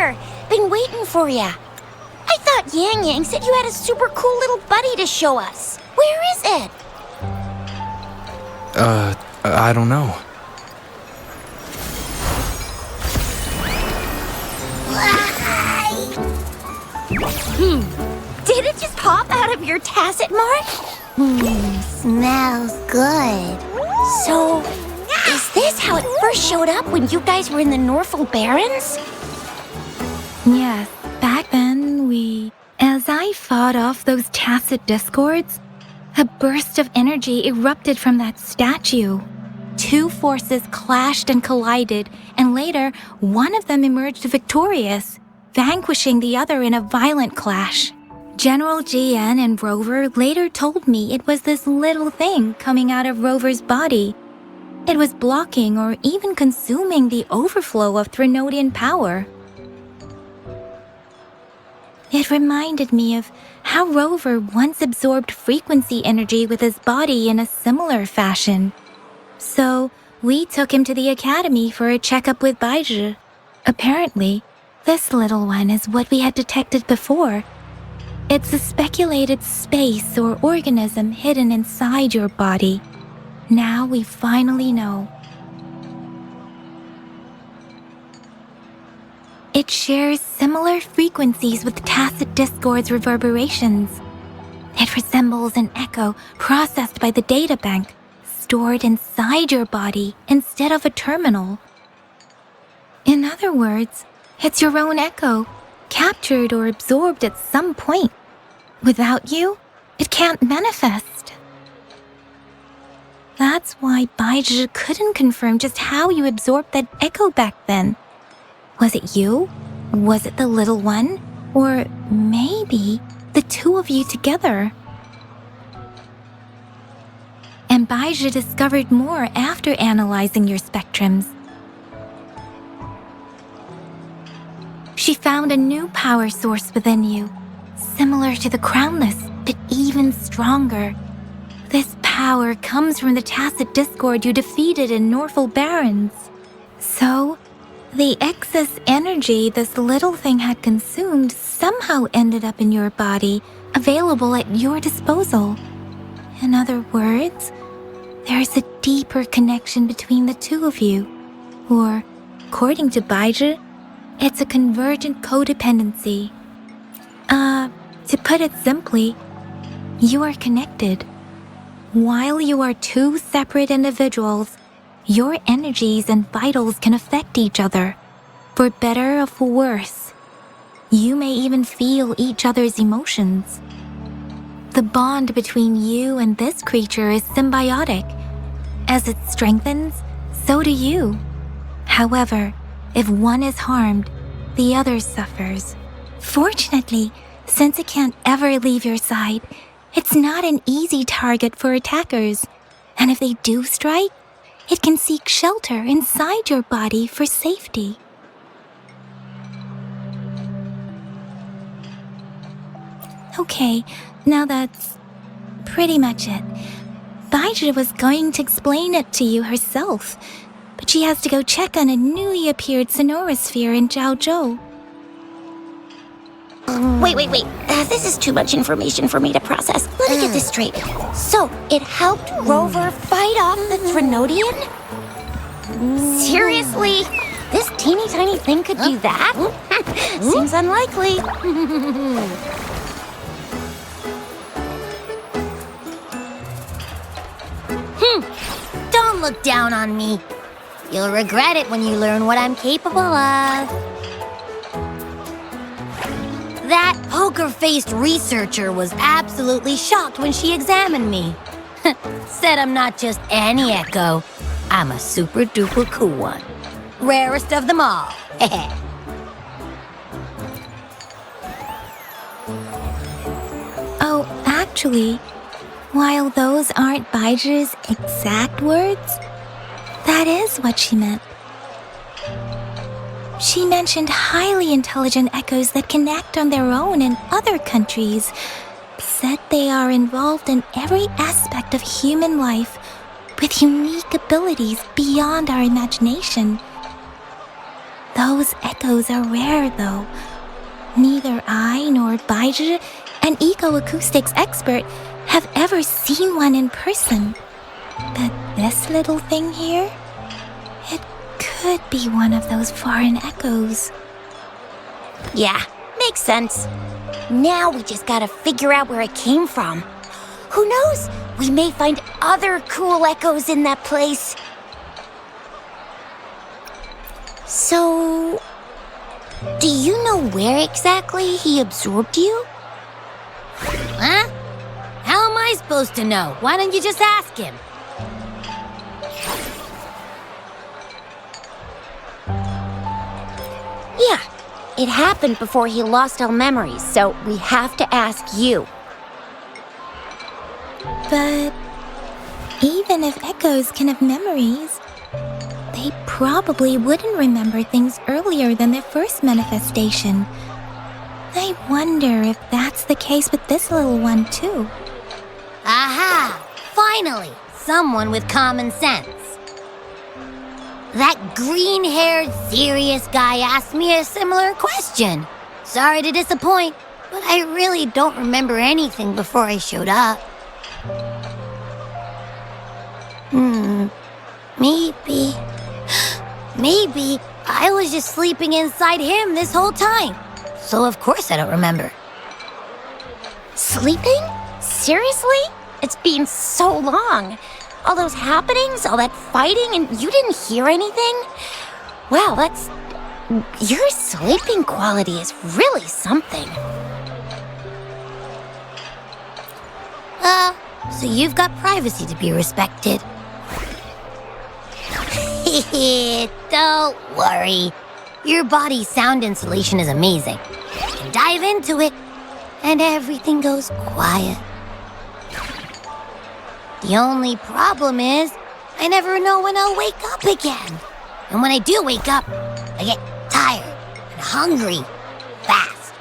here! Been waiting for ya. I thought Yang Yang said you had a super cool little buddy to show us. Where is it? I don't know. Did it just pop out of your tacit mark? Smells good. So, is this how it first showed up when you guys were in the Norfolk Barrens? Yes, back then as I fought off those tacit discords, a burst of energy erupted from that statue. Two forces clashed and collided, and later, one of them emerged victorious, vanquishing the other in a violent clash. General GN and Rover later told me it was this little thing coming out of Rover's body. It was blocking or even consuming the overflow of Threnodian power. It reminded me of how Rover once absorbed frequency energy with his body in a similar fashion. So, we took him to the academy for a checkup with Baizhi. Apparently, this little one is what we had detected before. It's a speculated space or organism hidden inside your body. Now we finally know. It shares similar frequencies with tacit discord's reverberations. It resembles an echo processed by the data bank, stored inside your body instead of a terminal. In other words, it's your own echo, captured or absorbed at some point. Without you, it can't manifest. That's why Baizhi couldn't confirm just how you absorbed that echo back then. Was it you? Was it the little one? Or maybe the two of you together? And Baizhi discovered more after analyzing your spectrums. She found a new power source within you, similar to the Crownless, but even stronger. This power comes from the tacit discord you defeated in Norfolk Barrens. So, the excess energy this little thing had consumed somehow ended up in your body, available at your disposal. In other words, there's a deeper connection between the two of you. Or, according to Baizhi, it's a convergent codependency. To put it simply, you are connected. While you are two separate individuals, your energies and vitals can affect each other, for better or for worse. You may even feel each other's emotions. The bond between you and this creature is symbiotic. As it strengthens, so do you. However, if one is harmed, the other suffers. Fortunately, since it can't ever leave your side, it's not an easy target for attackers. And if they do strike, it can seek shelter inside your body for safety. Okay, now that's pretty much it. Baizhi was going to explain it to you herself, but she has to go check on a newly appeared sonorosphere in Zhaozhou. Wait. This is too much information for me to process. Let me get this straight. So, it helped Rover fight off the Threnodian? Seriously? This teeny tiny thing could do that? Seems unlikely. Don't look down on me. You'll regret it when you learn what I'm capable of. That poker-faced researcher was absolutely shocked when she examined me. Said I'm not just any echo. I'm a super-duper cool one. Rarest of them all. Oh, actually, while those aren't Baizhi's exact words, that is what she meant. She mentioned highly intelligent echoes that can act on their own in other countries. Said they are involved in every aspect of human life with unique abilities beyond our imagination. Those echoes are rare, though. Neither I nor Baizhi, an ecoacoustics expert, have ever seen one in person. But this little thing here, it could be one of those foreign echoes. Yeah, makes sense. Now we just gotta figure out where it came from. Who knows? We may find other cool echoes in that place. So, do you know where exactly he absorbed you? Huh? How am I supposed to know? Why don't you just ask him? Yeah, it happened before he lost all memories, so we have to ask you. But even if echoes can have memories, they probably wouldn't remember things earlier than their first manifestation. I wonder if that's the case with this little one, too. Aha! Finally! Someone with common sense. That green-haired, serious guy asked me a similar question. Sorry to disappoint, but I really don't remember anything before I showed up. Maybe I was just sleeping inside him this whole time. So of course I don't remember. Sleeping? Seriously? It's been so long. All those happenings, all that fighting, and you didn't hear anything? Wow, your sleeping quality is really something. So you've got privacy to be respected. Don't worry. Your body's sound insulation is amazing. You can dive into it, and everything goes quiet. The only problem is, I never know when I'll wake up again. And when I do wake up, I get tired and hungry fast.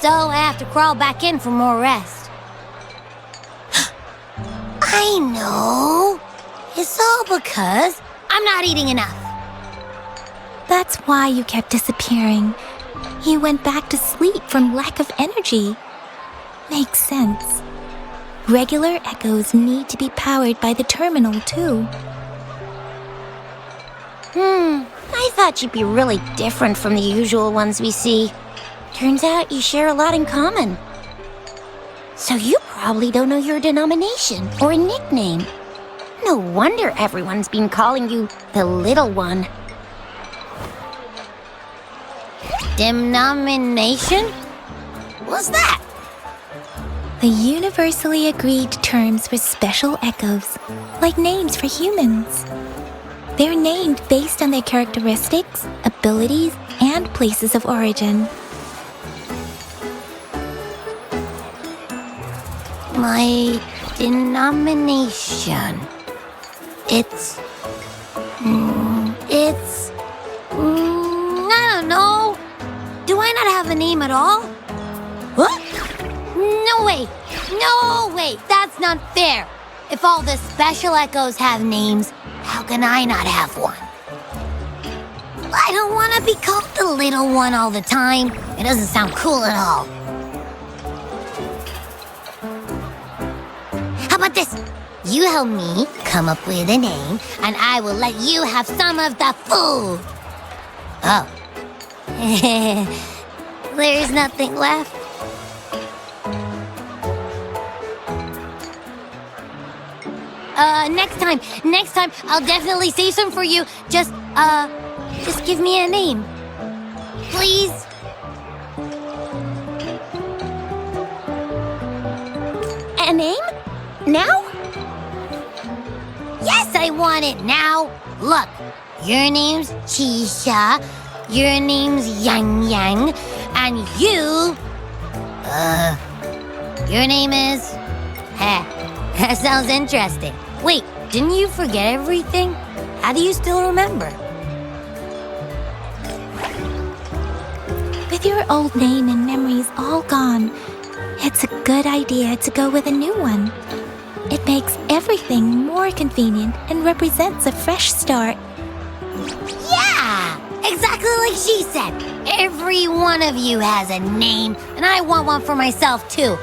So I have to crawl back in for more rest. I know. It's all because I'm not eating enough. That's why you kept disappearing. You went back to sleep from lack of energy. Makes sense. Regular echoes need to be powered by the terminal, too. I thought you'd be really different from the usual ones we see. Turns out you share a lot in common. So you probably don't know your denomination or a nickname. No wonder everyone's been calling you the Little One. Denomination? What's that? The universally agreed terms for special echoes, like names for humans. They're named based on their characteristics, abilities, and places of origin. My denomination. I don't know. Do I not have a name at all? What? No way, that's not fair. If all the special echoes have names, how can I not have one? I don't want to be called the little one all the time. It doesn't sound cool at all. How about this? You help me come up with a name, and I will let you have some of the food. Oh. There's nothing left. Next time, I'll definitely save some for you. Just give me a name. Please? A name? Now? Yes, I want it now. Look, your name's Chisha, your name's Yang Yang, and your name is... That sounds interesting. Wait, didn't you forget everything? How do you still remember? With your old name and memories all gone, it's a good idea to go with a new one. It makes everything more convenient and represents a fresh start. Yeah! Exactly like she said. Every one of you has a name, and I want one for myself, too.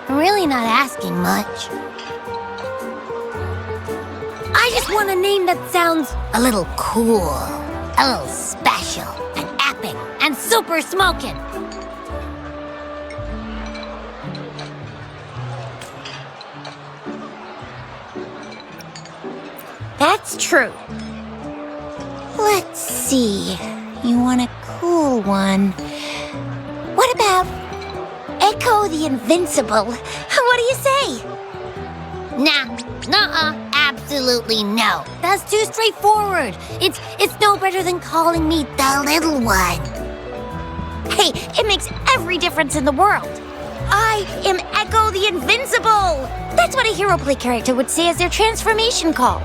I'm really not asking much. I just want a name that sounds a little cool, a little special, and epic, and super smoking. That's true. Let's see. You want a cool one. What about Echo the Invincible? What do you say? Nuh-uh, absolutely no. That's too straightforward. It's no better than calling me the little one. Hey, it makes every difference in the world. I am Echo the Invincible! That's what a hero play character would say as their transformation call.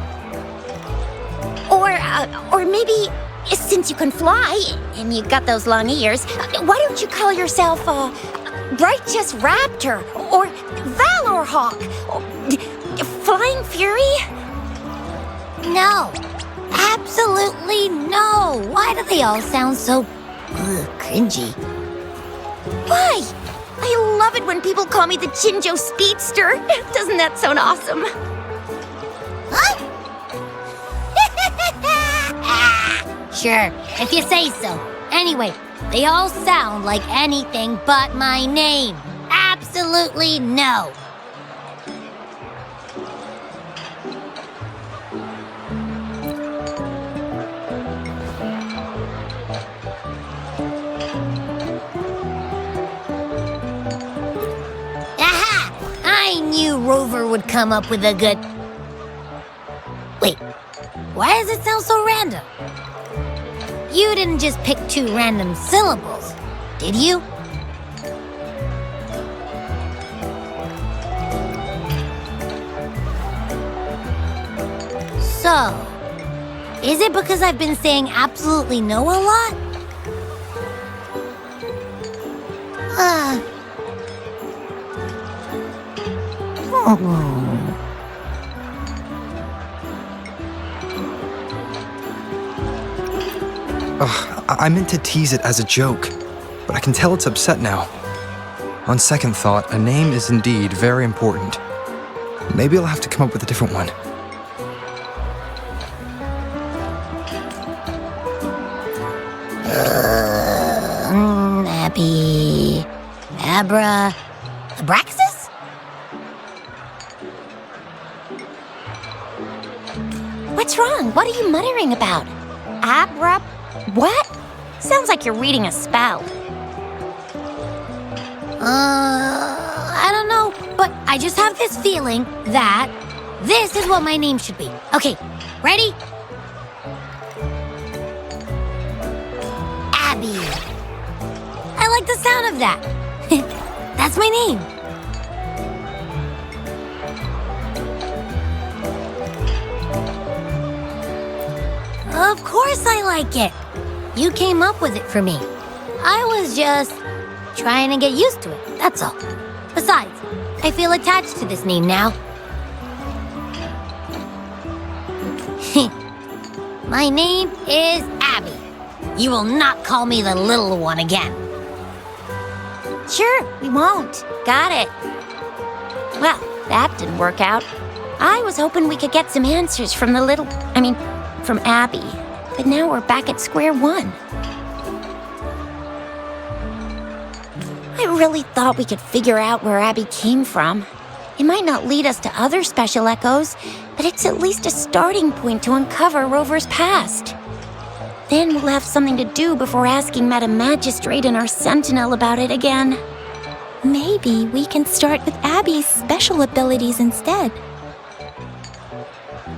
Or maybe, since you can fly, and you've got those long ears, why don't you call yourself, Righteous Raptor, or Valor Hawk, or Flying Fury? No, absolutely no. Why do they all sound so cringy? Why? I love it when people call me the Jinjo Speedster. Doesn't that sound awesome? Huh? Sure, if you say so. Anyway, they all sound like anything but my name. Absolutely no. Aha! I knew Rover would come up with a good... Wait, why does it sound so random? You didn't just pick two random syllables, did you? So, is it because I've been saying absolutely no a lot? I meant to tease it as a joke, but I can tell it's upset now. On second thought, a name is indeed very important. Maybe I'll have to come up with a different one. Abby... Abraxas? What's wrong? What are you muttering about? What? Sounds like you're reading a spell. I don't know, but I just have this feeling that this is what my name should be. Okay, ready? Abby. I like the sound of that. That's my name. Of course I like it. You came up with it for me. I was just trying to get used to it, that's all. Besides, I feel attached to this name now. My name is Abby. You will not call me the little one again. Sure, we won't. Got it. Well, that didn't work out. I was hoping we could get some answers from from Abby. But now we're back at square one. I really thought we could figure out where Abby came from. It might not lead us to other special echoes, but it's at least a starting point to uncover Rover's past. Then we'll have something to do before asking Madam Magistrate and our Sentinel about it again. Maybe we can start with Abby's special abilities instead.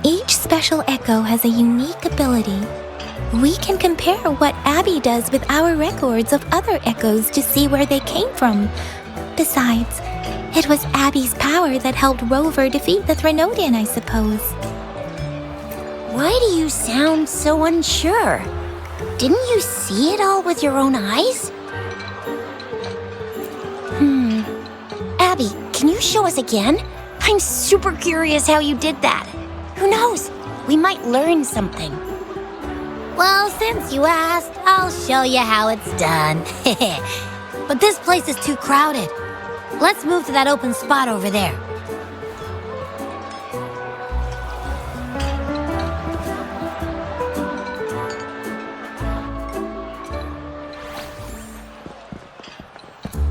Each special echo has a unique ability. We can compare what Abby does with our records of other echoes to see where they came from. Besides, it was Abby's power that helped Rover defeat the Threnodian, I suppose. Why do you sound so unsure? Didn't you see it all with your own eyes? Abby, can you show us again? I'm super curious how you did that. Who knows? We might learn something. Well, since you asked, I'll show you how it's done. But this place is too crowded. Let's move to that open spot over there.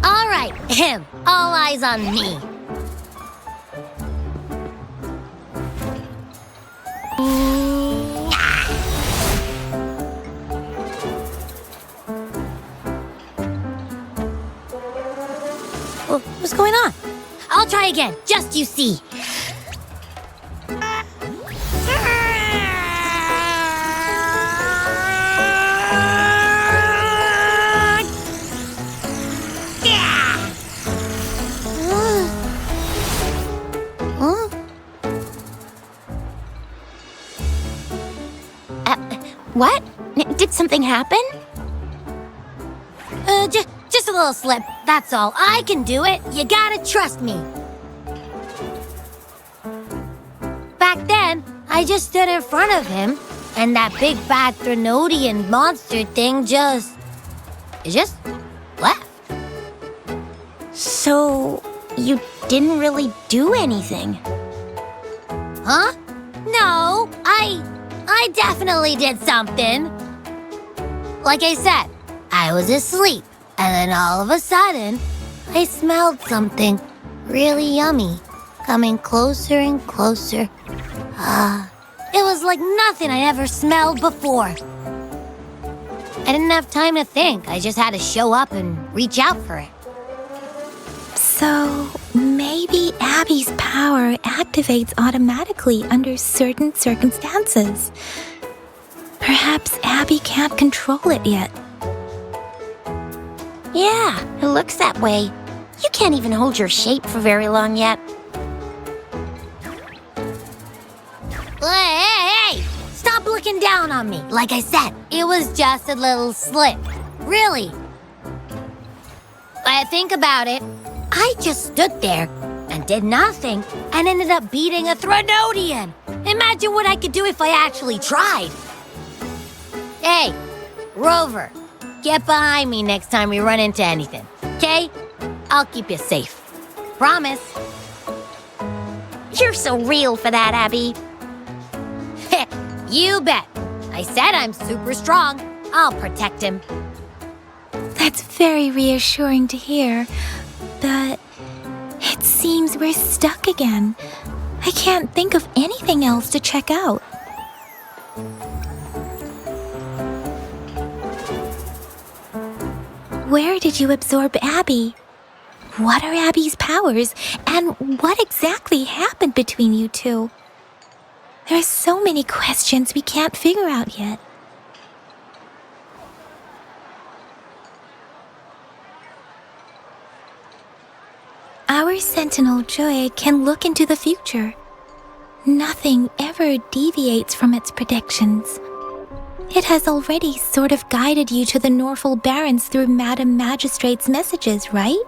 All right, all eyes on me. What's going on? I'll try again, just you see. What? Did something happen? Just a little slip, that's all. I can do it. You gotta trust me. Back then, I just stood in front of him, and that big bad Threnodian monster thing just left. So, you didn't really do anything? Huh? No, I definitely did something. Like I said, I was asleep, and then all of a sudden, I smelled something really yummy coming closer and closer. It was like nothing I ever smelled before. I didn't have time to think. I just had to show up and reach out for it. So, maybe Abby's power activates automatically under certain circumstances. Perhaps Abby can't control it yet. Yeah, it looks that way. You can't even hold your shape for very long yet. Hey! Stop looking down on me. Like I said, it was just a little slip. Really. But think about it. I just stood there and did nothing and ended up beating a Threnodian. Imagine what I could do if I actually tried. Hey, Rover, get behind me next time we run into anything, okay? I'll keep you safe. Promise. You're so real for that, Abby. You bet. I said I'm super strong. I'll protect him. That's very reassuring to hear, but it seems we're stuck again. I can't think of anything else to check out. Where did you absorb Abby? What are Abby's powers, and what exactly happened between you two? There are so many questions we can't figure out yet. Our Sentinel Joy can look into the future. Nothing ever deviates from its predictions. It has already sort of guided you to the Norfolk Barrens through Madam Magistrate's messages, right?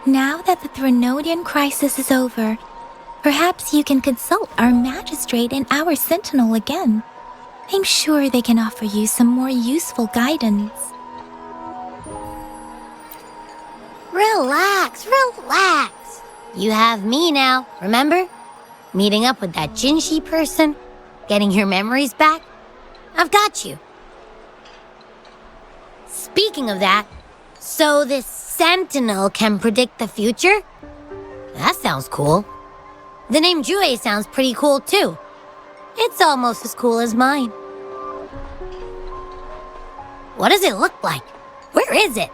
Now that the Threnodian crisis is over, perhaps you can consult our Magistrate and our Sentinel again. I'm sure they can offer you some more useful guidance. Relax. You have me now, remember? Meeting up with that Jinshi person, getting your memories back. I've got you. Speaking of that, so this Sentinel can predict the future? That sounds cool. The name Jue sounds pretty cool too. It's almost as cool as mine. What does it look like? Where is it?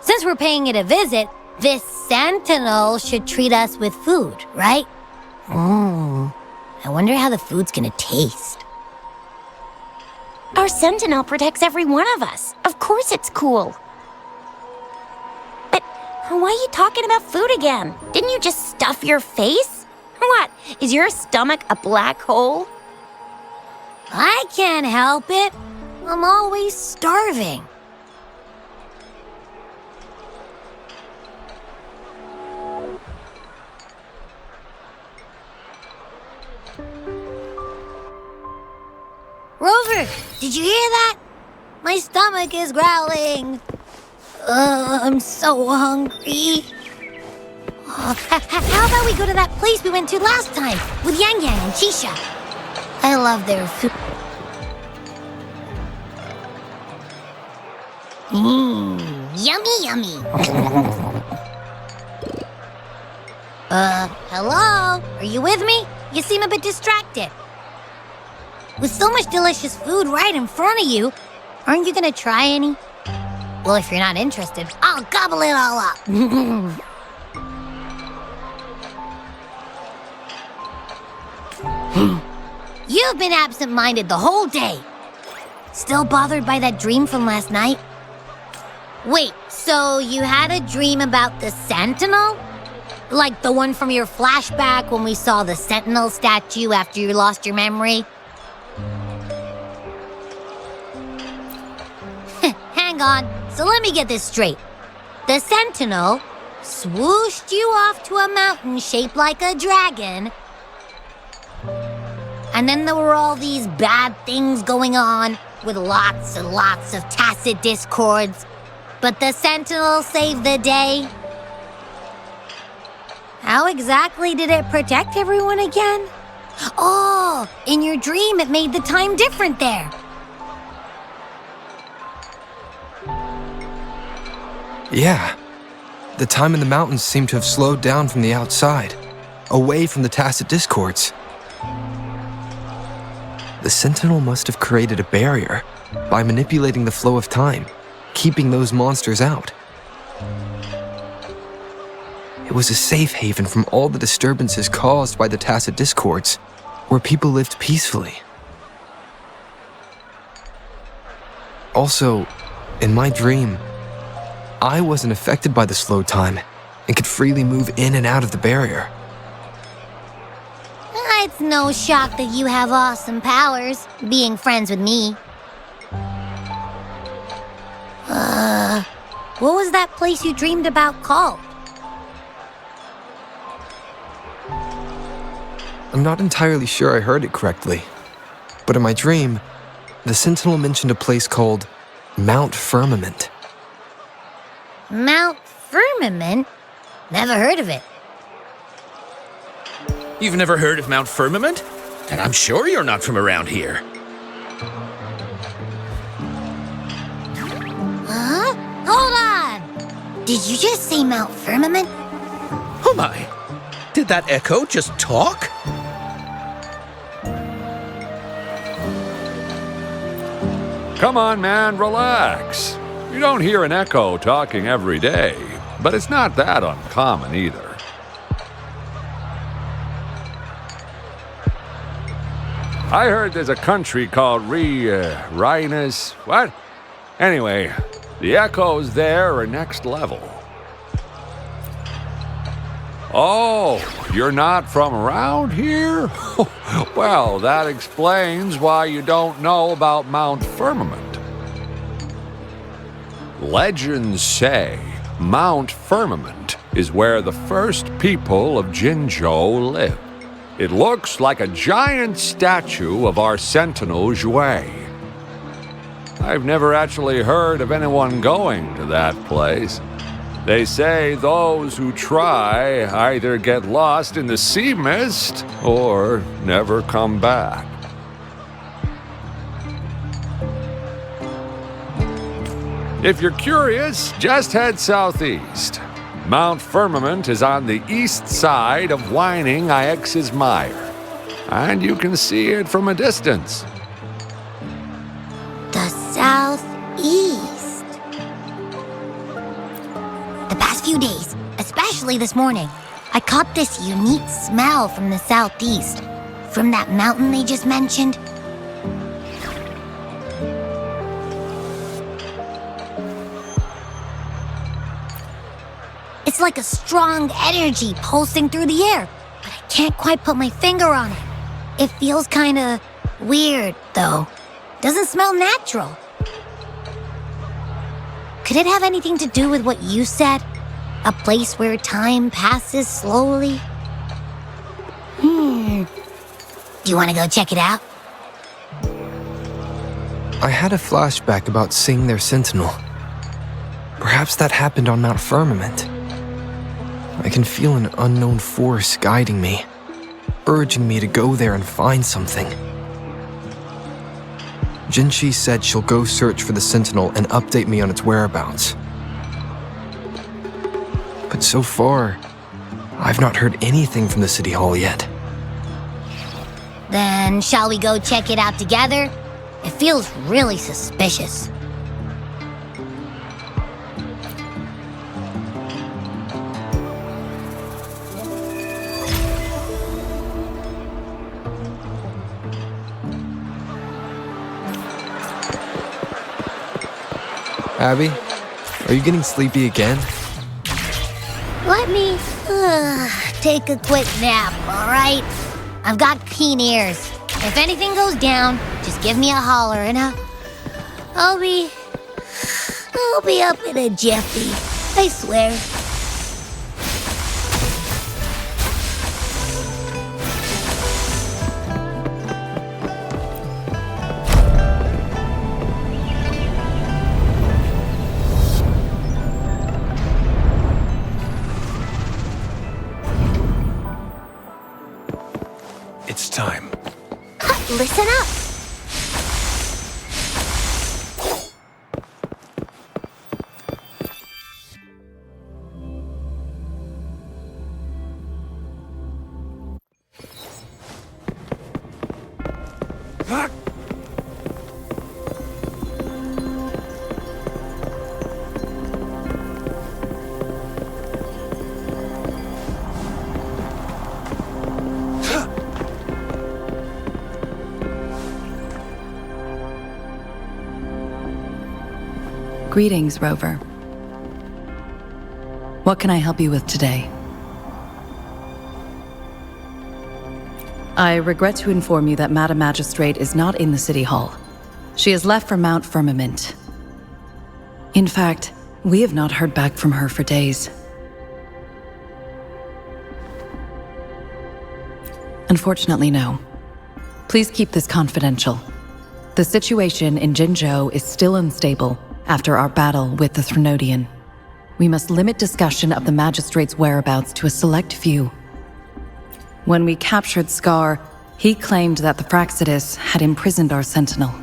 Since we're paying it a visit, this Sentinel should treat us with food, right? I wonder how the food's gonna taste. Our Sentinel protects every one of us. Of course it's cool. But why are you talking about food again? Didn't you just stuff your face? What, is your stomach a black hole? I can't help it. I'm always starving. Silver, did you hear that? My stomach is growling. I'm so hungry. How about we go to that place we went to last time with Yang Yang and Chisha? I love their food. Yummy, yummy. Hello? Are you with me? You seem a bit distracted. With so much delicious food right in front of you, aren't you gonna try any? Well, if you're not interested, I'll gobble it all up. You've been absent-minded the whole day. Still bothered by that dream from last night? Wait, so you had a dream about the Sentinel? Like the one from your flashback when we saw the Sentinel statue after you lost your memory? Hang on, so let me get this straight. The Sentinel swooshed you off to a mountain shaped like a dragon, and then there were all these bad things going on with lots and lots of tacit discords, but the Sentinel saved the day. How exactly did it protect everyone again? Oh, in your dream it made the time different there. Yeah. The time in the mountains seemed to have slowed down from the outside, away from the tacit discords. The Sentinel must have created a barrier by manipulating the flow of time, keeping those monsters out. It was a safe haven from all the disturbances caused by the tacit discords, where people lived peacefully. Also, in my dream, I wasn't affected by the slow time and could freely move in and out of the barrier. It's no shock that you have awesome powers, being friends with me. What was that place you dreamed about called? I'm not entirely sure I heard it correctly, but in my dream, the Sentinel mentioned a place called Mount Firmament. Mount Firmament? Never heard of it. You've never heard of Mount Firmament? Then I'm sure you're not from around here. Huh? Hold on! Did you just say Mount Firmament? Oh my! Did that echo just talk? Come on, man, relax. You don't hear an echo talking every day, but it's not that uncommon either. I heard there's a country called Rhinus. What? Anyway, the echoes there are next level. Oh, you're not from around here? Well, that explains why you don't know about Mount Firmament. Legends say Mount Firmament is where the first people of Jinzhou lived. It looks like a giant statue of our Sentinel Jue. I've never actually heard of anyone going to that place. They say those who try either get lost in the sea mist or never come back. If you're curious, just head southeast. Mount Firmament is on the east side of Whining Ix's Mire, and you can see it from a distance. The southeast. The past few days, especially this morning, I caught this unique smell from the southeast, from that mountain they just mentioned. It's like a strong energy pulsing through the air, but I can't quite put my finger on it. It feels kinda weird, though. Doesn't smell natural. Could it have anything to do with what you said? A place where time passes slowly? Do you want to go check it out? I had a flashback about seeing their sentinel. Perhaps that happened on Mount Firmament. I can feel an unknown force guiding me, urging me to go there and find something. Jinshi said she'll go search for the sentinel and update me on its whereabouts. But so far, I've not heard anything from the City Hall yet. Then, shall we go check it out together? It feels really suspicious. Abby, are you getting sleepy again? Let me take a quick nap, all right? I've got keen ears. If anything goes down, just give me a holler and I'll be up in a jiffy. I swear. It's time. Listen up. Greetings, Rover. What can I help you with today? I regret to inform you that Madam Magistrate is not in the City Hall. She has left for Mount Firmament. In fact, we have not heard back from her for days. Unfortunately, no. Please keep this confidential. The situation in Jinzhou is still unstable after our battle with the Threnodian. We must limit discussion of the Magistrate's whereabouts to a select few. When we captured Scar, he claimed that the Fraxidus had imprisoned our Sentinel.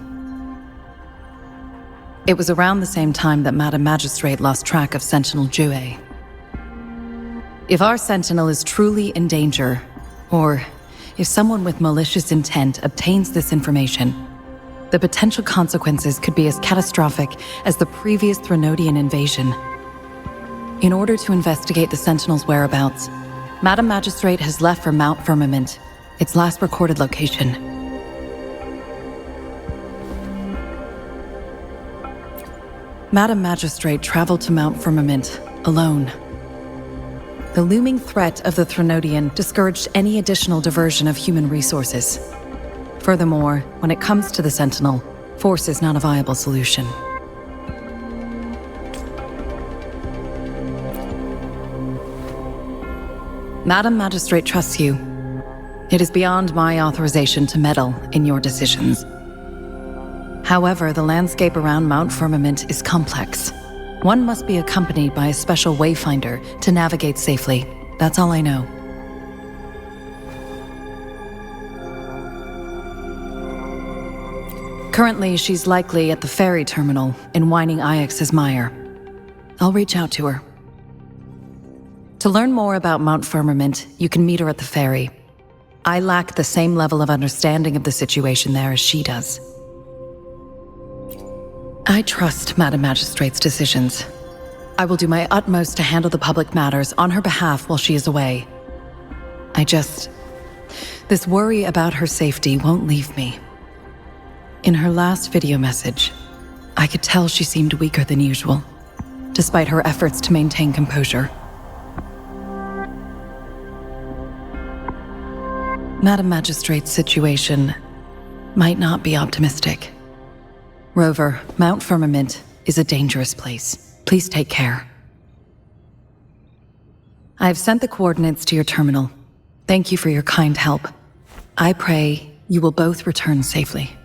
It was around the same time that Madam Magistrate lost track of Sentinel Jue. If our Sentinel is truly in danger, or if someone with malicious intent obtains this information, the potential consequences could be as catastrophic as the previous Threnodian invasion. In order to investigate the Sentinel's whereabouts, Madam Magistrate has left for Mount Firmament, its last recorded location. Madam Magistrate traveled to Mount Firmament alone. The looming threat of the Threnodian discouraged any additional diversion of human resources. Furthermore, when it comes to the Sentinel, force is not a viable solution. Madam Magistrate trusts you. It is beyond my authorization to meddle in your decisions. However, the landscape around Mount Firmament is complex. One must be accompanied by a special wayfinder to navigate safely. That's all I know. Currently, she's likely at the ferry terminal in Whining Ix's Mire. I'll reach out to her. To learn more about Mount Firmament, you can meet her at the ferry. I lack the same level of understanding of the situation there as she does. I trust Madam Magistrate's decisions. I will do my utmost to handle the public matters on her behalf while she is away. This worry about her safety won't leave me. In her last video message, I could tell she seemed weaker than usual, despite her efforts to maintain composure. Madam Magistrate's situation might not be optimistic. Rover, Mount Firmament is a dangerous place. Please take care. I have sent the coordinates to your terminal. Thank you for your kind help. I pray you will both return safely.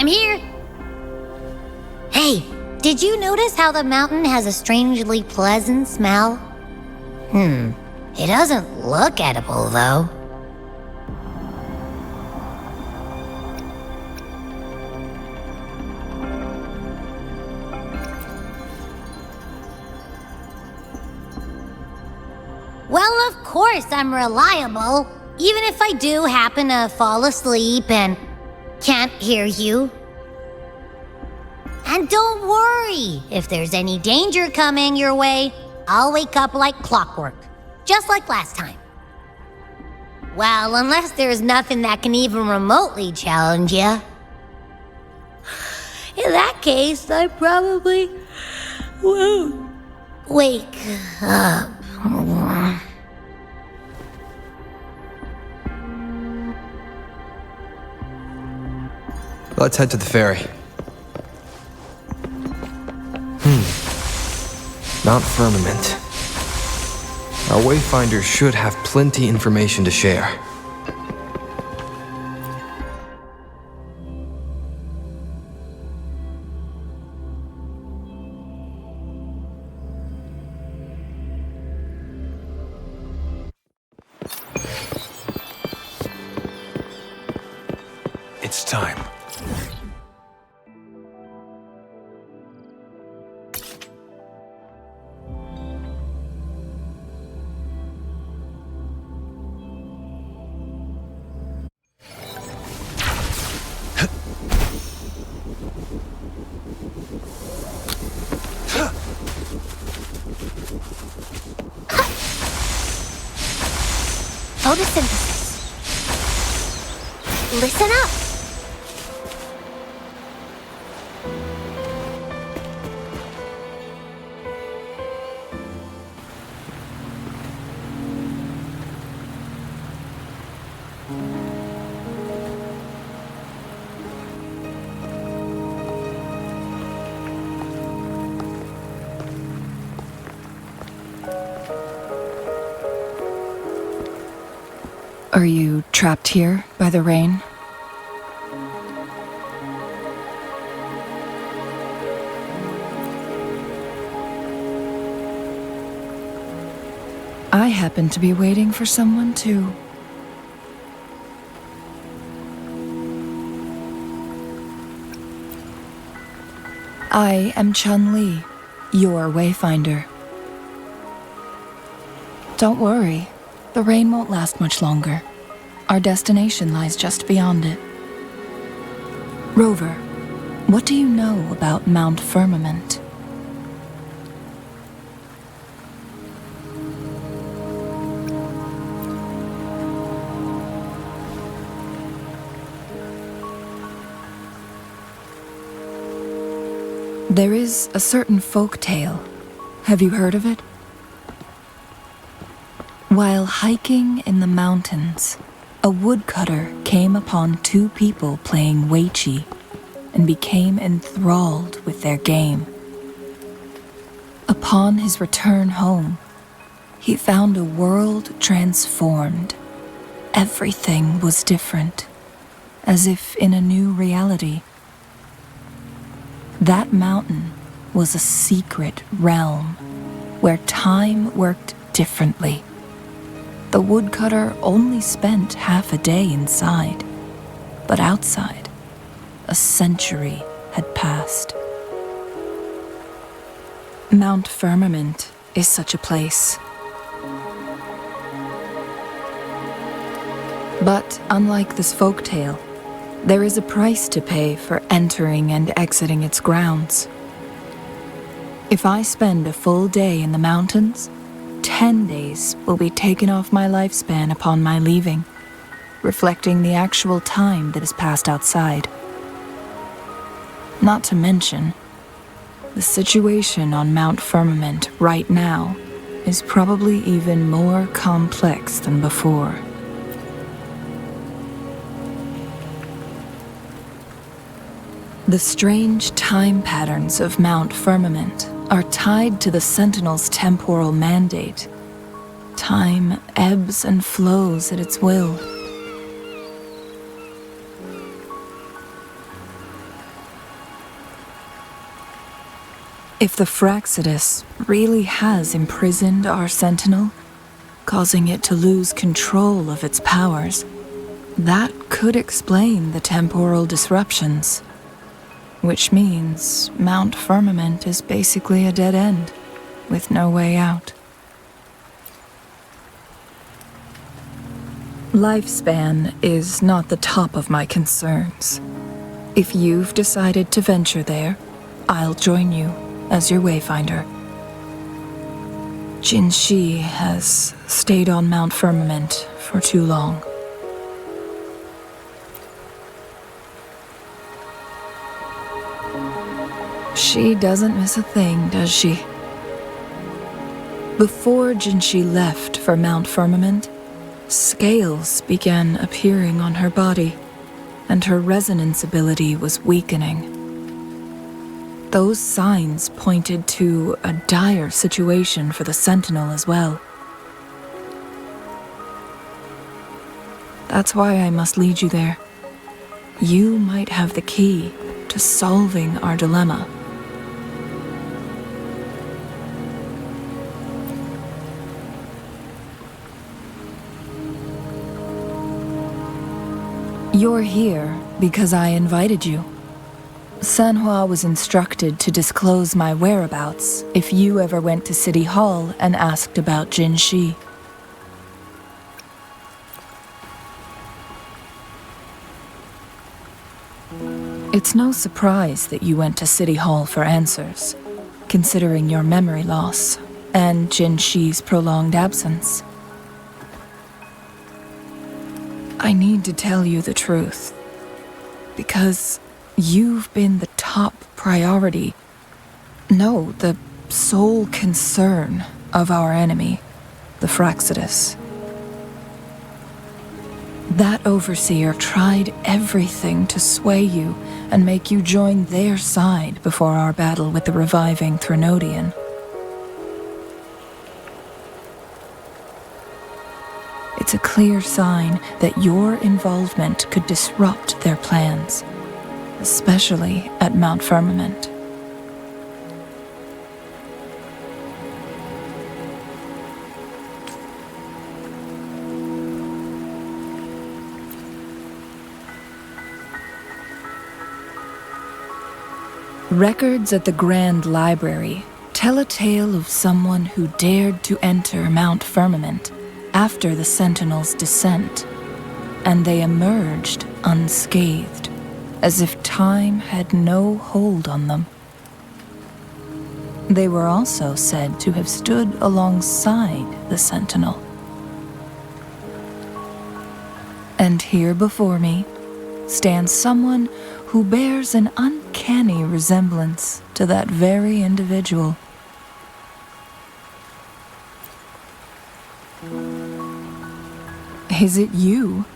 I'm here. Hey, did you notice how the mountain has a strangely pleasant smell? It doesn't look edible, though. Well, of course I'm reliable, even if I do happen to fall asleep and can't hear you. And don't worry, if there's any danger coming your way, I'll wake up like clockwork, just like last time. Well, unless there's nothing that can even remotely challenge you. In that case, I probably won't wake up. Let's head to the ferry. Mount Firmament. Our Wayfinder should have plenty information to share. It's time. Photosynthesis. Listen up. Are you trapped here by the rain? I happen to be waiting for someone too. I am Chun-Li, your Wayfinder. Don't worry, the rain won't last much longer. Our destination lies just beyond it. Rover, what do you know about Mount Firmament? There is a certain folk tale. Have you heard of it? While hiking in the mountains, a woodcutter came upon two people playing Weiqi and became enthralled with their game. Upon his return home, he found a world transformed. Everything was different, as if in a new reality. That mountain was a secret realm where time worked differently. The woodcutter only spent half a day inside, but outside, a century had passed. Mount Firmament is such a place. But unlike this folktale, there is a price to pay for entering and exiting its grounds. If I spend a full day in the mountains, 10 days will be taken off my lifespan upon my leaving, reflecting the actual time that has passed outside. Not to mention, the situation on Mount Firmament right now is probably even more complex than before. The strange time patterns of Mount Firmament are tied to the Sentinel's temporal mandate. Time ebbs and flows at its will. If the Fraxidus really has imprisoned our sentinel, causing it to lose control of its powers, that could explain the temporal disruptions. Which means Mount Firmament is basically a dead end, with no way out. Lifespan is not the top of my concerns. If you've decided to venture there, I'll join you as your wayfinder. Jin Shi has stayed on Mount Firmament for too long. She doesn't miss a thing, does she? Before Jin Shi left for Mount Firmament, scales began appearing on her body, and her resonance ability was weakening. Those signs pointed to a dire situation for the Sentinel as well. That's why I must lead you there. You might have the key to solving our dilemma. You're here because I invited you. Sanhua was instructed to disclose my whereabouts if you ever went to City Hall and asked about Jin Shi. It's no surprise that you went to City Hall for answers, considering your memory loss and Jin Shi's prolonged absence. I need to tell you the truth, because you've been the top priority, no, the sole concern of our enemy, the Fraxidus. That overseer tried everything to sway you and make you join their side before our battle with the reviving Threnodian. It's a clear sign that your involvement could disrupt their plans, especially at Mount Firmament. Records at the Grand Library tell a tale of someone who dared to enter Mount Firmament after the Sentinel's descent, and they emerged unscathed, as if time had no hold on them. They were also said to have stood alongside the Sentinel. And here before me stands someone who bears an uncanny resemblance to that very individual. Is it you?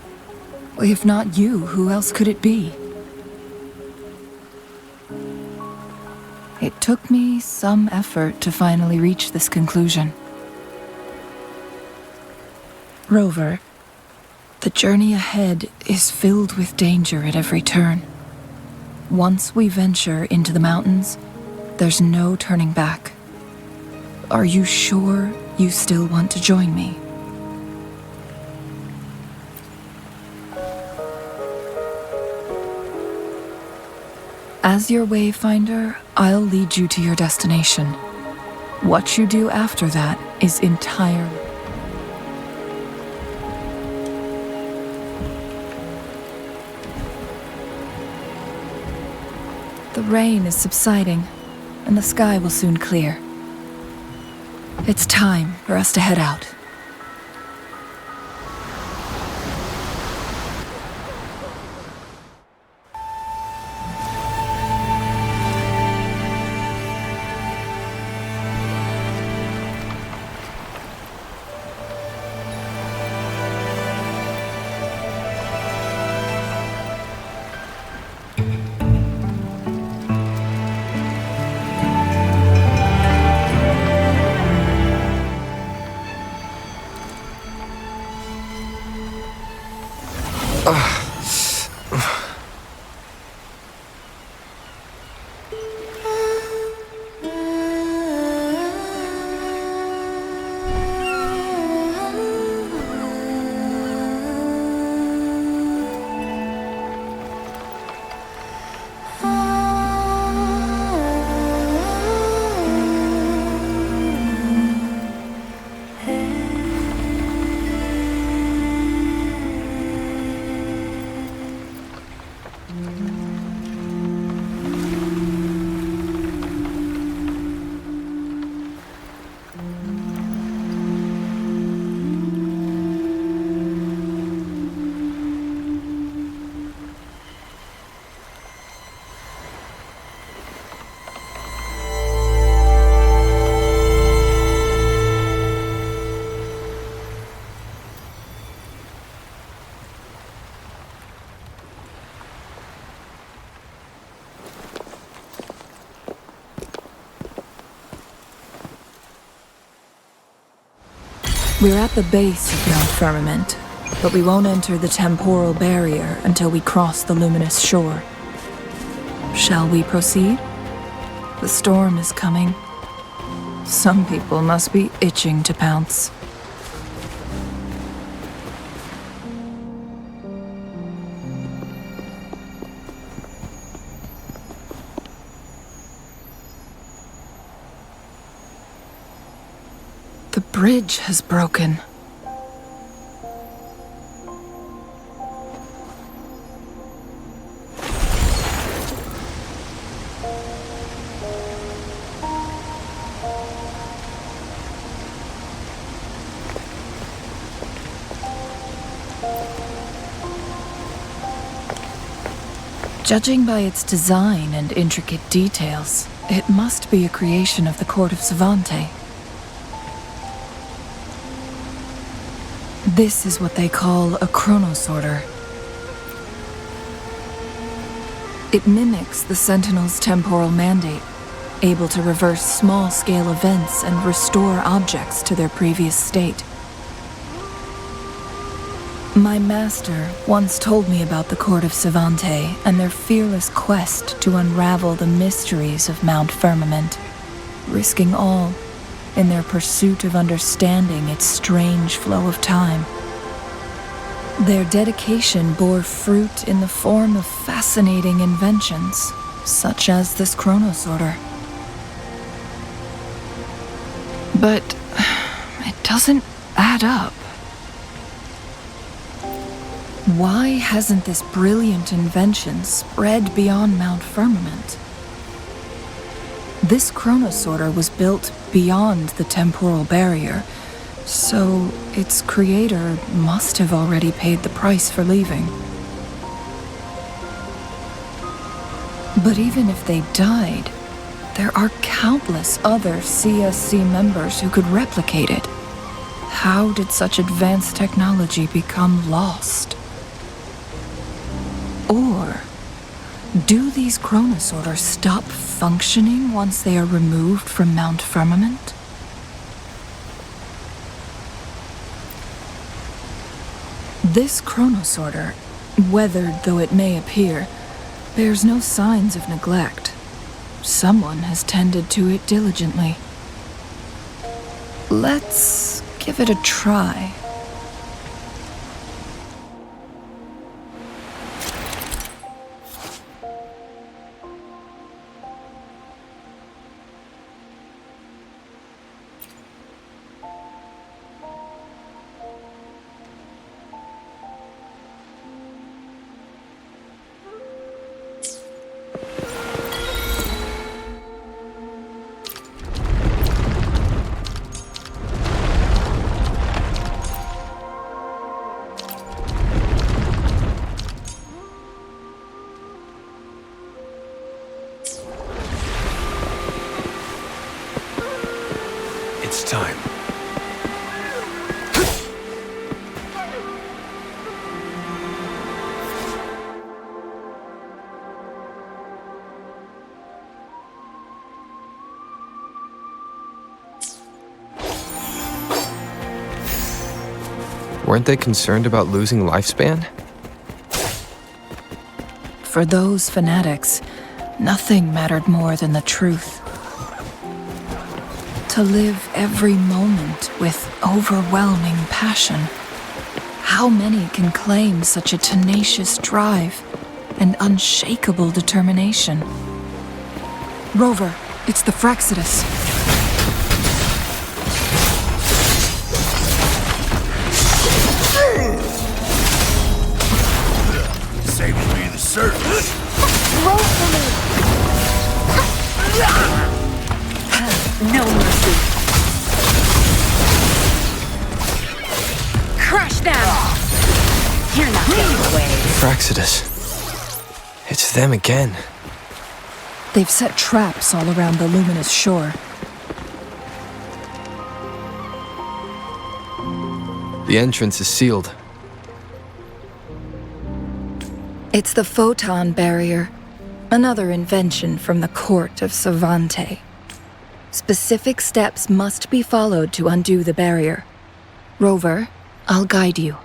If not you, who else could it be? It took me some effort to finally reach this conclusion. Rover, the journey ahead is filled with danger at every turn. Once we venture into the mountains, there's no turning back. Are you sure you still want to join me? As your wayfinder, I'll lead you to your destination. What you do after that is entirely... The rain is subsiding, and the sky will soon clear. It's time for us to head out. We're at the base of Mount Firmament, but we won't enter the temporal barrier until we cross the luminous shore. Shall we proceed? The storm is coming. Some people must be itching to pounce. The bridge has broken. Judging by its design and intricate details, it must be a creation of the court of Savante. This is what they call a chronosorter. It mimics the Sentinel's temporal mandate, able to reverse small-scale events and restore objects to their previous state. My master once told me about the Court of Savante and their fearless quest to unravel the mysteries of Mount Firmament, risking all in their pursuit of understanding its strange flow of time. Their dedication bore fruit in the form of fascinating inventions, such as this chronosorter. But it doesn't add up. Why hasn't this brilliant invention spread beyond Mount Firmament? This chronosorter was built beyond the temporal barrier, so its creator must have already paid the price for leaving. But even if they died, there are countless other CSC members who could replicate it. How did such advanced technology become lost? Or do these chronosorters stop functioning once they are removed from Mount Firmament? This chronosorter, weathered though it may appear, bears no signs of neglect. Someone has tended to it diligently. Let's give it a try. It's time. Weren't they concerned about losing lifespan? For those fanatics, nothing mattered more than the truth. To live every moment with overwhelming passion. How many can claim such a tenacious drive and unshakable determination? Rover, it's the Fraxidus. Saving me the service. throat for me! No mercy. Crush them! You're not getting away. Fraxidus. It's them again. They've set traps all around the luminous shore. The entrance is sealed. It's the photon barrier, another invention from the court of Savante. Specific steps must be followed to undo the barrier. Rover, I'll guide you.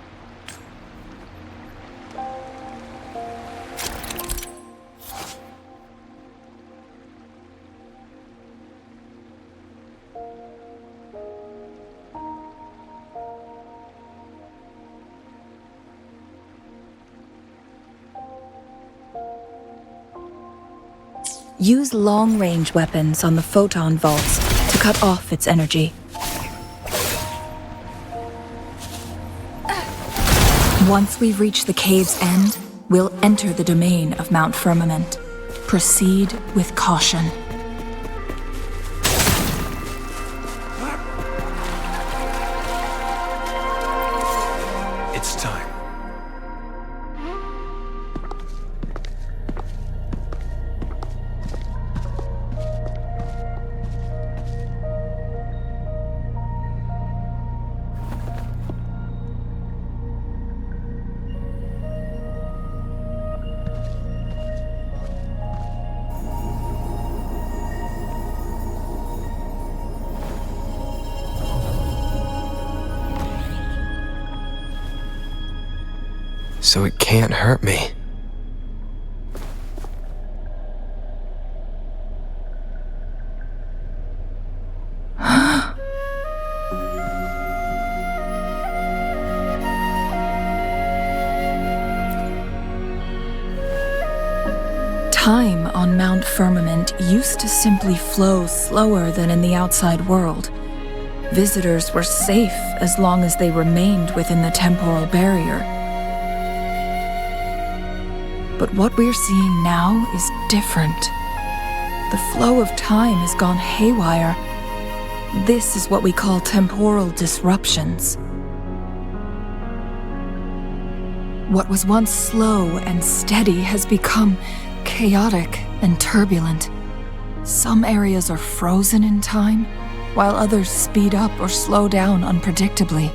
Use long-range weapons on the photon vaults to cut off its energy. Once we've reached the cave's end, we'll enter the domain of Mount Firmament. Proceed with caution. It's time. So it can't hurt me. Time on Mount Firmament used to simply flow slower than in the outside world. Visitors were safe as long as they remained within the temporal barrier. But what we're seeing now is different. The flow of time has gone haywire. This is what we call temporal disruptions. What was once slow and steady has become chaotic and turbulent. Some areas are frozen in time, while others speed up or slow down unpredictably.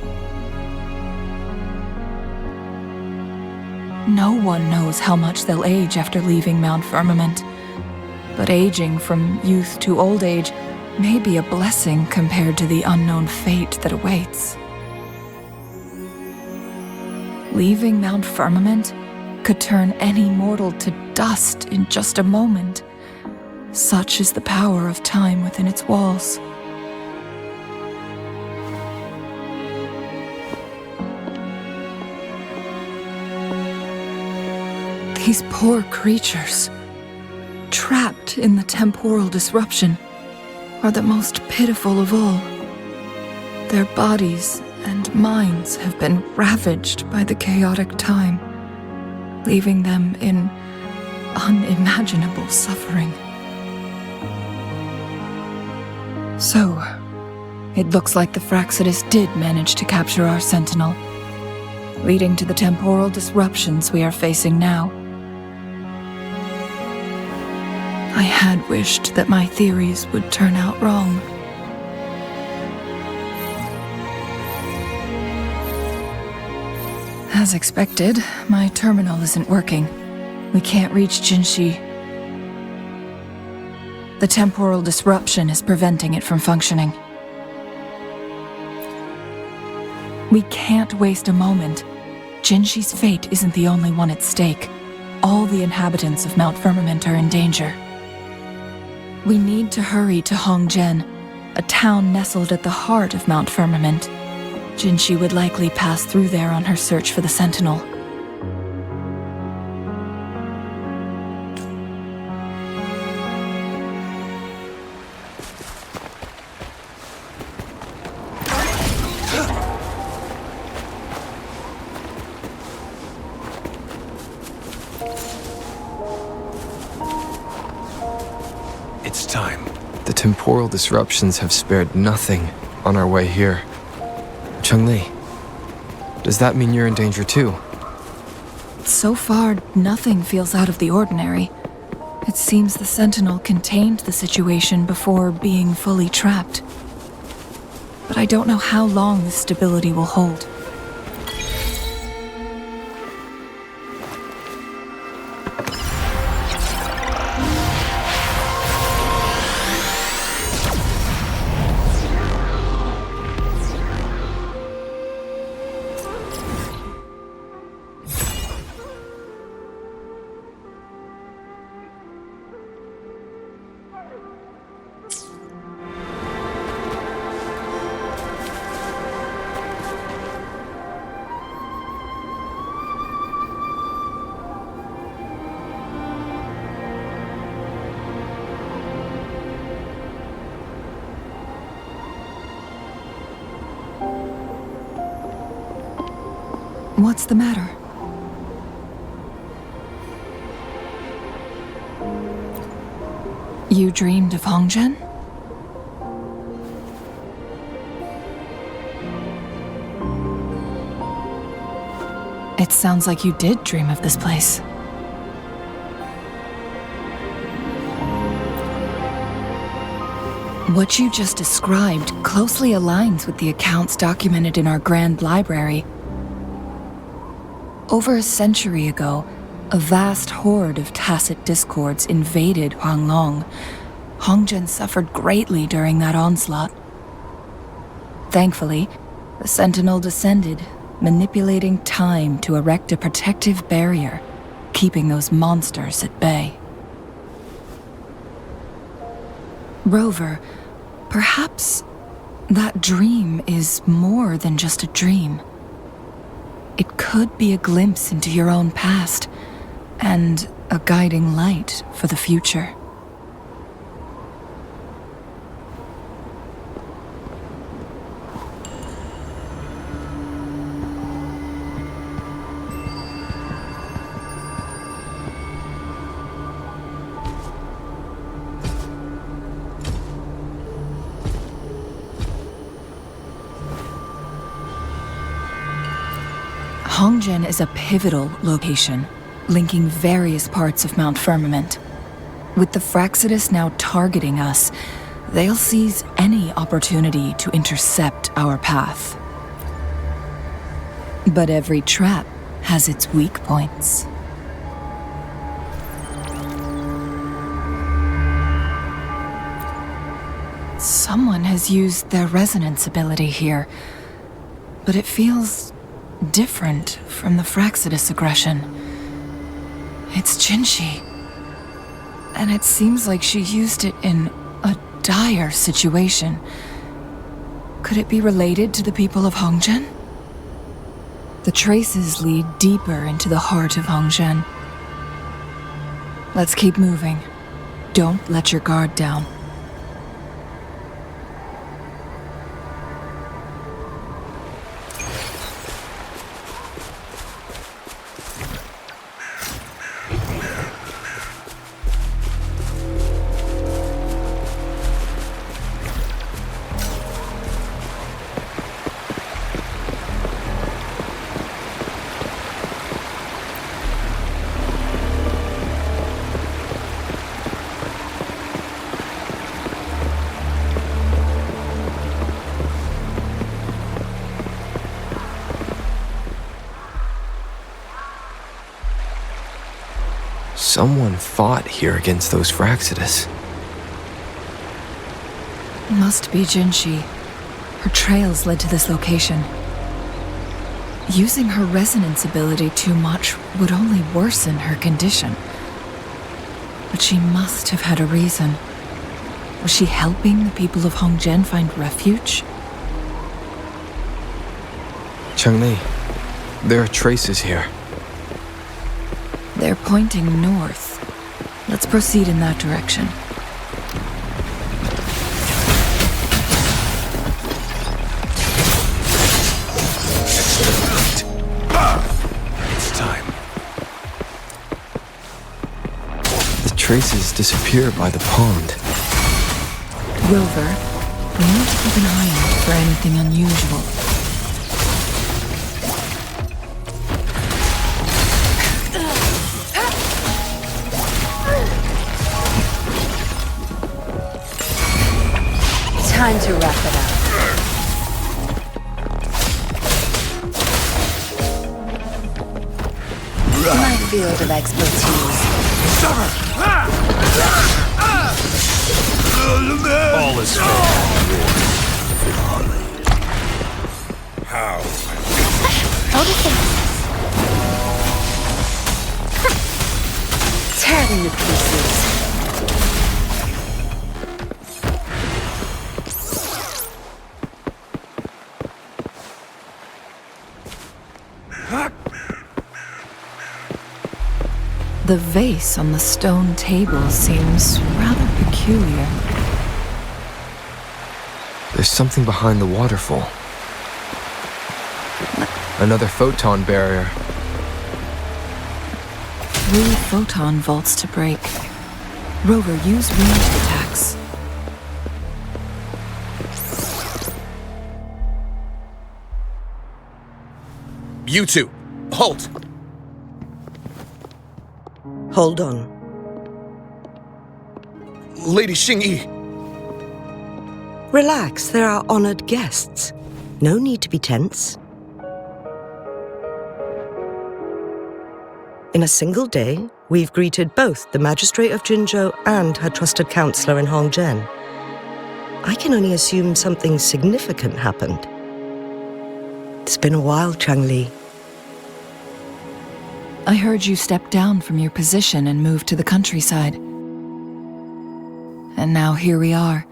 No one knows how much they'll age after leaving Mount Firmament, but aging from youth to old age may be a blessing compared to the unknown fate that awaits. Leaving Mount Firmament could turn any mortal to dust in just a moment. Such is the power of time within its walls. These poor creatures, trapped in the temporal disruption, are the most pitiful of all. Their bodies and minds have been ravaged by the chaotic time, leaving them in unimaginable suffering. So, it looks like the Fraxidus did manage to capture our sentinel, leading to the temporal disruptions we are facing now. I had wished that my theories would turn out wrong. As expected, my terminal isn't working. We can't reach Jinshi. The temporal disruption is preventing it from functioning. We can't waste a moment. Jinshi's fate isn't the only one at stake. All the inhabitants of Mount Firmament are in danger. We need to hurry to Hongjian, a town nestled at the heart of Mount Firmament. Jinshi would likely pass through there on her search for the Sentinel. It's time. The temporal disruptions have spared nothing on our way here. Changli, does that mean you're in danger too? So far, nothing feels out of the ordinary. It seems the Sentinel contained the situation before being fully trapped. But I don't know how long this stability will hold. What's the matter? You dreamed of Hongzhen? It sounds like you did dream of this place. What you just described closely aligns with the accounts documented in our Grand Library. Over a century ago, a vast horde of tacit discords invaded Huanglong. Hongzhen suffered greatly during that onslaught. Thankfully, the Sentinel descended, manipulating time to erect a protective barrier, keeping those monsters at bay. Rover, perhaps that dream is more than just a dream. It could be a glimpse into your own past, and a guiding light for the future. Hongzhen is a pivotal location, linking various parts of Mount Firmament. With the Fraxidus now targeting us, they'll seize any opportunity to intercept our path. But every trap has its weak points. Someone has used their resonance ability here, but it feels different from the Fraxidus aggression. It's Jinshi, and it seems like she used it in a dire situation. Could it be related to the people of Hongzhen? The traces lead deeper into the heart of Hongzhen. Let's keep moving. Don't let your guard down. Someone fought here against those Fraxidus. Must be Jinshi. Her trails led to this location. Using her resonance ability too much would only worsen her condition. But she must have had a reason. Was she helping the people of Hongzhen find refuge? Changli, there are traces here. They're pointing north. Let's proceed in that direction. It's time. The traces disappear by the pond. Rover, we need to keep an eye out for anything unusual. Time to wrap it up. My field of expertise. All is fair. How? Tear them to pieces. The vase on the stone table seems rather peculiar. There's something behind the waterfall. Another photon barrier. 3 photon vaults to break. Rover, use ranged attacks. You two, halt! Hold on. Lady Xingyi. Relax, they're our honored guests. No need to be tense. In a single day, we've greeted both the Magistrate of Jinzhou and her trusted counselor in Hongzhen. I can only assume something significant happened. It's been a while, Changli. I heard you step down from your position and move to the countryside. And now here we are,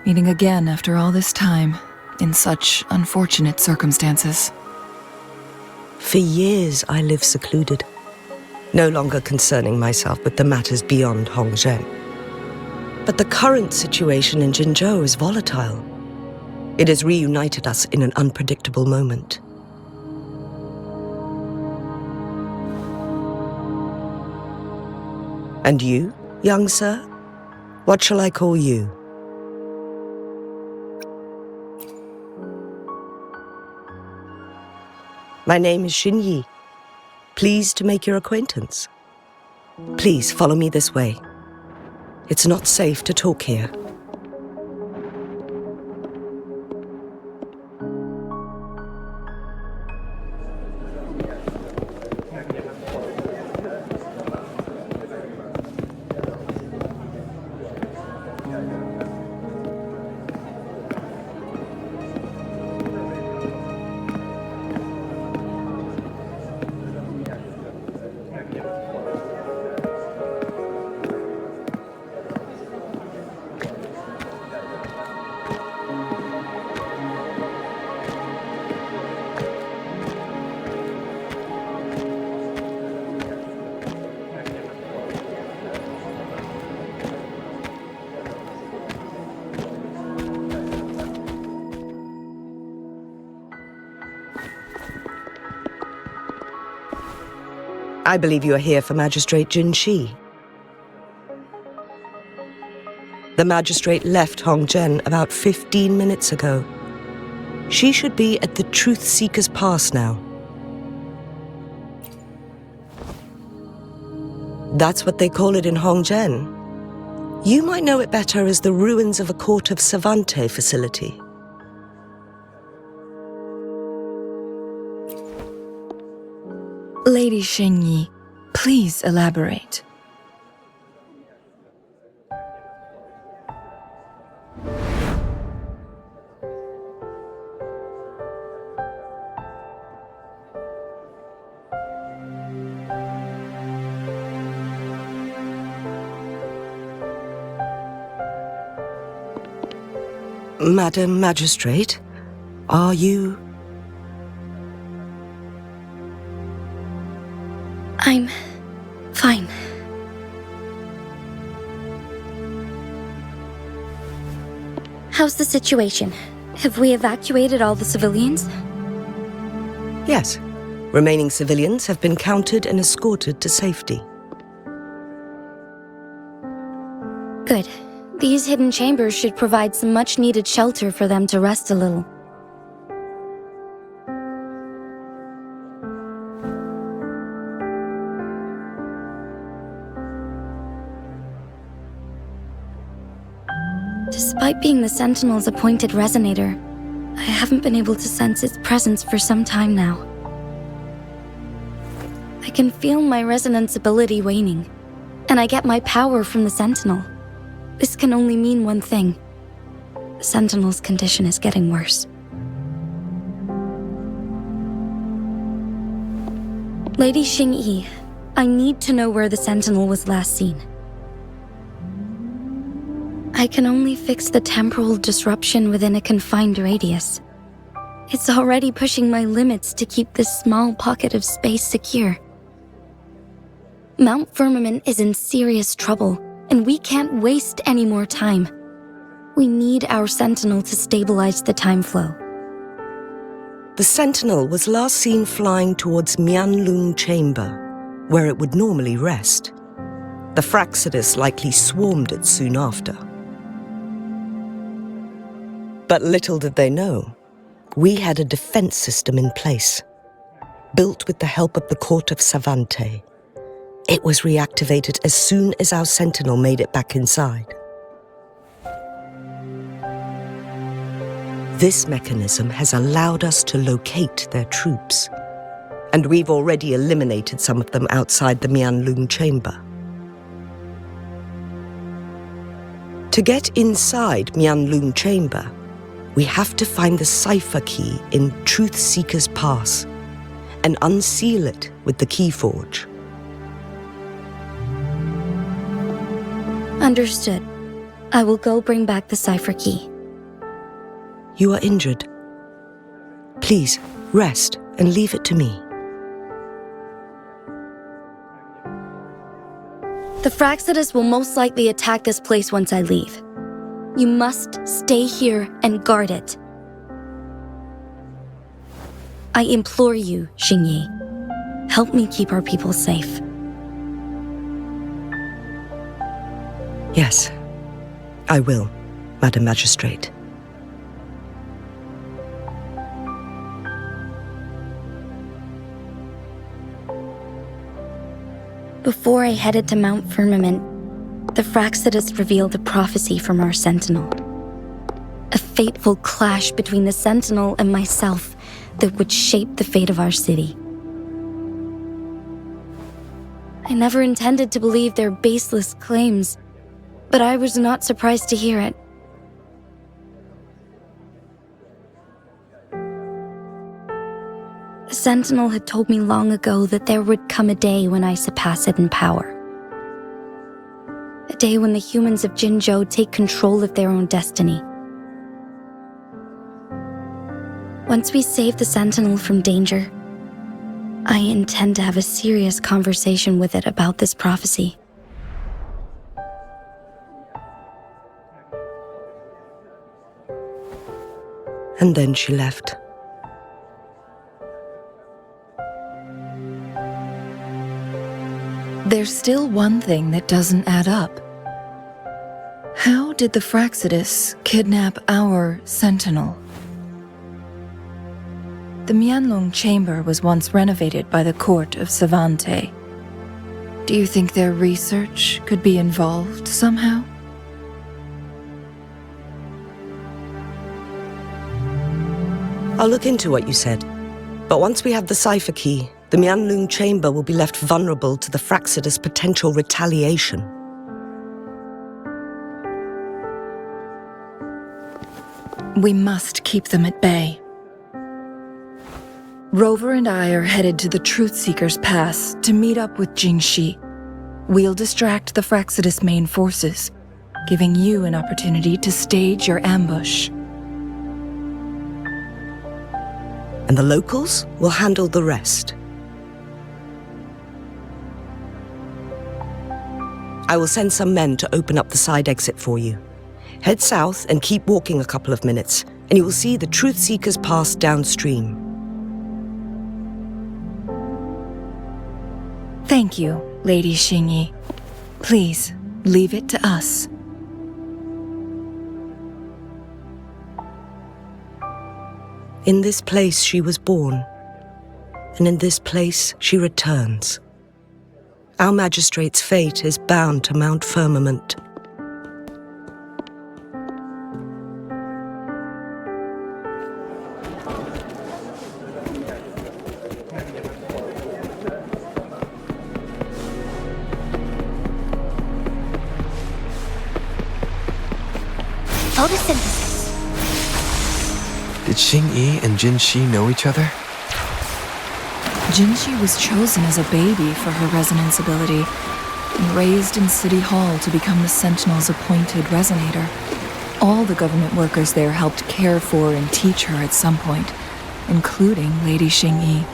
meeting again after all this time, in such unfortunate circumstances. For years, I lived secluded, no longer concerning myself with the matters beyond Hongzhen. But the current situation in Jinzhou is volatile. It has reunited us in an unpredictable moment. And you, young sir? What shall I call you? My name is Xinyi. Pleased to make your acquaintance. Please follow me this way. It's not safe to talk here. I believe you are here for Magistrate Jin Shi. The magistrate left Hongzhen about 15 minutes ago. She should be at the Truthseeker's Pass now. That's what they call it in Hongzhen. You might know it better as the ruins of a Court of Savante facility. Lady Xingyi, please elaborate. Madam Magistrate, are you... I'm fine. How's the situation? Have we evacuated all the civilians? Yes. Remaining civilians have been counted and escorted to safety. Good. These hidden chambers should provide some much-needed shelter for them to rest a little. Despite being the Sentinel's appointed resonator, I haven't been able to sense its presence for some time now. I can feel my resonance ability waning, and I get my power from the Sentinel. This can only mean one thing. The Sentinel's condition is getting worse. Lady Xingyi, I need to know where the Sentinel was last seen. I can only fix the temporal disruption within a confined radius. It's already pushing my limits to keep this small pocket of space secure. Mount Firmament is in serious trouble, and we can't waste any more time. We need our Sentinel to stabilize the time flow. The Sentinel was last seen flying towards Mianloong Chamber, where it would normally rest. The Fraxidus likely swarmed it soon after. But little did they know, we had a defense system in place, built with the help of the court of Savante. It was reactivated as soon as our Sentinel made it back inside. This mechanism has allowed us to locate their troops, and we've already eliminated some of them outside the Mianloong Chamber. To get inside Mianloong Chamber, we have to find the cipher key in Truthseeker's Pass and unseal it with the Keyforge. Understood. I will go bring back the cipher key. You are injured. Please, rest and leave it to me. The Fraxidus will most likely attack this place once I leave. You must stay here and guard it. I implore you, Xingyi. Help me keep our people safe. Yes, I will, Madam Magistrate. Before I headed to Mount Firmament, the Fraxidus revealed a prophecy from our Sentinel. A fateful clash between the Sentinel and myself that would shape the fate of our city. I never intended to believe their baseless claims, but I was not surprised to hear it. The Sentinel had told me long ago that there would come a day when I surpass it in power. A day when the humans of Jinzhou take control of their own destiny. Once we save the Sentinel from danger, I intend to have a serious conversation with it about this prophecy. And then she left. There's still one thing that doesn't add up. How did the Fraxidus kidnap our Sentinel? The Mianloong Chamber was once renovated by the court of Savante. Do you think their research could be involved somehow? I'll look into what you said. But once we have the cipher key, the Mianloong Chamber will be left vulnerable to the Fraxidus' potential retaliation. We must keep them at bay. Rover and I are headed to the Truthseeker's Pass to meet up with Jingxi. We'll distract the Fraxidus' main forces, giving you an opportunity to stage your ambush. And the locals will handle the rest. I will send some men to open up the side exit for you. Head south and keep walking a couple of minutes, and you will see the Truthseeker's Pass downstream. Thank you, Lady Xingyi. Please, leave it to us. In this place she was born, and in this place she returns. Our magistrate's fate is bound to Mount Firmament. Photosynthesis. Did Xing-Yi and Jin-Shi know each other? Jin-Shi was chosen as a baby for her resonance ability and raised in City Hall to become the Sentinel's appointed resonator. All the government workers there helped care for and teach her at some point, including Lady Xing-Yi.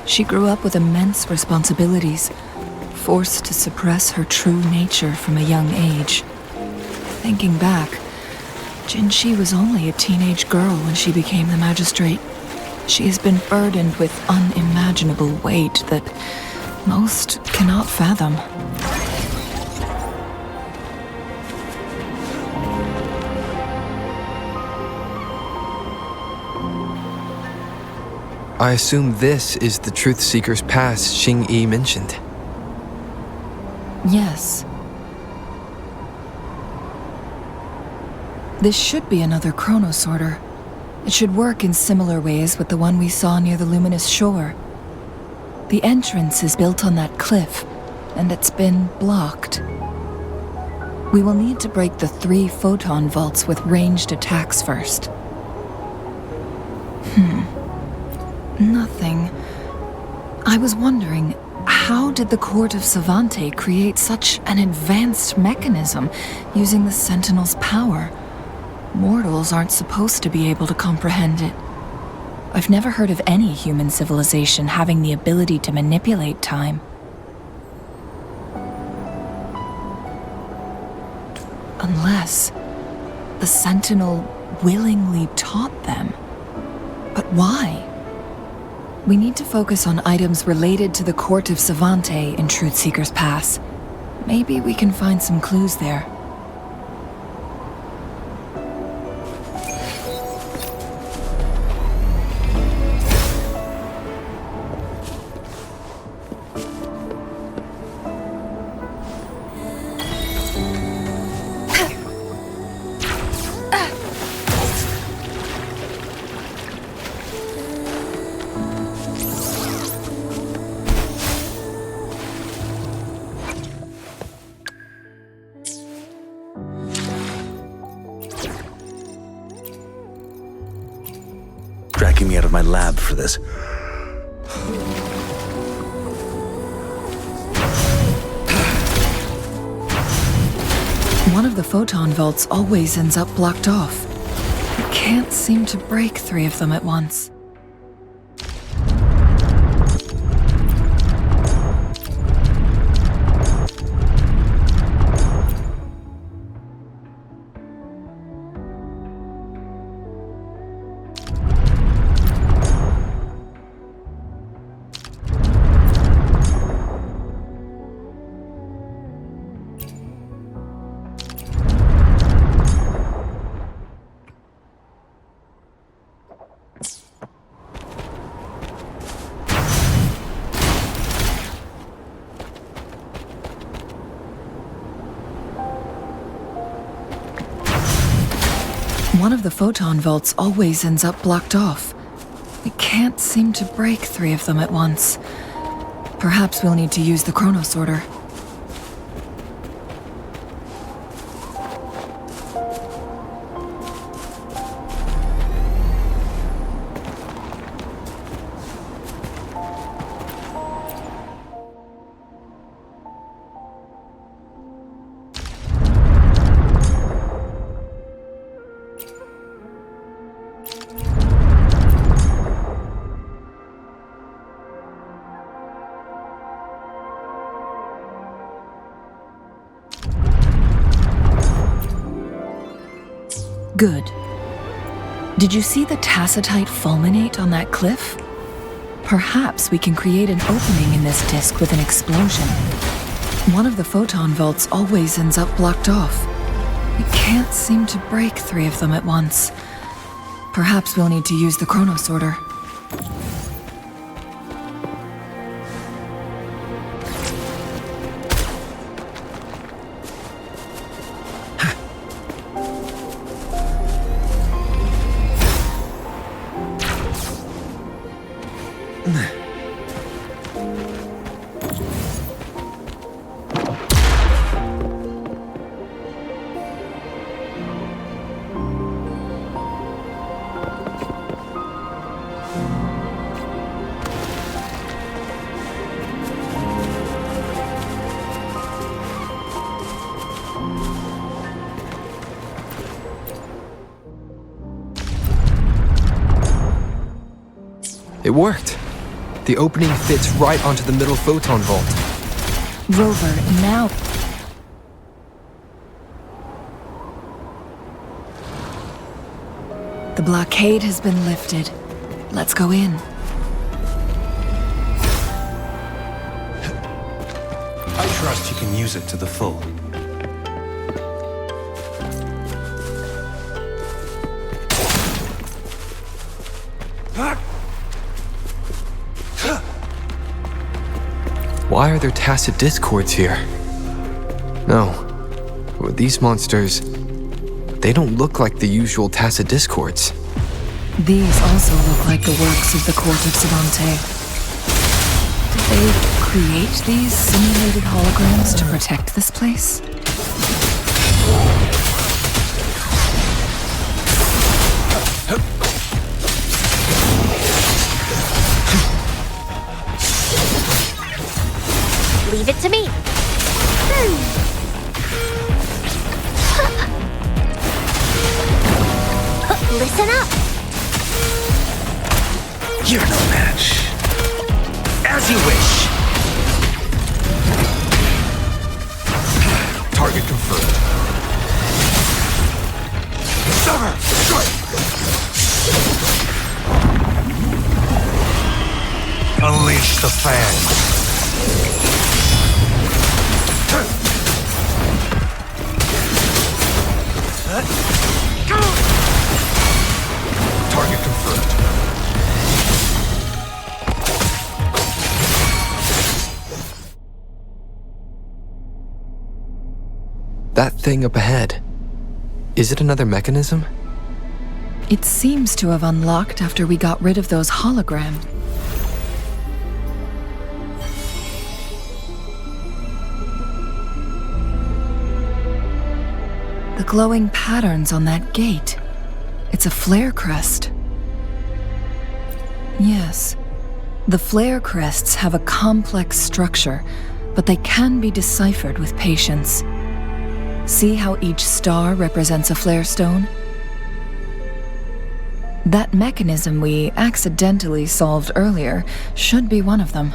She grew up with immense responsibilities, forced to suppress her true nature from a young age. Thinking back, Jin-Shi was only a teenage girl when she became the magistrate. She has been burdened with unimaginable weight that most cannot fathom. I assume this is the Truthseeker's pass Xing-Yi mentioned. Yes. This should be another chronosorter. It should work in similar ways with the one we saw near the luminous shore. The entrance is built on that cliff, and it's been blocked. We will need to break the 3 photon vaults with ranged attacks first. Nothing. I was wondering, how did the Court of Savante create such an advanced mechanism using the Sentinel's power? Mortals aren't supposed to be able to comprehend it. I've never heard of any human civilization having the ability to manipulate time. Unless the Sentinel willingly taught them. But why? We need to focus on items related to the Court of Savante in Truthseeker's Pass. Maybe we can find some clues there. Dragging me out of my lab for this. One of the photon vaults always ends up blocked off. I can't seem to break 3 of them at once. One of the photon vaults always ends up blocked off. I can't seem to break 3 of them at once. Perhaps we'll need to use the chronosorter. Good. Did you see the tacitite fulminate on that cliff? Perhaps we can create an opening in this disk with an explosion. One of the photon vaults always ends up blocked off. We can't seem to break 3 of them at once. Perhaps we'll need to use the chrono sorter. It worked. The opening fits right onto the middle photon vault. Rover, now... The blockade has been lifted. Let's go in. I trust you can use it to the full. Why are there tacit discords here? No. These monsters... they don't look like the usual tacit discords. These also look like the works of the court of Savante. Did they create these simulated holograms to protect this place? Leave it to me. Listen up. You're no match. As you wish. Target confirmed. Summer, strike. Unleash the fan. Target confirmed. That thing up ahead. Is it another mechanism? It seems to have unlocked after we got rid of those holograms. The glowing patterns on that gate. It's a flare crest. Yes. The flare crests have a complex structure, but they can be deciphered with patience. See how each star represents a flare stone? That mechanism we accidentally solved earlier should be one of them.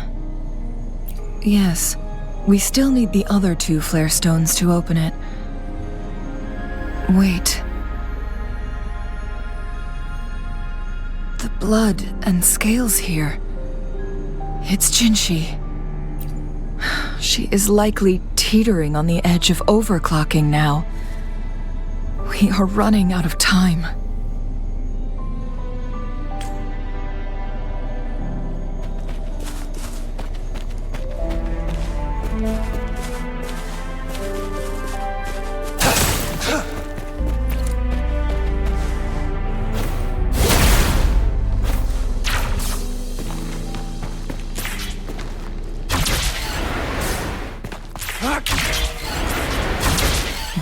Yes, we still need the other two flare stones to open it. Wait. The blood and scales here. It's Jinshi. She is likely teetering on the edge of overclocking now. We are running out of time.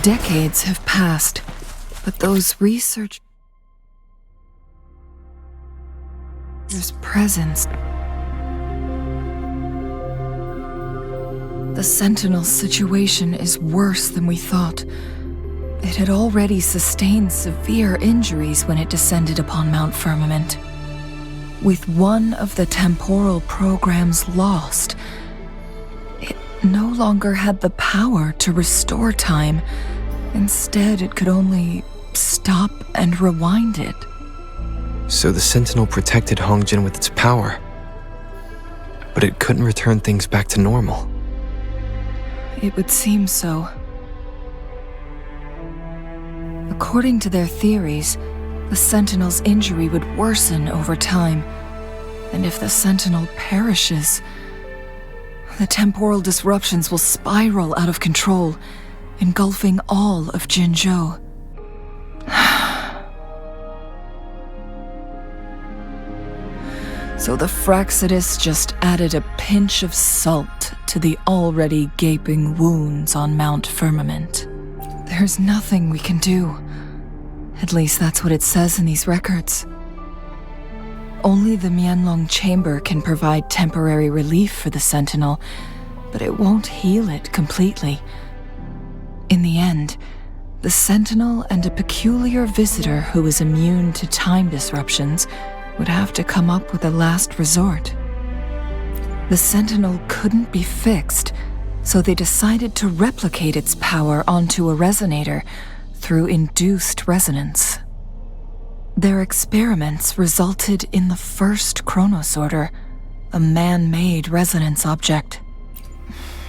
Decades have passed, but those researchers' presence. The Sentinel situation is worse than we thought. It had already sustained severe injuries when it descended upon Mount Firmament. With one of the temporal programs lost, it no longer had the power to restore time. Instead, it could only stop and rewind it. So the Sentinel protected Hongjin with its power, but it couldn't return things back to normal. It would seem so. According to their theories, the Sentinel's injury would worsen over time. And if the Sentinel perishes, the temporal disruptions will spiral out of control, engulfing all of Jinzhou. So the Fraxidus just added a pinch of salt to the already gaping wounds on Mount Firmament. There's nothing we can do. At least that's what it says in these records. Only the Mianloong Chamber can provide temporary relief for the Sentinel, but it won't heal it completely. In the end, the Sentinel and a peculiar visitor who is immune to time disruptions would have to come up with a last resort. The Sentinel couldn't be fixed, so they decided to replicate its power onto a resonator through induced resonance. Their experiments resulted in the first chronosorter, a man-made resonance object.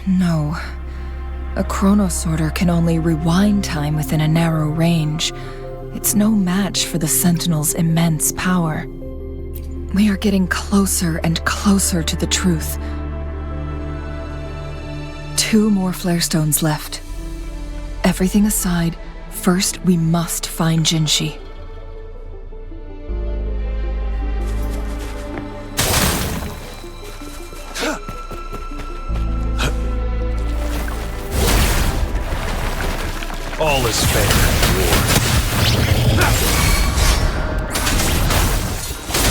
No, a chronosorter can only rewind time within a narrow range. It's no match for the Sentinel's immense power. We are getting closer and closer to the truth. 2 more flare stones left. Everything aside, first we must find Jinshi. All is fair in war.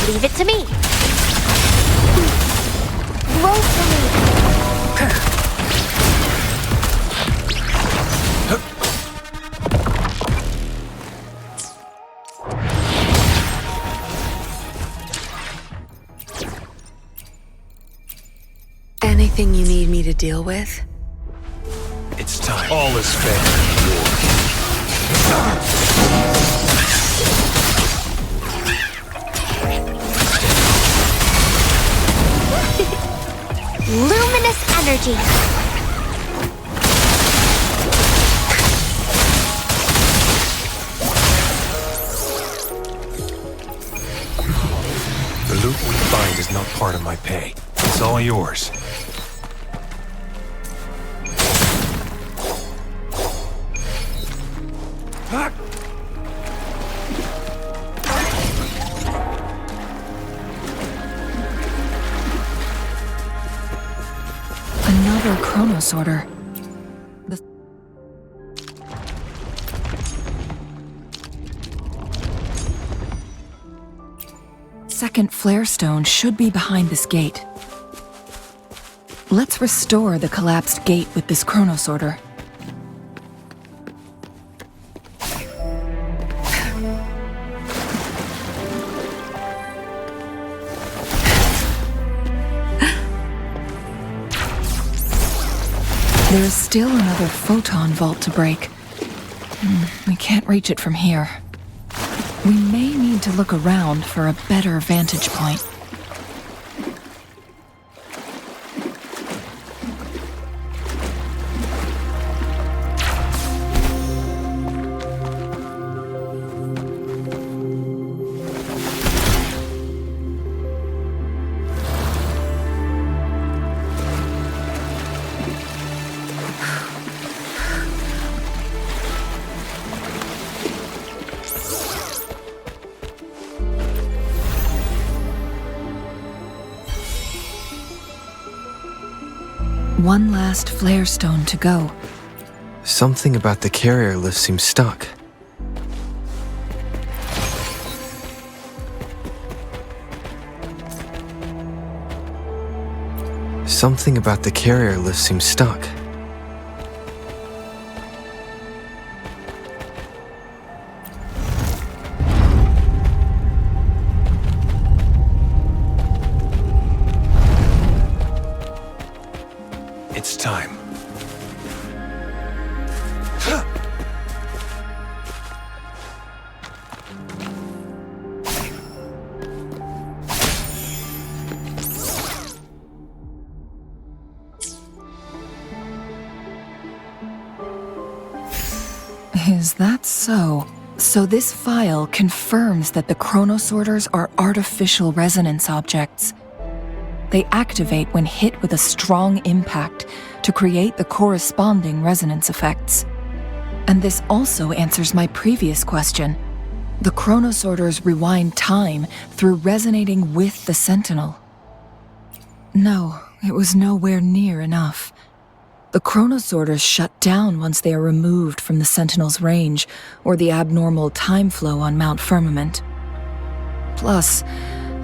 Leave it to me. Roll for me. Anything you need me to deal with? It's time. All is fair in war. Luminous energy. The loot we find is not part of my pay. It's all yours. Another chronosorter. The second flare stone should be behind this gate. Let's restore the collapsed gate with this chronosorter. There is still another photon vault to break. We can't reach it from here. We may need to look around for a better vantage point. One last flare stone to go. Something about the carrier lift seems stuck. Something about the carrier lift seems stuck. It's time. Is that so? So this file confirms that the chronosorters are artificial resonance objects. They activate when hit with a strong impact to create the corresponding resonance effects. And this also answers my previous question. The chronosorters rewind time through resonating with the Sentinel. No, it was nowhere near enough. The chronosorters shut down once they are removed from the Sentinel's range or the abnormal time flow on Mount Firmament. Plus,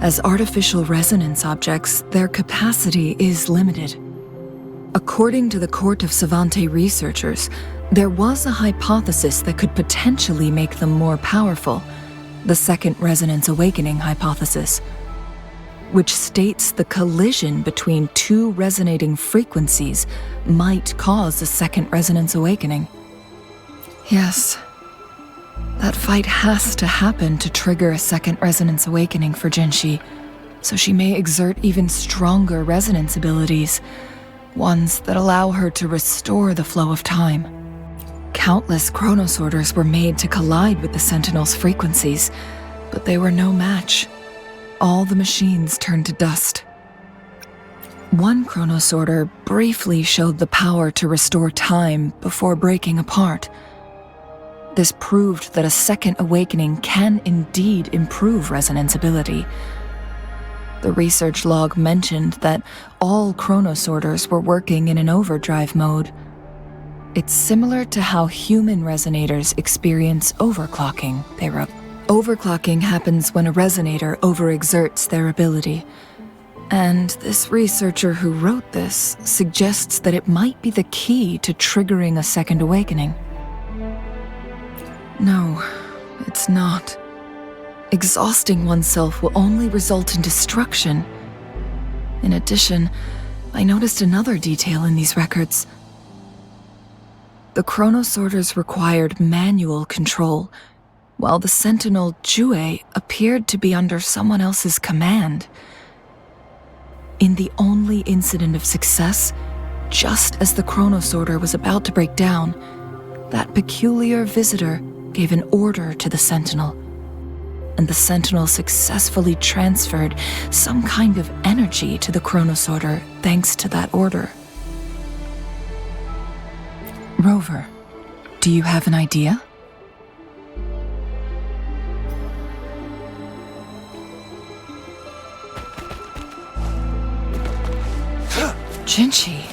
as artificial resonance objects, their capacity is limited. According to the Court of Savante researchers, there was a hypothesis that could potentially make them more powerful, the Second Resonance Awakening hypothesis, which states the collision between two resonating frequencies might cause a Second Resonance Awakening. Yes, that fight has to happen to trigger a Second Resonance Awakening for Jinshi, so she may exert even stronger resonance abilities, ones that allow her to restore the flow of time. Countless chronosorters were made to collide with the Sentinel's frequencies, but they were no match. All the machines turned to dust. One chronosorter briefly showed the power to restore time before breaking apart. This proved that a second awakening can indeed improve resonance ability. The research log mentioned that all chronosorters were working in an overdrive mode. It's similar to how human resonators experience overclocking, they wrote. Overclocking happens when a resonator overexerts their ability. And this researcher who wrote this suggests that it might be the key to triggering a second awakening. No, it's not. Exhausting oneself will only result in destruction. In addition, I noticed another detail in these records. The chronosorters required manual control, while the Sentinel Jue appeared to be under someone else's command. In the only incident of success, just as the chronosorter was about to break down, that peculiar visitor gave an order to the Sentinel, and the Sentinel successfully transferred some kind of energy to the chronosorter thanks to that order. Rover, do you have an idea? Jinshi.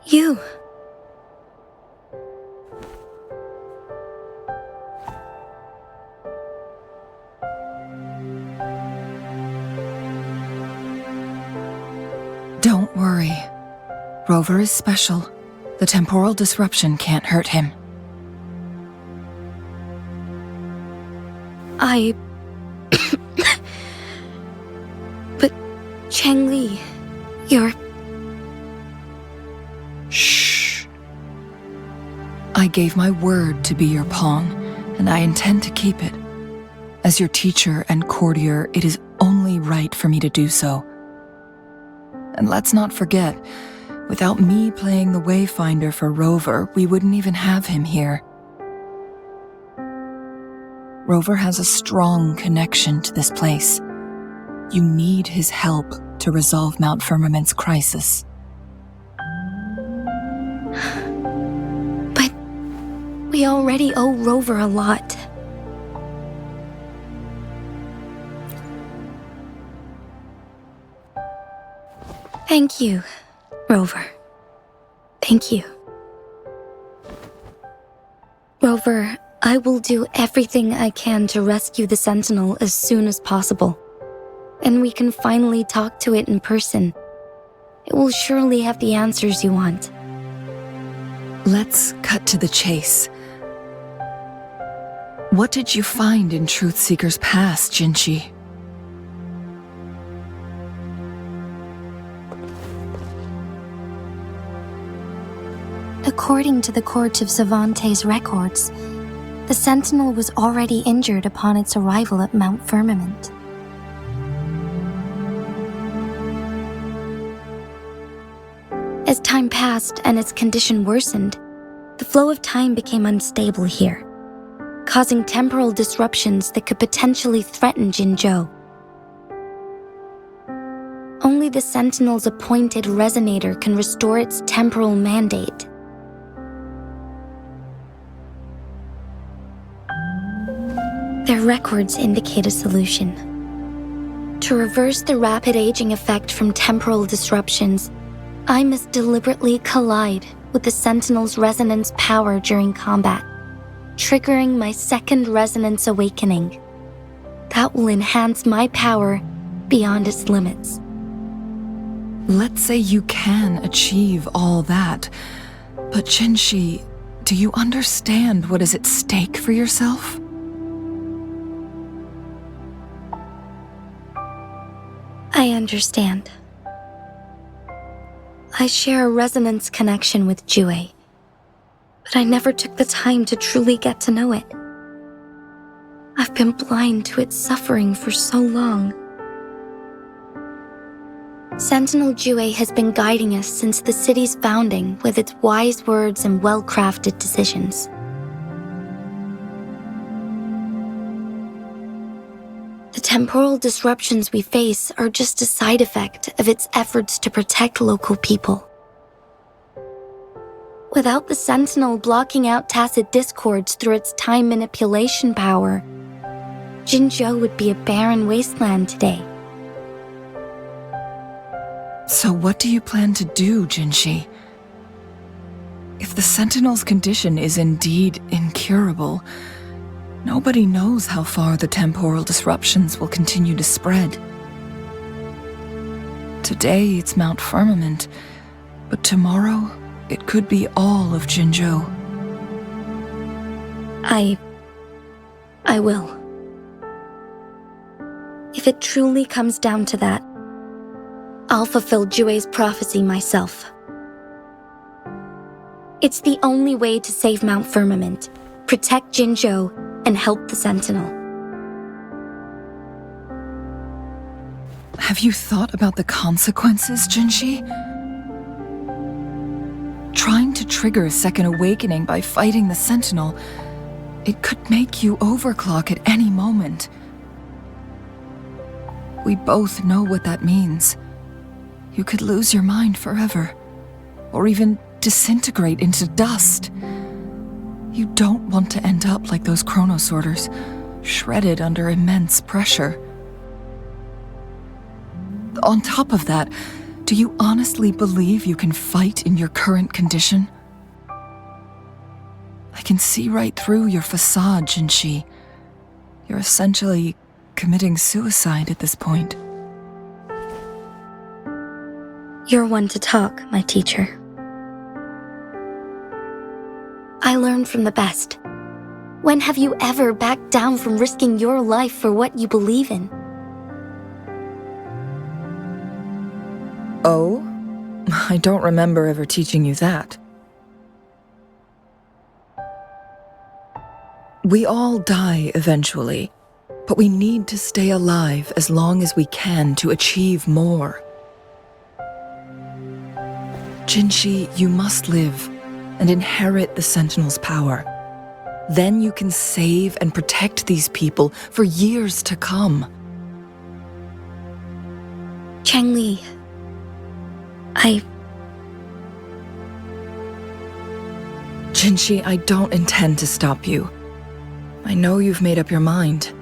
You. Don't worry. Rover is special. The temporal disruption can't hurt him. But Changli, you're... Shh. I gave my word to be your pawn, and I intend to keep it. As your teacher and courtier, it is only right for me to do so. And let's not forget, without me playing the Wayfinder for Rover, we wouldn't even have him here. Rover has a strong connection to this place. You need his help to resolve Mount Firmament's crisis. But we already owe Rover a lot. Thank you, Rover. Thank you. Rover, I will do everything I can to rescue the Sentinel as soon as possible. And we can finally talk to it in person. It will surely have the answers you want. Let's cut to the chase. What did you find in Truthseeker's past, Jinshi? According to the Court of Savante's records, the Sentinel was already injured upon its arrival at Mount Firmament. As time passed and its condition worsened, the flow of time became unstable here, causing temporal disruptions that could potentially threaten Jinzhou. Only the Sentinel's appointed resonator can restore its temporal mandate. Their records indicate a solution. To reverse the rapid aging effect from temporal disruptions, I must deliberately collide with the Sentinel's resonance power during combat, triggering my second resonance awakening. That will enhance my power beyond its limits. Let's say you can achieve all that, but Jinshi, do you understand what is at stake for yourself? I understand. I share a resonance connection with Jue, but I never took the time to truly get to know it. I've been blind to its suffering for so long. Sentinel Jue has been guiding us since the city's founding with its wise words and well-crafted decisions. The temporal disruptions we face are just a side effect of its efforts to protect local people. Without the Sentinel blocking out tacit discords through its time manipulation power, Jinzhou would be a barren wasteland today. So what do you plan to do, Jinshi? If the Sentinel's condition is indeed incurable, nobody knows how far the temporal disruptions will continue to spread. Today it's Mount Firmament, but tomorrow it could be all of Jinzhou. I will. If it truly comes down to that, I'll fulfill Jue's prophecy myself. It's the only way to save Mount Firmament, protect Jinzhou, and help the Sentinel. Have you thought about the consequences, Jinshi? Trying to trigger a second awakening by fighting the Sentinel, it could make you overclock at any moment. We both know what that means. You could lose your mind forever, or even disintegrate into dust. You don't want to end up like those chronosorters, shredded under immense pressure. On top of that, do you honestly believe you can fight in your current condition? I can see right through your facade, Jinshi. You're essentially committing suicide at this point. You're one to talk, my teacher. I learned from the best. When have you ever backed down from risking your life for what you believe in? Oh? I don't remember ever teaching you that. We all die eventually, but we need to stay alive as long as we can to achieve more. Jinshi, you must live and inherit the Sentinel's power. Then you can save and protect these people for years to come. Changli, Jinshi, I don't intend to stop you. I know you've made up your mind.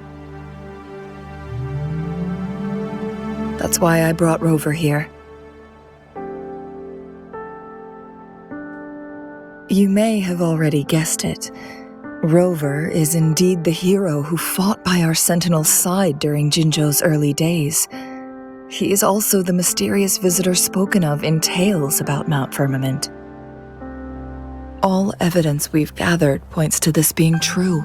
That's why I brought Rover here. You may have already guessed it. Rover is indeed the hero who fought by our Sentinel's side during Jinzhou's early days. He is also the mysterious visitor spoken of in tales about Mount Firmament. All evidence we've gathered points to this being true.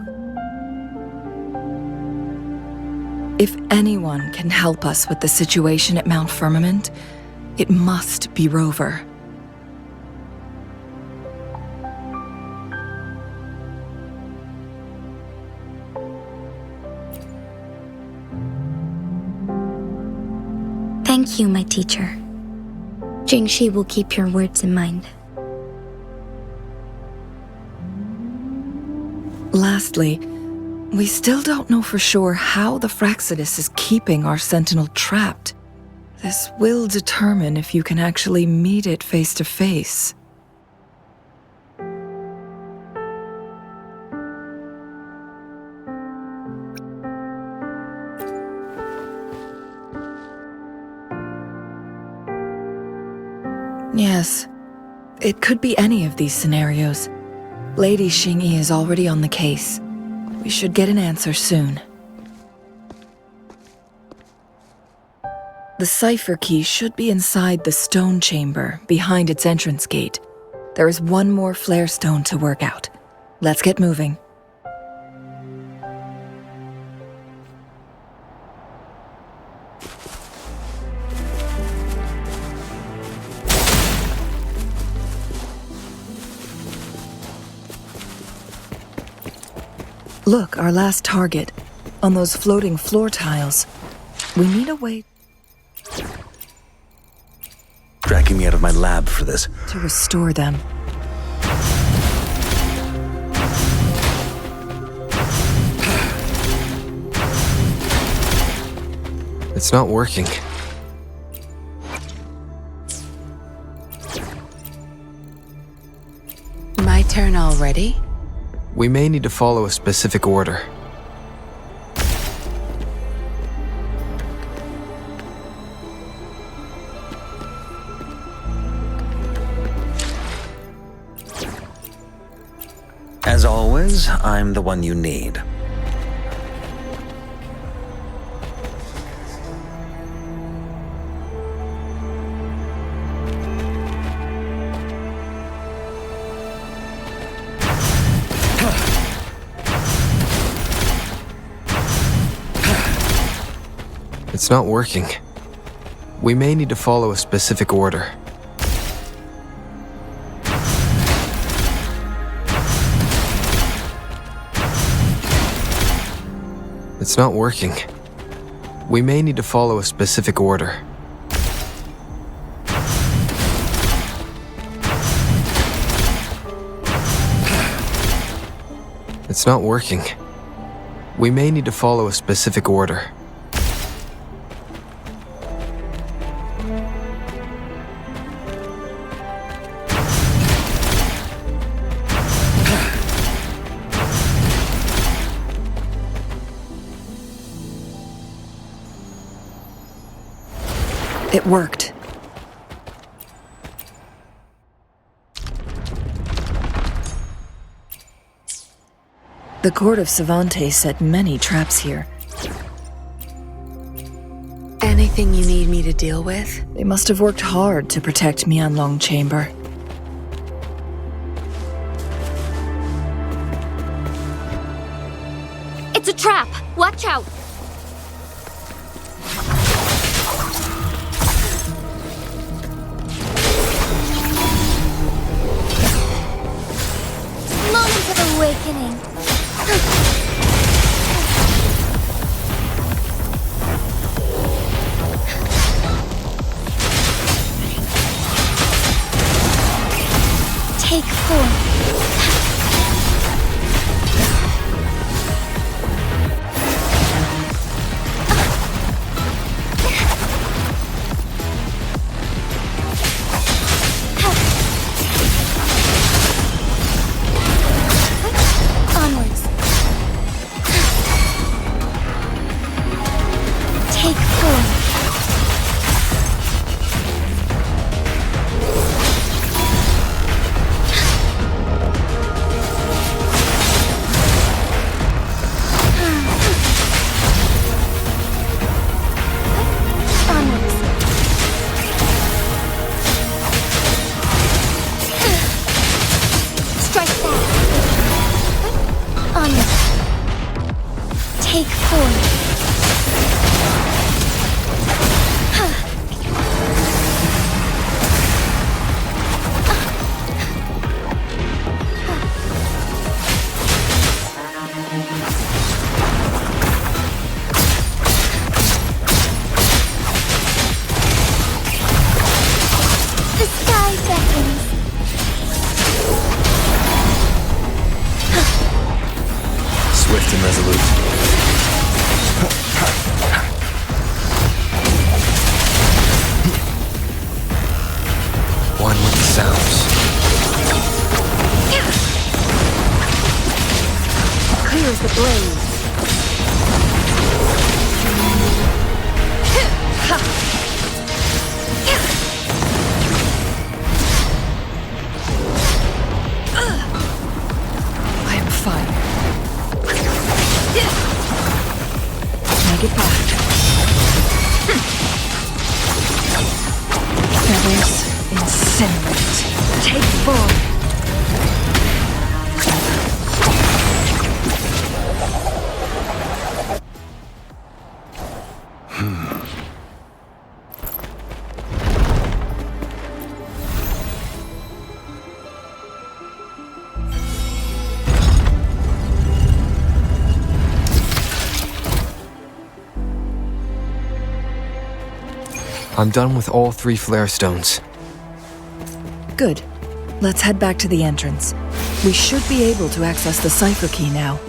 If anyone can help us with the situation at Mount Firmament, it must be Rover. Thank you, my teacher. Jingxi will keep your words in mind. Lastly, we still don't know for sure how the Fraxidus is keeping our sentinel trapped. This will determine if you can actually meet it face to face. Yes, it could be any of these scenarios. Lady Xingyi is already on the case. We should get an answer soon. The cipher key should be inside the stone chamber, behind its entrance gate. There is one more flare stone to work out. Let's get moving. Look, our last target. On those floating floor tiles. We need a way Dragging me out of my lab for this. to restore them. It's not working. My turn already? We may need to follow a specific order. As always, I'm the one you need. It's not working. We may need to follow a specific order. It's not working. We may need to follow a specific order. It's not working. We may need to follow a specific order. It worked. The court of Savante set many traps here. Anything you need me to deal with? They must have worked hard to protect Mianloong Chamber. It's a trap! Watch out! Moment of awakening. Take form. Onwards. Take form. Onwards. Strike back. Onwards. Take form. The sky beckons. Swift and resolute. One with the sounds. Clears the blaze. I am fire. Make it back. Feathers incinerate. Take full. I'm done with all 3 flare stones. Good. Let's head back to the entrance. We should be able to access the cipher key now.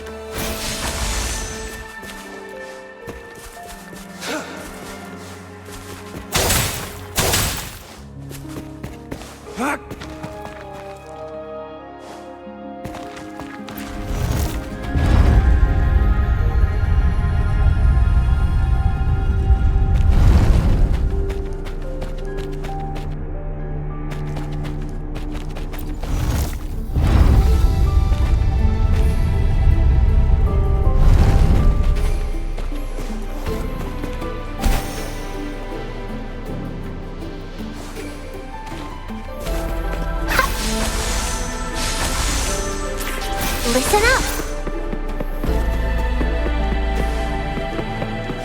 Listen up.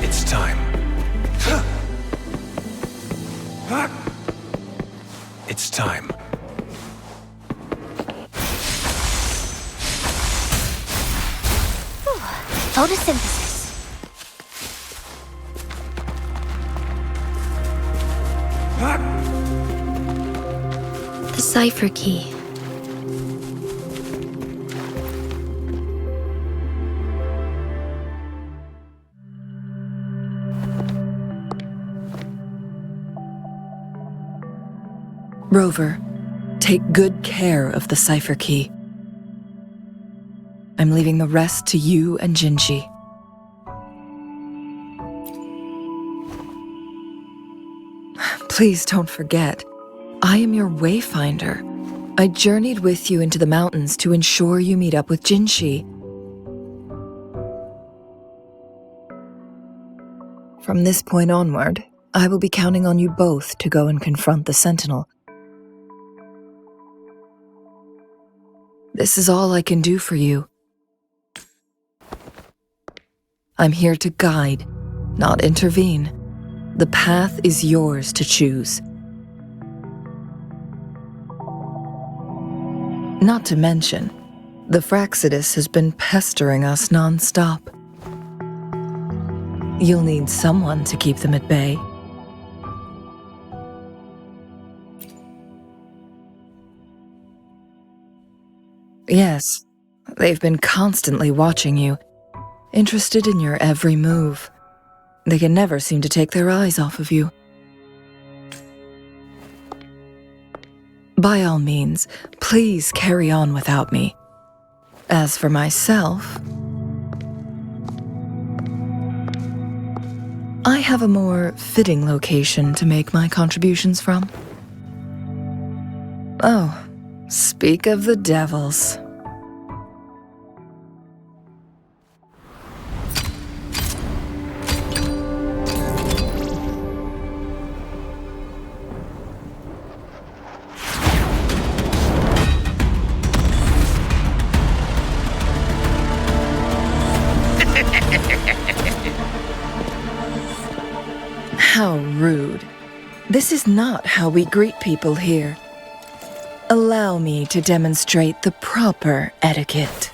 It's time. It's time. Photosynthesis. The cipher key. Rover, take good care of the cipher key. I'm leaving the rest to you and Jinji. Please don't forget, I am your wayfinder. I journeyed with you into the mountains to ensure you meet up with Jinshi. From this point onward, I will be counting on you both to go and confront the Sentinel. This is all I can do for you. I'm here to guide, not intervene. The path is yours to choose. Not to mention, the Fraxidus has been pestering us non-stop. You'll need someone to keep them at bay. Yes, they've been constantly watching you, interested in your every move. They can never seem to take their eyes off of you. By all means, please carry on without me. As for myself, I have a more fitting location to make my contributions from. Oh, speak of the devils. How rude. This is not how we greet people here. Allow me to demonstrate the proper etiquette.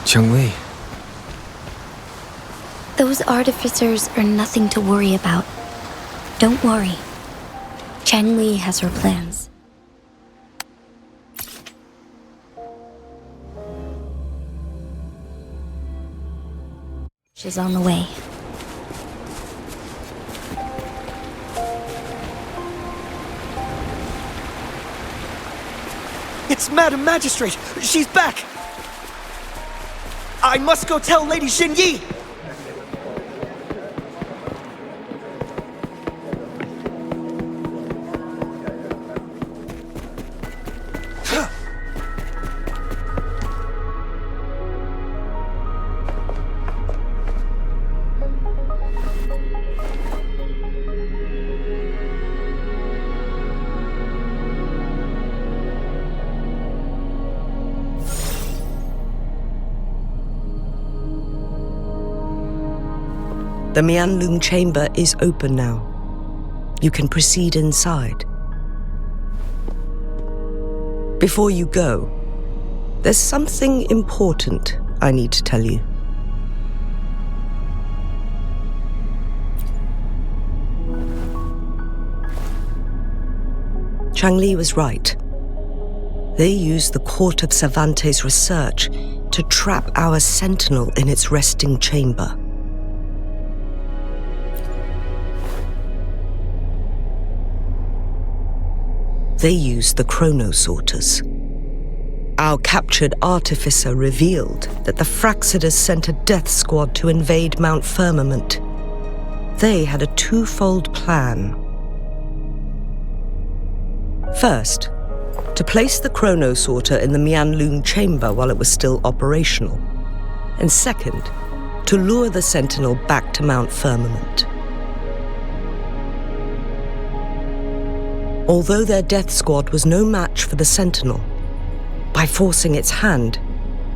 Changli, Those artificers are nothing to worry about. Don't worry. Changli has her plans. She's on the way. It's Madam Magistrate! She's back! I must go tell Lady Xinyi! The Mianloong Chamber is open now. You can proceed inside. Before you go, there's something important I need to tell you. Changli was right. They used the Court of Cervantes' research to trap our sentinel in its resting chamber. They used the chronosorters. Our captured artificer revealed that the Fraxidus sent a death squad to invade Mount Firmament. They had a twofold plan. First, to place the chronosorter in the Mianloong Chamber while it was still operational. And second, to lure the Sentinel back to Mount Firmament. Although their death squad was no match for the Sentinel, by forcing its hand,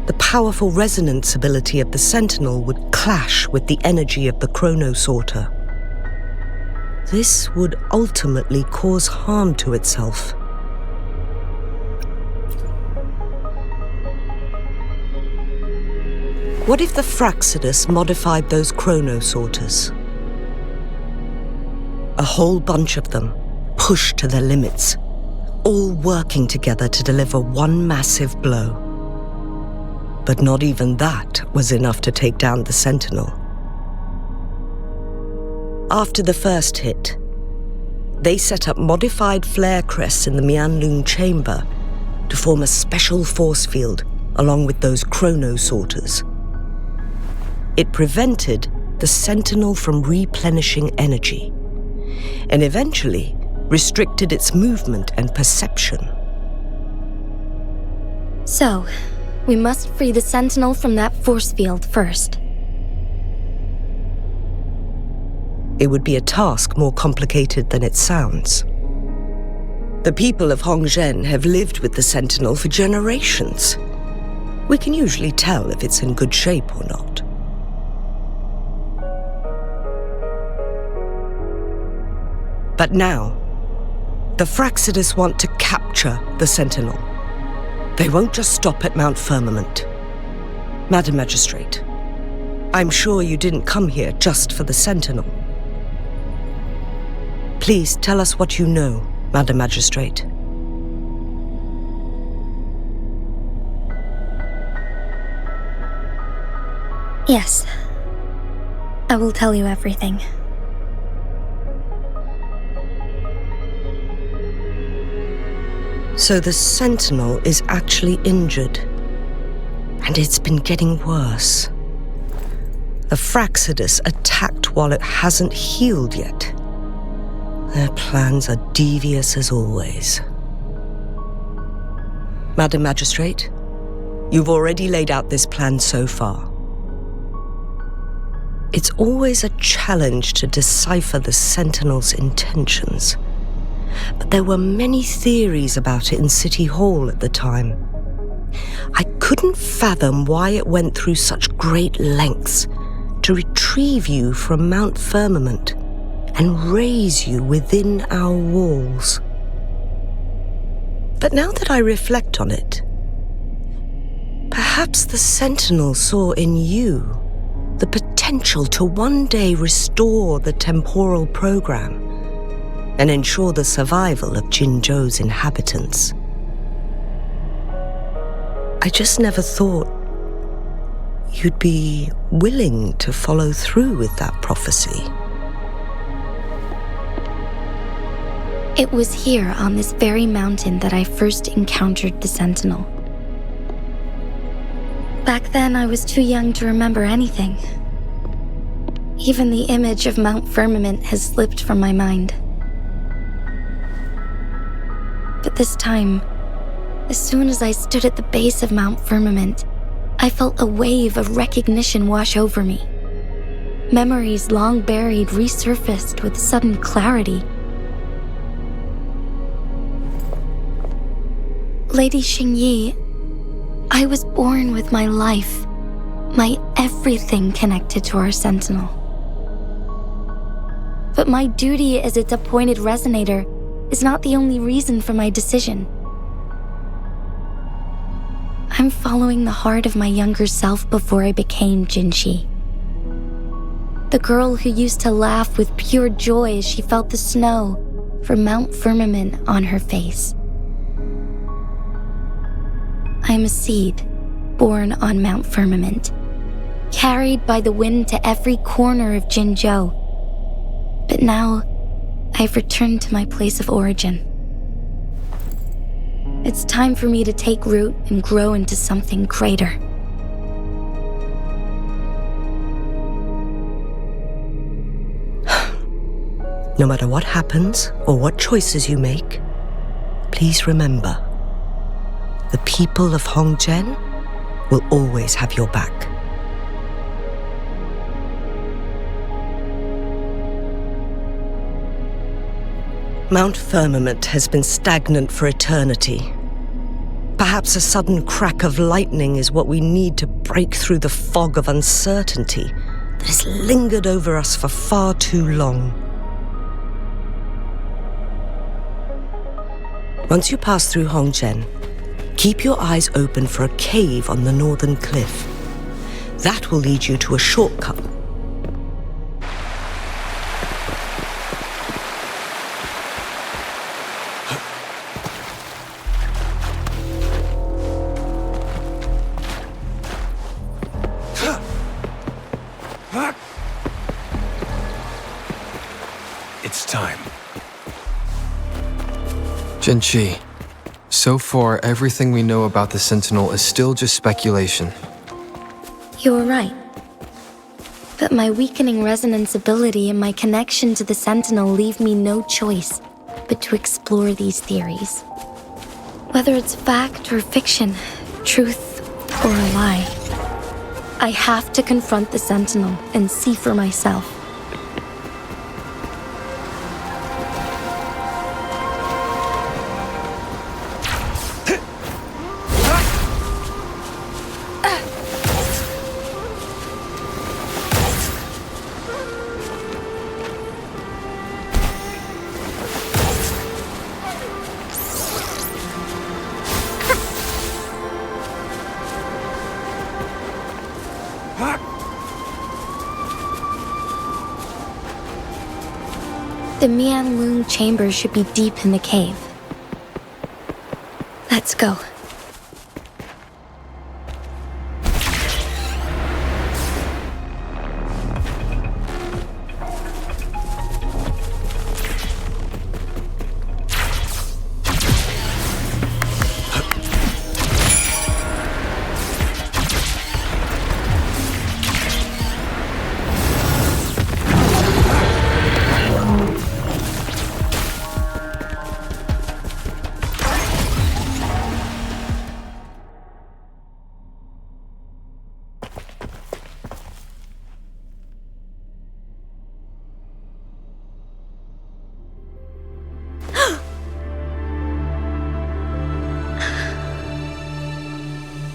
the powerful resonance ability of the Sentinel would clash with the energy of the chronosorter. This would ultimately cause harm to itself. What if the Fraxidus modified those chronosorters? A whole bunch of them, pushed to their limits, all working together to deliver one massive blow. But not even that was enough to take down the Sentinel. After the first hit, they set up modified flare crests in the Mianloong Chamber to form a special force field along with those chronosorters. It prevented the Sentinel from replenishing energy, and eventually restricted its movement and perception. So, we must free the Sentinel from that force field first. It would be a task more complicated than it sounds. The people of Hongzhen have lived with the Sentinel for generations. We can usually tell if it's in good shape or not. But now, the Fraxidus want to capture the Sentinel. They won't just stop at Mount Firmament. Madam Magistrate, I'm sure you didn't come here just for the Sentinel. Please tell us what you know, Madam Magistrate. Yes. I will tell you everything. So the Sentinel is actually injured. And it's been getting worse. The Fraxidus attacked while it hasn't healed yet. Their plans are devious as always. Madam Magistrate, you've already laid out this plan so far. It's always a challenge to decipher the Sentinel's intentions. But there were many theories about it in City Hall at the time. I couldn't fathom why it went through such great lengths to retrieve you from Mount Firmament and raise you within our walls. But now that I reflect on it, perhaps the Sentinel saw in you the potential to one day restore the temporal program and ensure the survival of Jinzhou's inhabitants. I just never thought you'd be willing to follow through with that prophecy. It was here on this very mountain that I first encountered the Sentinel. Back then, I was too young to remember anything. Even the image of Mount Firmament has slipped from my mind. But this time, as soon as I stood at the base of Mount Firmament, I felt a wave of recognition wash over me. Memories long buried resurfaced with sudden clarity. Lady Xingyi, I was born with my life, my everything connected to our Sentinel. But my duty as its appointed resonator is not the only reason for my decision. I'm following the heart of my younger self before I became Jinxi. The girl who used to laugh with pure joy as she felt the snow from Mount Firmament on her face. I'm a seed born on Mount Firmament, carried by the wind to every corner of Jinzhou. But now, I've returned to my place of origin. It's time for me to take root and grow into something greater. No matter what happens or what choices you make, please remember, the people of Hongzhen will always have your back. Mount Firmament has been stagnant for eternity. Perhaps a sudden crack of lightning is what we need to break through the fog of uncertainty that has lingered over us for far too long. Once you pass through Hongzhen, keep your eyes open for a cave on the northern cliff. That will lead you to a shortcut. It's time. Jinxi, so far everything we know about the Sentinel is still just speculation. You were right. But my weakening resonance ability and my connection to the Sentinel leave me no choice but to explore these theories. Whether it's fact or fiction, truth or a lie, I have to confront the Sentinel and see for myself. The Mianloong Chamber should be deep in the cave. Let's go.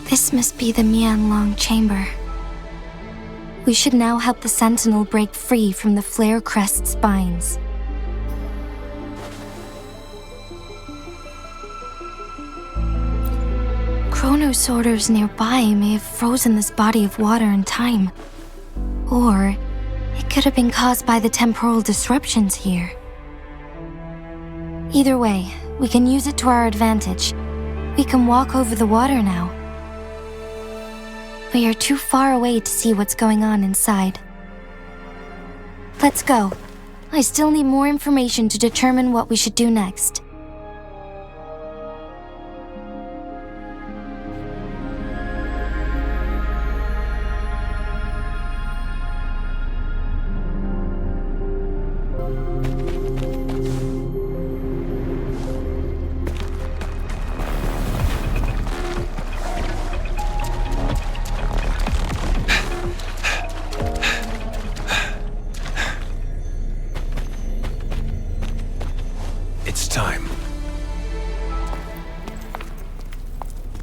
This must be the Mianloong Chamber. We should now help the Sentinel break free from the Flare Crest spines. chronosorters nearby may have frozen this body of water in time. Or it could have been caused by the temporal disruptions here. Either way, we can use it to our advantage. We can walk over the water now. We are too far away to see what's going on inside. Let's go. I still need more information to determine what we should do next.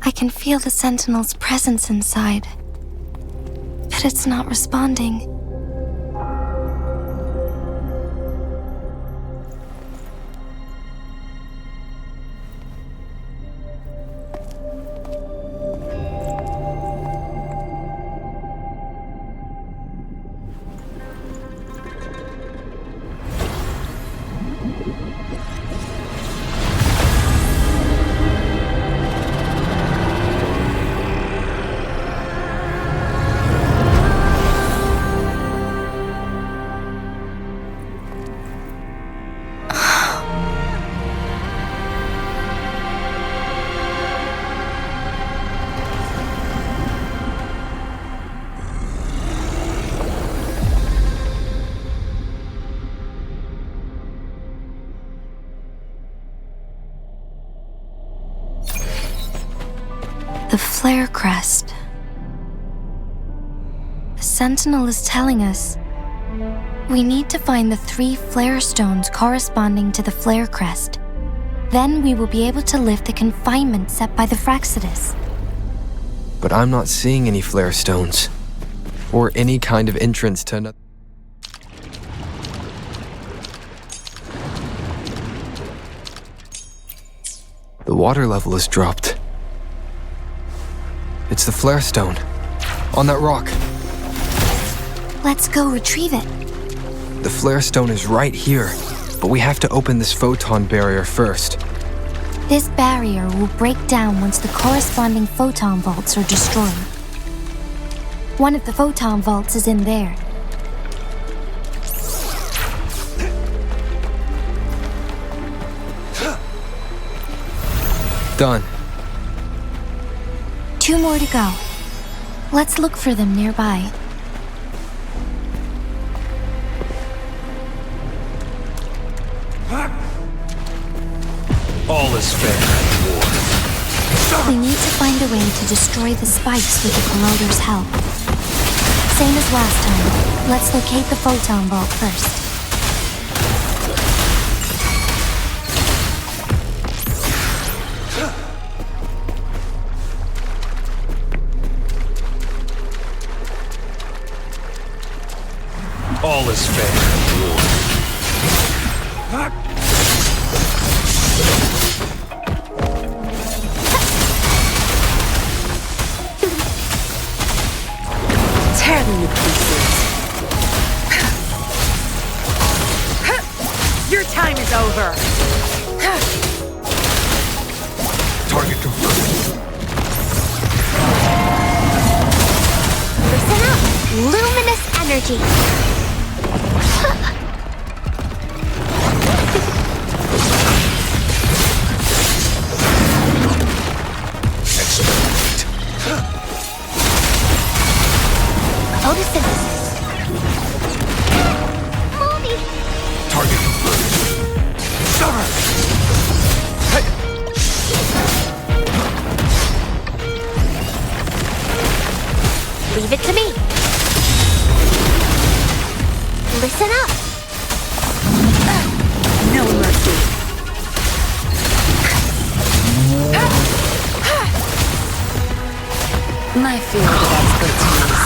I can feel the Sentinel's presence inside, but it's not responding. The flare crest. The Sentinel is telling us we need to find the 3 flare stones corresponding to the flare crest. Then we will be able to lift the confinement set by the Fraxidus. But I'm not seeing any flare stones, or any kind of entrance to another. The water level has dropped. It's the flare stone, on that rock. Let's go retrieve it. The flare stone is right here, but we have to open this photon barrier first. This barrier will break down once the corresponding photon vaults are destroyed. One of the photon vaults is in there. Done. 2 more to go. Let's look for them nearby. All is fair in war. We need to find a way to destroy the spikes with the corroder's help. Same as last time. Let's locate the photon vault first. All is fair in war. Tear them to pieces. Your time is over. Target confirmed. Listen up! Luminous energy! Photosynthesis. Mommy! Target confirmed. Summer! Leave it to me. Listen up. No mercy. My field of expertise.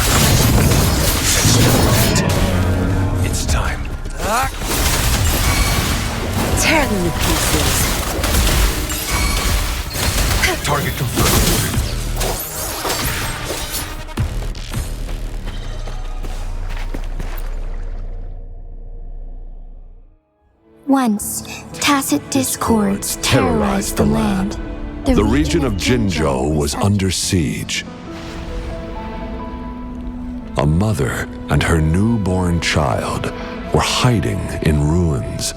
It's time. Tear them to pieces. Target confirmed. Once, tacit discords terrorized the land. The region of Jinzhou was under siege. A mother and her newborn child were hiding in ruins,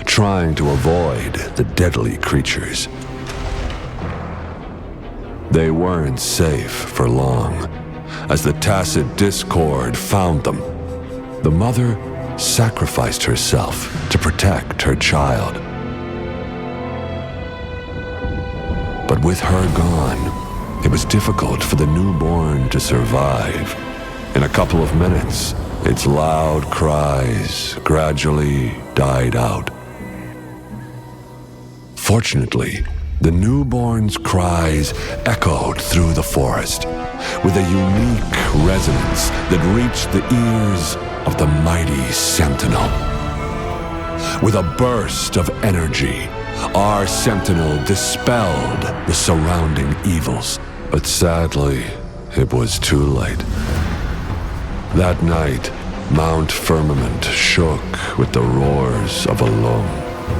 trying to avoid the deadly creatures. They weren't safe for long, as the tacit discord found them. The mother sacrificed herself to protect her child. But with her gone, it was difficult for the newborn to survive. In a couple of minutes, its loud cries gradually died out. Fortunately, the newborn's cries echoed through the forest with a unique resonance that reached the ears of the mighty sentinel. With a burst of energy, our sentinel dispelled the surrounding evils. But sadly, it was too late. That night, Mount Firmament shook with the roars of Huaglong,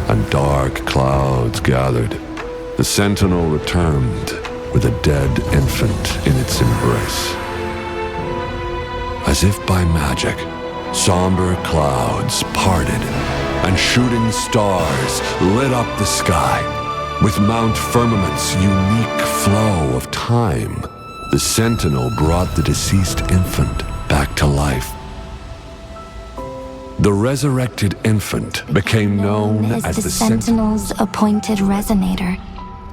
and dark clouds gathered. The sentinel returned with a dead infant in its embrace. As if by magic, somber clouds parted, and shooting stars lit up the sky. With Mount Firmament's unique flow of time, the sentinel brought the deceased infant back to life. The resurrected infant became known as the Sentinel's appointed resonator,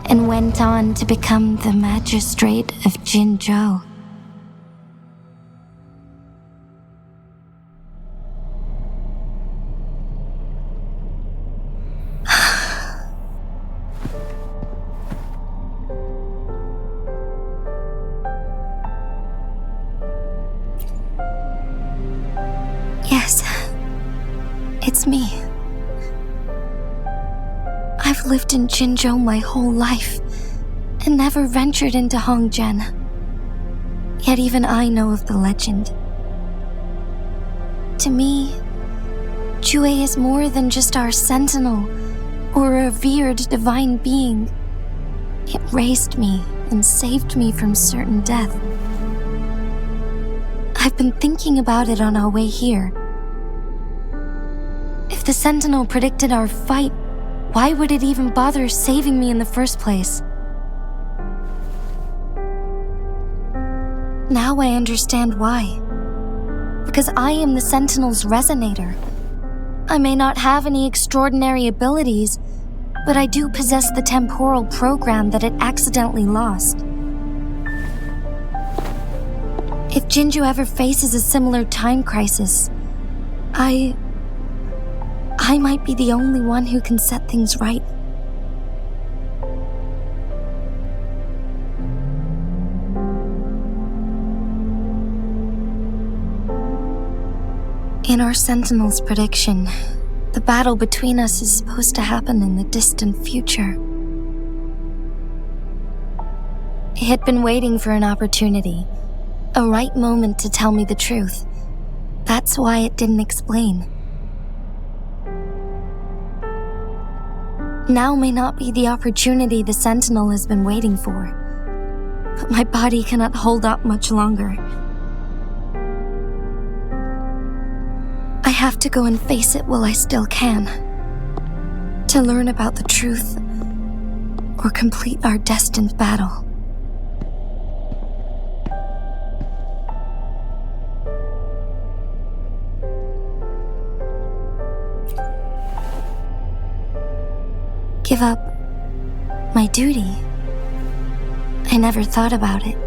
and went on to become the magistrate of Jinzhou. Yes, it's me. I've lived in Jinzhou my whole life, and never ventured into Hongzhen. Yet even I know of the legend. To me, Jue is more than just our sentinel, or a revered divine being. It raised me and saved me from certain death. I've been thinking about it on our way here. If the sentinel predicted our fight, why would it even bother saving me in the first place? Now I understand why. Because I am the Sentinel's resonator. I may not have any extraordinary abilities, but I do possess the temporal program that it accidentally lost. If Jinzhou ever faces a similar time crisis, I might be the only one who can set things right. In our Sentinel's prediction, the battle between us is supposed to happen in the distant future. It had been waiting for an opportunity, a right moment to tell me the truth. That's why it didn't explain. Now may not be the opportunity the Sentinel has been waiting for, but my body cannot hold up much longer. I have to go and face it while I still can, to learn about the truth, or complete our destined battle. Give up my duty? I never thought about it.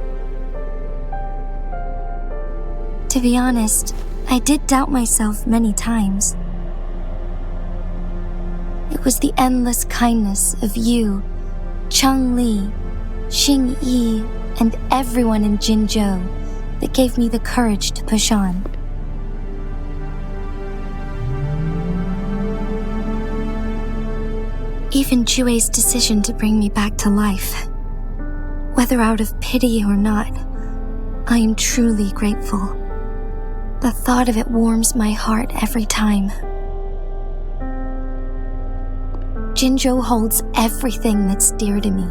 To be honest, I did doubt myself many times. It was the endless kindness of you, Cheng Li, Xing Yi, and everyone in Jinzhou that gave me the courage to push on. Even Jue's decision to bring me back to life, whether out of pity or not, I am truly grateful. The thought of it warms my heart every time. Jinzhou holds everything that's dear to me.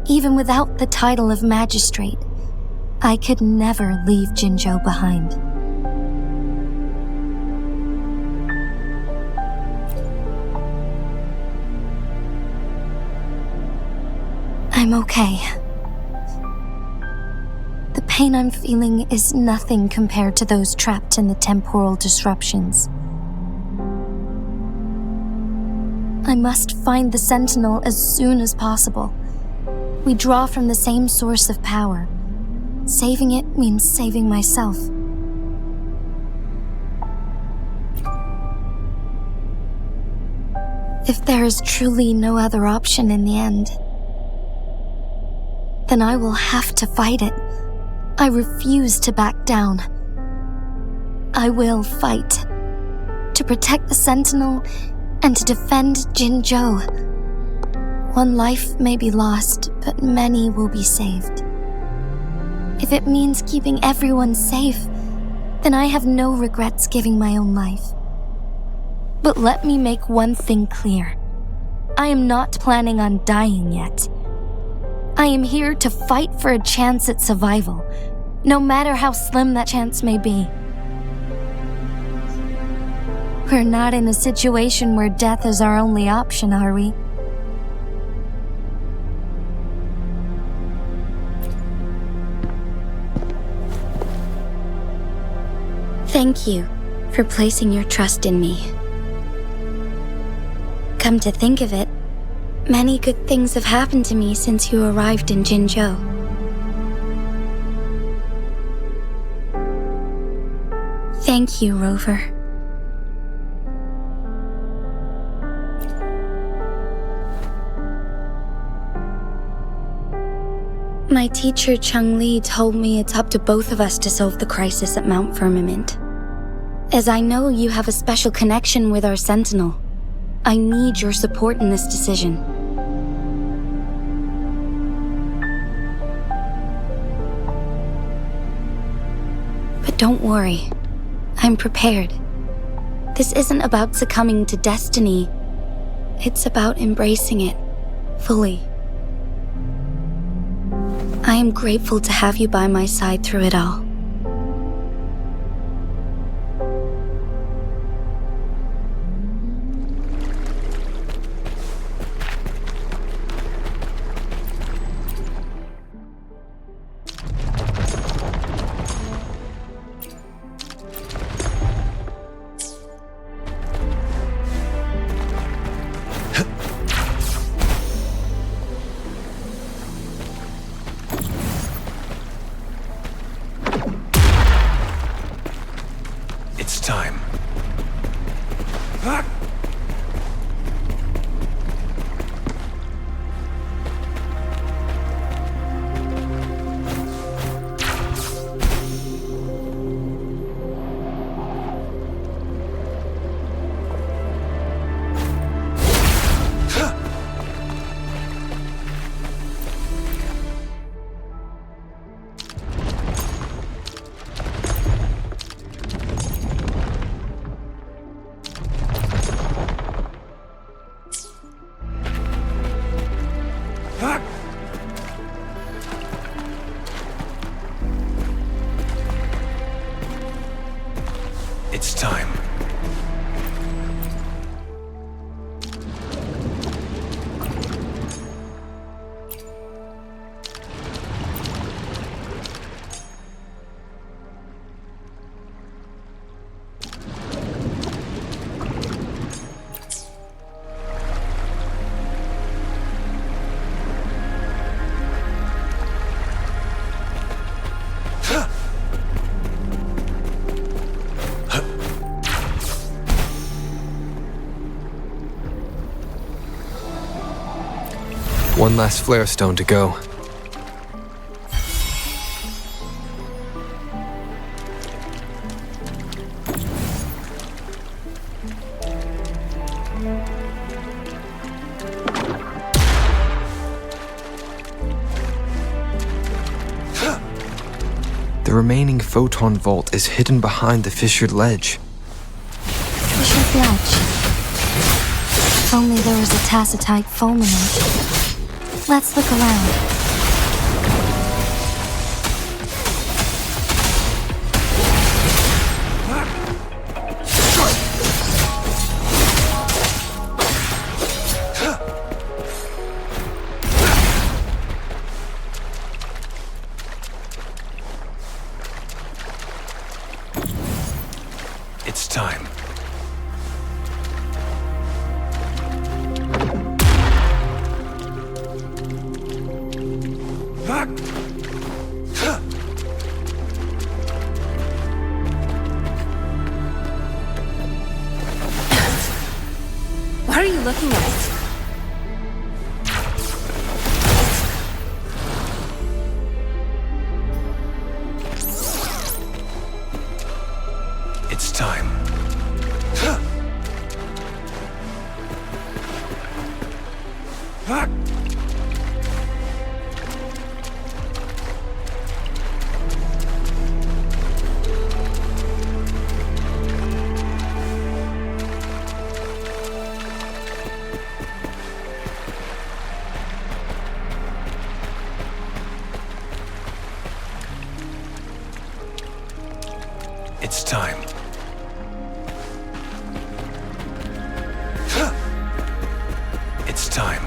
Even without the title of magistrate, I could never leave Jinzhou behind. I'm okay. The pain I'm feeling is nothing compared to those trapped in the temporal disruptions. I must find the Sentinel as soon as possible. We draw from the same source of power. Saving it means saving myself. If there is truly no other option in the end, then I will have to fight it. I refuse to back down. I will fight. To protect the Sentinel and to defend Jinzhou. One life may be lost, but many will be saved. If it means keeping everyone safe, then I have no regrets giving my own life. But let me make one thing clear. I am not planning on dying yet. I am here to fight for a chance at survival, no matter how slim that chance may be. We're not in a situation where death is our only option, are we? Thank you for placing your trust in me. Come to think of it, many good things have happened to me since you arrived in Jinzhou. Thank you, Rover. My teacher Changli told me it's up to both of us to solve the crisis at Mount Firmament. As I know you have a special connection with our Sentinel, I need your support in this decision. But don't worry, I'm prepared. This isn't about succumbing to destiny. It's about embracing it fully. I am grateful to have you by my side through it all. It's time. It's time. One last flare stone to go. The remaining photon vault is hidden behind the fissured ledge. Fissured ledge? If only there is a tacitite fulminant. Let's look around. It's time. What are you looking at? It's time. It's time. It's time.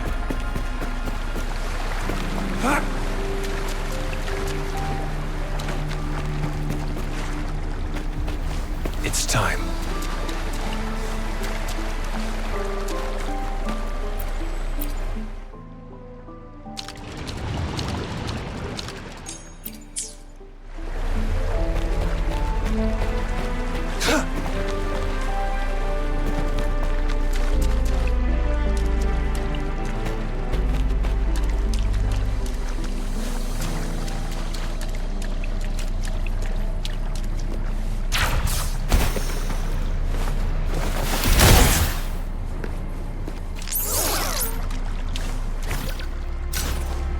It's time.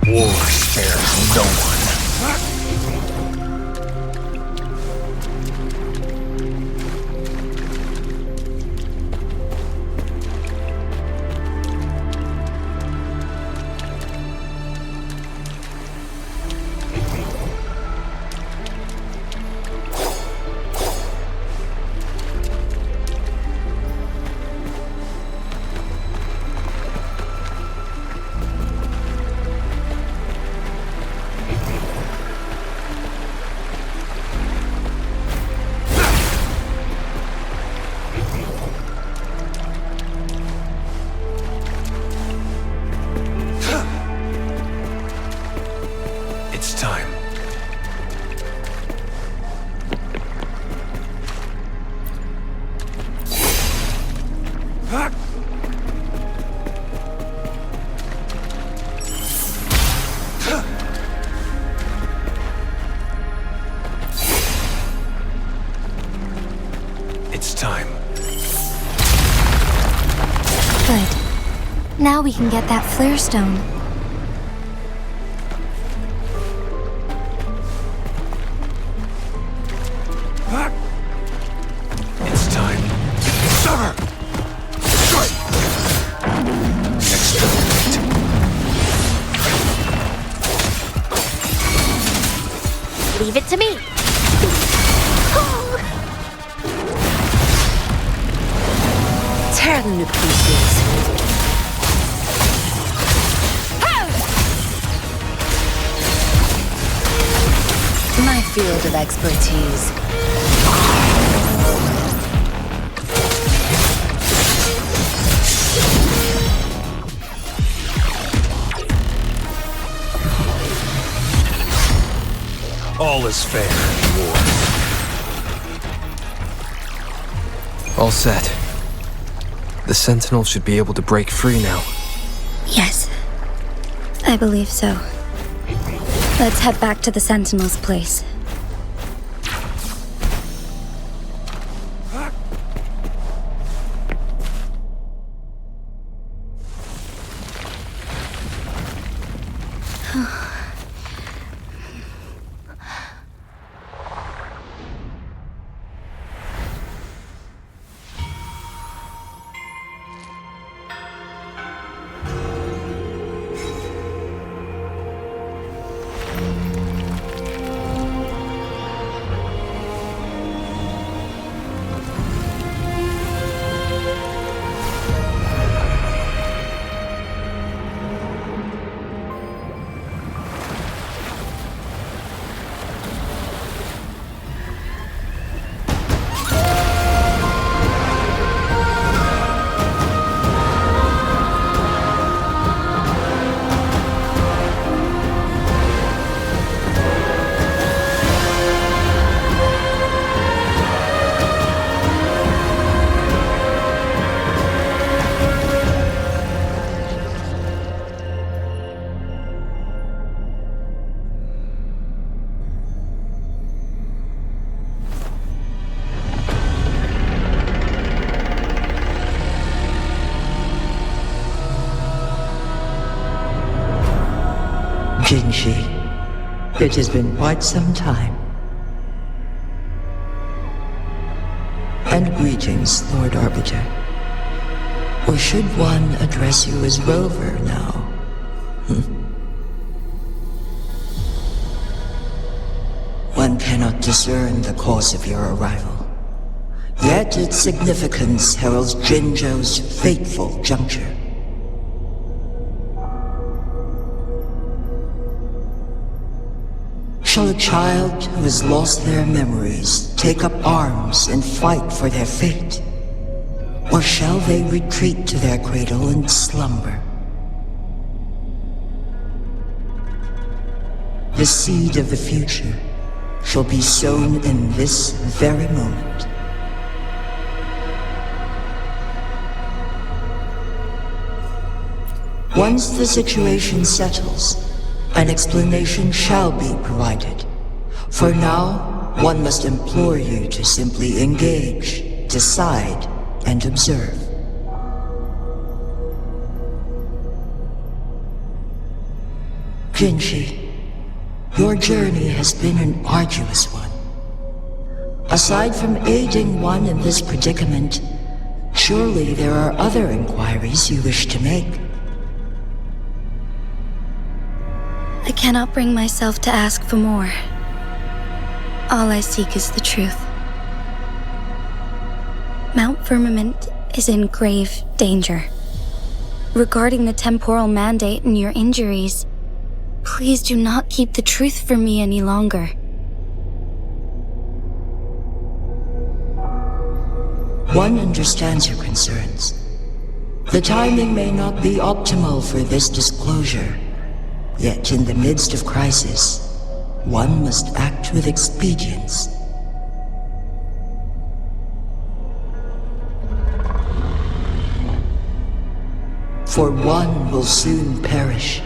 War spares no one. It's time. It's time. Good. Now we can get that flare stone. It's time. Leave it to me. Tear them to pieces. My field of expertise. All is fair in war. All set. The Sentinel should be able to break free now. Yes, I believe so. Let's head back to the Sentinel's place. Jinshi, it has been quite some time. And greetings, Lord Arbiter. Or should one address you as Rover now? One cannot discern the cause of your arrival. Yet its significance heralds Jinzhou's fateful juncture. Shall a child who has lost their memories take up arms and fight for their fate? Or shall they retreat to their cradle and slumber? The seed of the future shall be sown in this very moment. Once the situation settles, an explanation shall be provided. For now, one must implore you to simply engage, decide, and observe. Jinshi, your journey has been an arduous one. Aside from aiding one in this predicament, surely there are other inquiries you wish to make. I cannot bring myself to ask for more. All I seek is the truth. Mount Firmament is in grave danger. Regarding the temporal mandate and your injuries, please do not keep the truth from me any longer. One understands your concerns. The timing may not be optimal for this disclosure. Yet in the midst of crisis, one must act with expedience. For one will soon perish.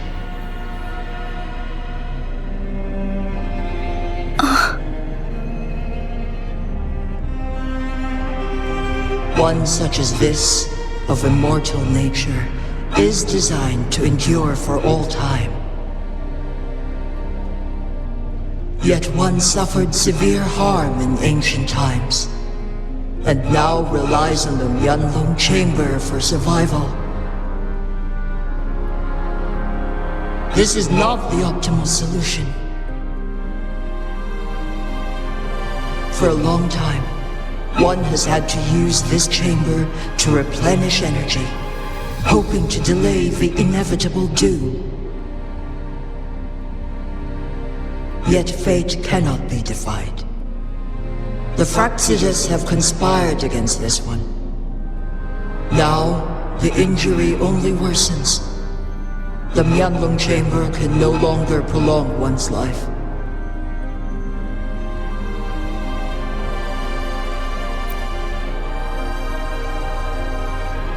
One such as this, of immortal nature, is designed to endure for all time. Yet one suffered severe harm in ancient times, and now relies on the Mianloong Chamber for survival. This is not the optimal solution. For a long time, one has had to use this chamber to replenish energy, hoping to delay the inevitable doom. Yet fate cannot be defied. The Fraxidas have conspired against this one. Now, the injury only worsens. The Mianloong Chamber can no longer prolong one's life.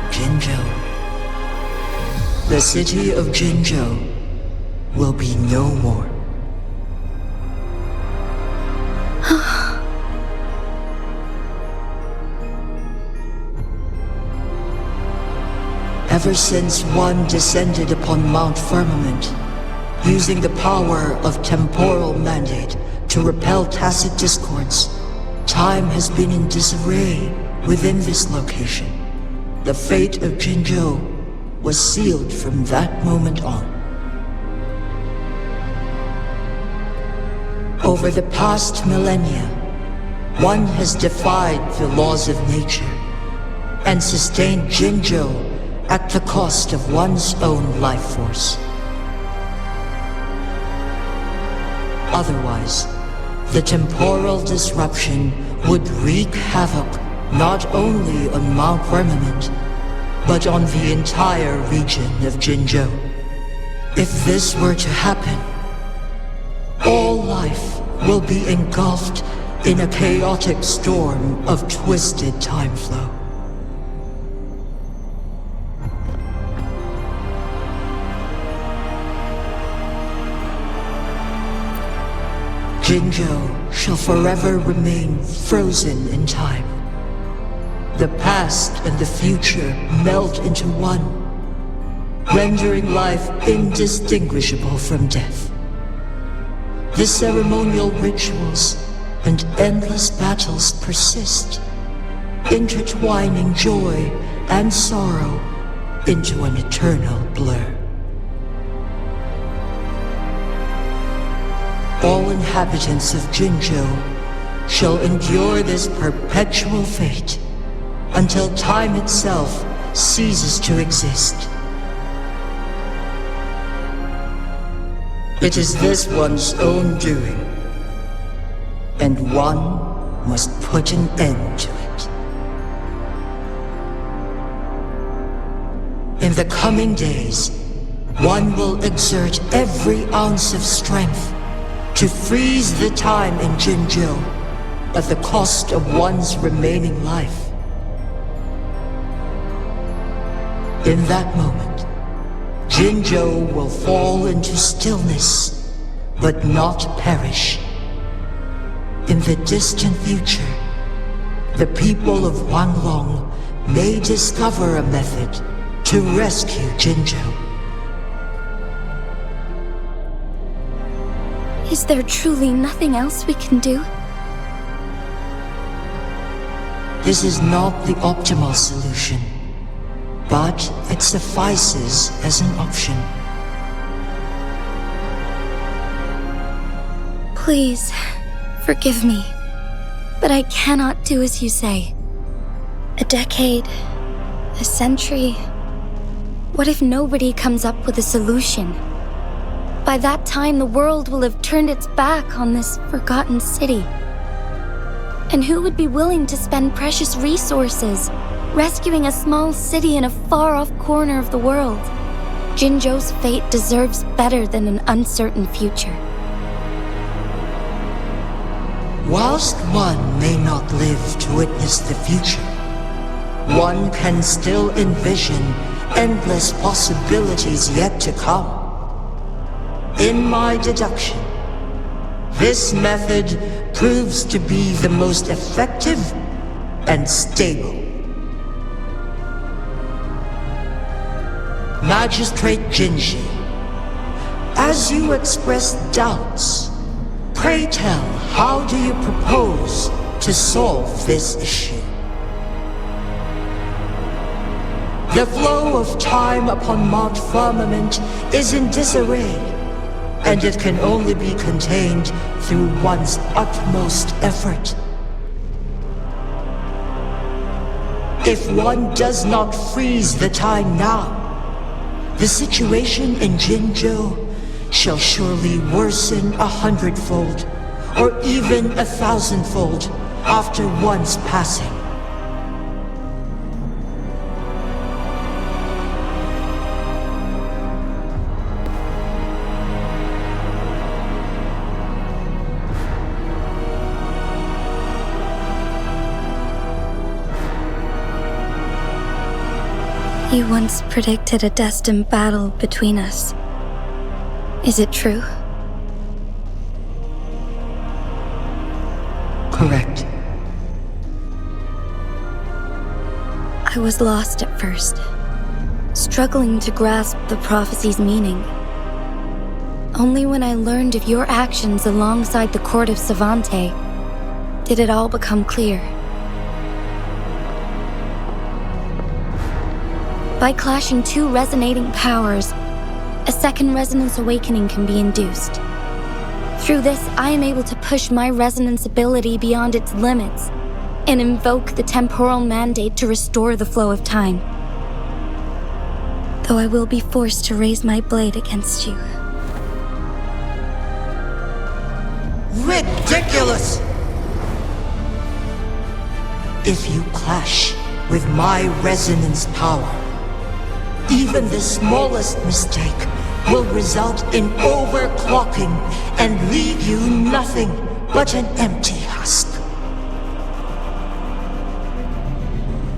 Jinzhou. The city of Jinzhou will be no more. Ever since one descended upon Mount Firmament, using the power of temporal mandate to repel tacit discords, time has been in disarray within this location. The fate of Jinzhou was sealed from that moment on. Over the past millennia, one has defied the laws of nature and sustained Jinzhou at the cost of one's own life force. Otherwise, the temporal disruption would wreak havoc not only on Mount Firmament, but on the entire region of Jinzhou. If this were to happen, all life will be engulfed in a chaotic storm of twisted time flow. Jinzhou shall forever remain frozen in time. The past and the future melt into one, rendering life indistinguishable from death. the ceremonial rituals and endless battles persist, intertwining joy and sorrow into an eternal blur. All inhabitants of Jinzhou shall endure this perpetual fate until time itself ceases to exist. It is this one's own doing, and one must put an end to it. In the coming days, one will exert every ounce of strength to freeze the time in Jinzhou at the cost of one's remaining life. In that moment, Jinzhou will fall into stillness, but not perish. In the distant future, the people of Huanglong may discover a method to rescue Jinzhou. Is there truly nothing else we can do? This is not the optimal solution, but it suffices as an option. Please, forgive me, but I cannot do as you say. A decade, a century. What if nobody comes up with a solution? By that time, the world will have turned its back on this forgotten city. And who would be willing to spend precious resources rescuing a small city in a far-off corner of the world? Jinzhou's fate deserves better than an uncertain future. Whilst one may not live to witness the future, one can still envision endless possibilities yet to come. In my deduction, this method proves to be the most effective and stable. Magistrate Jinji, as you express doubts, pray tell, how do you propose to solve this issue? The flow of time upon Mount Firmament is in disarray, and it can only be contained through one's utmost effort. If one does not freeze the time now, the situation in Jinzhou shall surely worsen 100-fold, or even 1,000-fold after one's passing. You once predicted a destined battle between us. Is it true? Correct. I was lost at first, struggling to grasp the prophecy's meaning. Only when I learned of your actions alongside the court of Savante did it all become clear. By clashing two resonating powers, a second resonance awakening can be induced. Through this, I am able to push my resonance ability beyond its limits and invoke the temporal mandate to restore the flow of time. Though I will be forced to raise my blade against you. Ridiculous! If you clash with my resonance power, even the smallest mistake will result in overclocking and leave you nothing but an empty husk.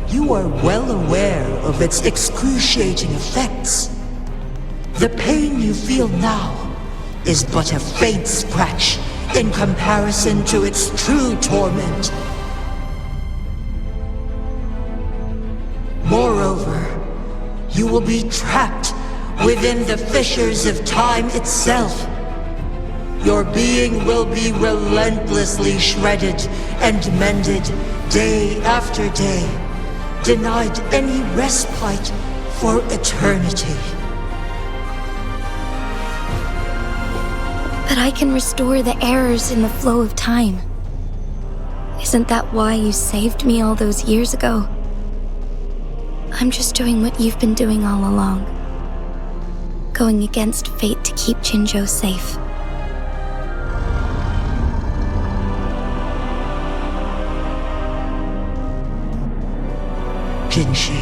You are well aware of its excruciating effects. The pain you feel now is but a faint scratch in comparison to its true torment. Moreover, you will be trapped within the fissures of time itself. your being will be relentlessly shredded and mended day after day, denied any respite for eternity. But I can restore the errors in the flow of time. Isn't that why you saved me all those years ago? I'm just doing what you've been doing all along. Going against fate to keep Jinzhou safe. Jinshi,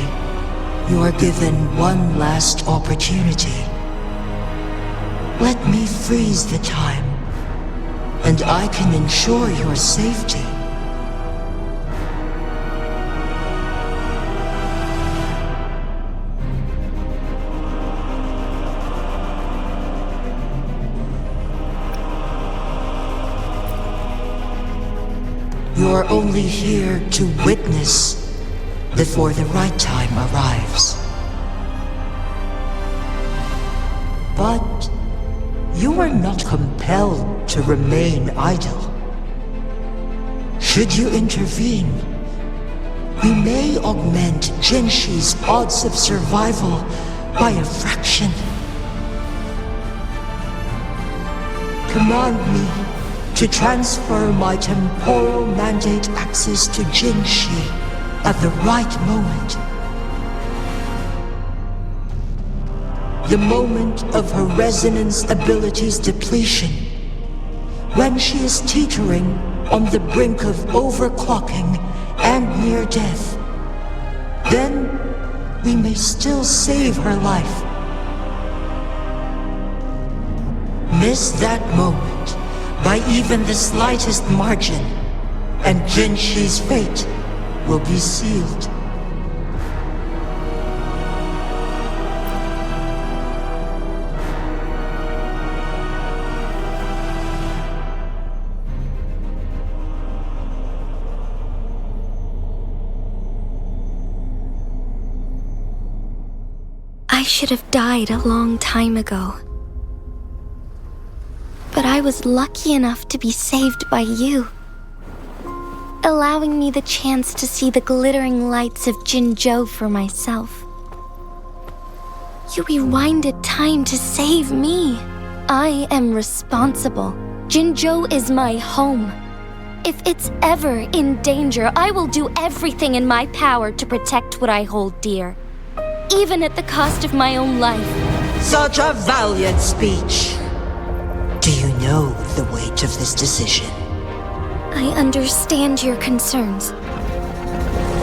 you are given one last opportunity. Let me freeze the time, and I can ensure your safety. You are only here to witness before the right time arrives. But you are not compelled to remain idle. Should you intervene, we may augment Jinshi's odds of survival by a fraction. Command me to transfer my temporal mandate access to Jinshi at the right moment. The moment of her resonance ability's depletion, when she is teetering on the brink of overclocking and near death. Then we may still save her life. Miss that moment by even the slightest margin, and Jinshi's fate will be sealed. I should have died a long time ago. But I was lucky enough to be saved by you, allowing me the chance to see the glittering lights of Jinzhou for myself. You rewinded time to save me. I am responsible. Jinzhou is my home. If it's ever in danger, I will do everything in my power to protect what I hold dear, even at the cost of my own life. Such a valiant speech. Do you know the weight of this decision? I understand your concerns.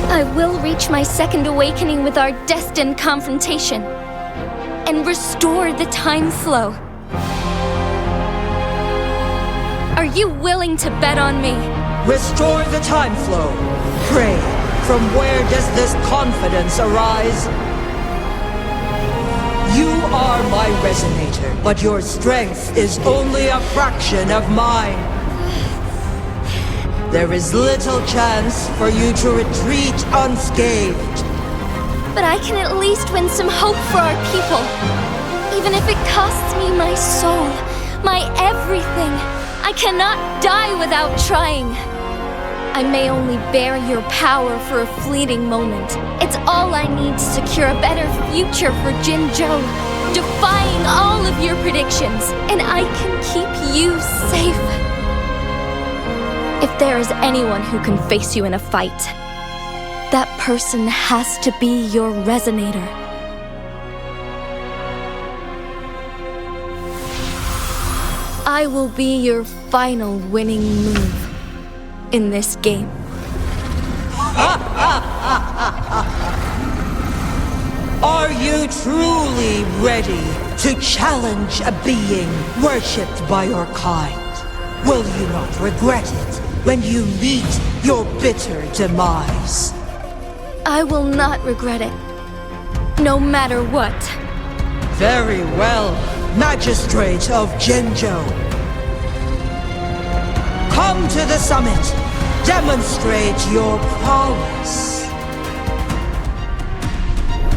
I will reach my second awakening with our destined confrontation and restore the time flow. Are you willing to bet on me? Restore the time flow. Pray, from where does this confidence arise? You are my resonator, but your strength is only a fraction of mine. There is little chance for you to retreat unscathed. But I can at least win some hope for our people. Even if it costs me my soul, my everything, I cannot die without trying. I may only bear your power for a fleeting moment. It's all I need to secure a better future for Jinzhou, defying all of your predictions, and I can keep you safe. If there is anyone who can face you in a fight, that person has to be your resonator. I will be your final winning move in this game. Are you truly ready to challenge a being worshipped by your kind? Will you not regret it when you meet your bitter demise? I will not regret it, no matter what. Very well, Magistrate of Jinzhou. Come to the summit. Demonstrate your prowess.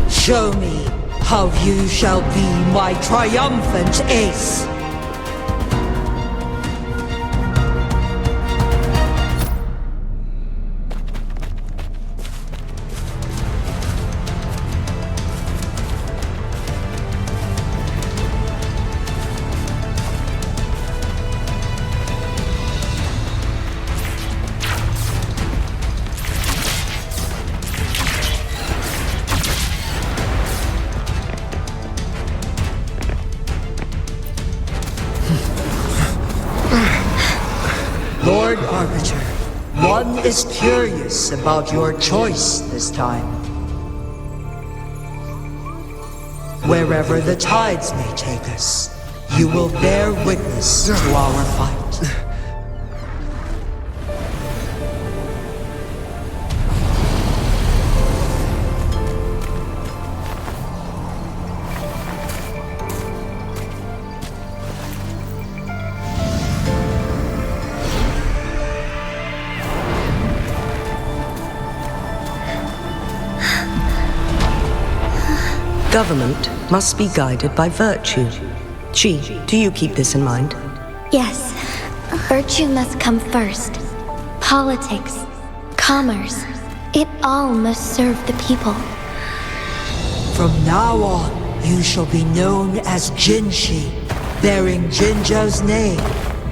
Show me how you shall be my triumphant ace. Lord Arbiter, one is curious about your choice this time. Wherever the tides may take us, you will bear witness to our fight. Government must be guided by virtue. She, do you keep this in mind? Yes, virtue must come first. Politics, commerce, it all must serve the people. From now on, you shall be known as Jinshi, bearing Jinzhou's name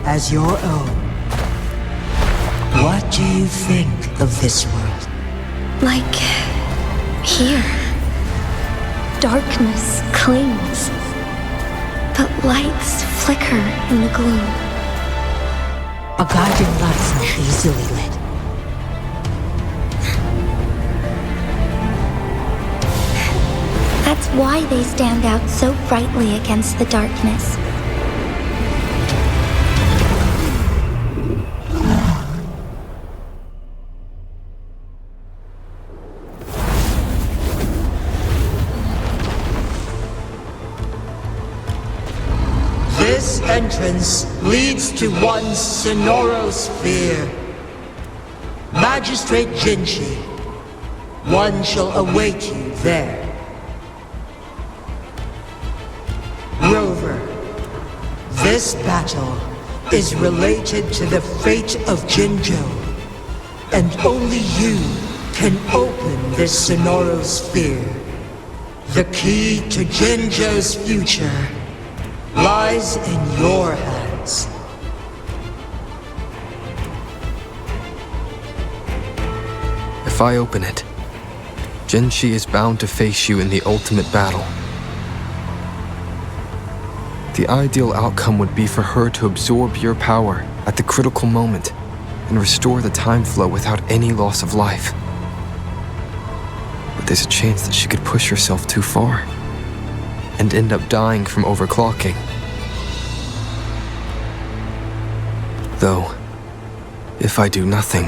as your own. What do you think of this world? Like here. Darkness clings, but lights flicker in the gloom. A guiding light's not easily lit. That's why they stand out so brightly against the darkness. This entrance leads to one Sonorosphere. Magistrate Jinshi, one shall await you there. Rover, this battle is related to the fate of Jinzhou, and only you can open this Sonorosphere. The key to Jinzhou's future lies in your hands. If I open it, Jinshi is bound to face you in the ultimate battle. The ideal outcome would be for her to absorb your power at the critical moment and restore the time flow without any loss of life. But there's a chance that she could push herself too far and end up dying from overclocking. Though, if I do nothing,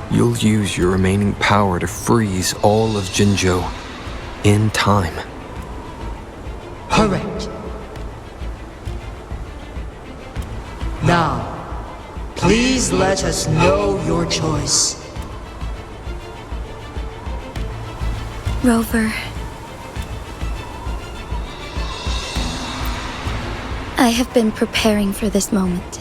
you'll use your remaining power to freeze all of Jinzhou in time. Correct. Now, please let us know your choice. Rover, I have been preparing for this moment.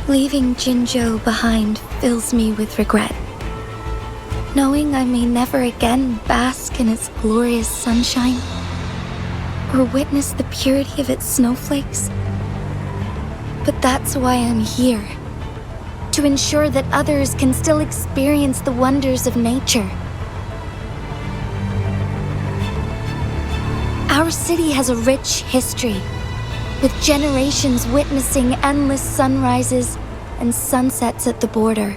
Leaving Jinzhou behind fills me with regret. Knowing I may never again bask in its glorious sunshine, or witness the purity of its snowflakes. But that's why I'm here. To ensure that others can still experience the wonders of nature. Our city has a rich history, with generations witnessing endless sunrises and sunsets at the border.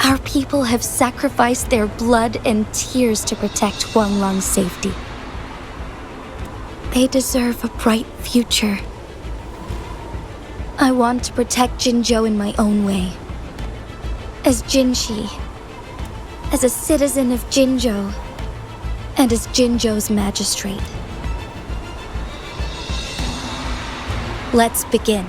Our people have sacrificed their blood and tears to protect Huanglong's safety. They deserve a bright future. I want to protect Jinzhou in my own way. As Jinshi, as a citizen of Jinzhou, and as Jinzhou's magistrate. Let's begin.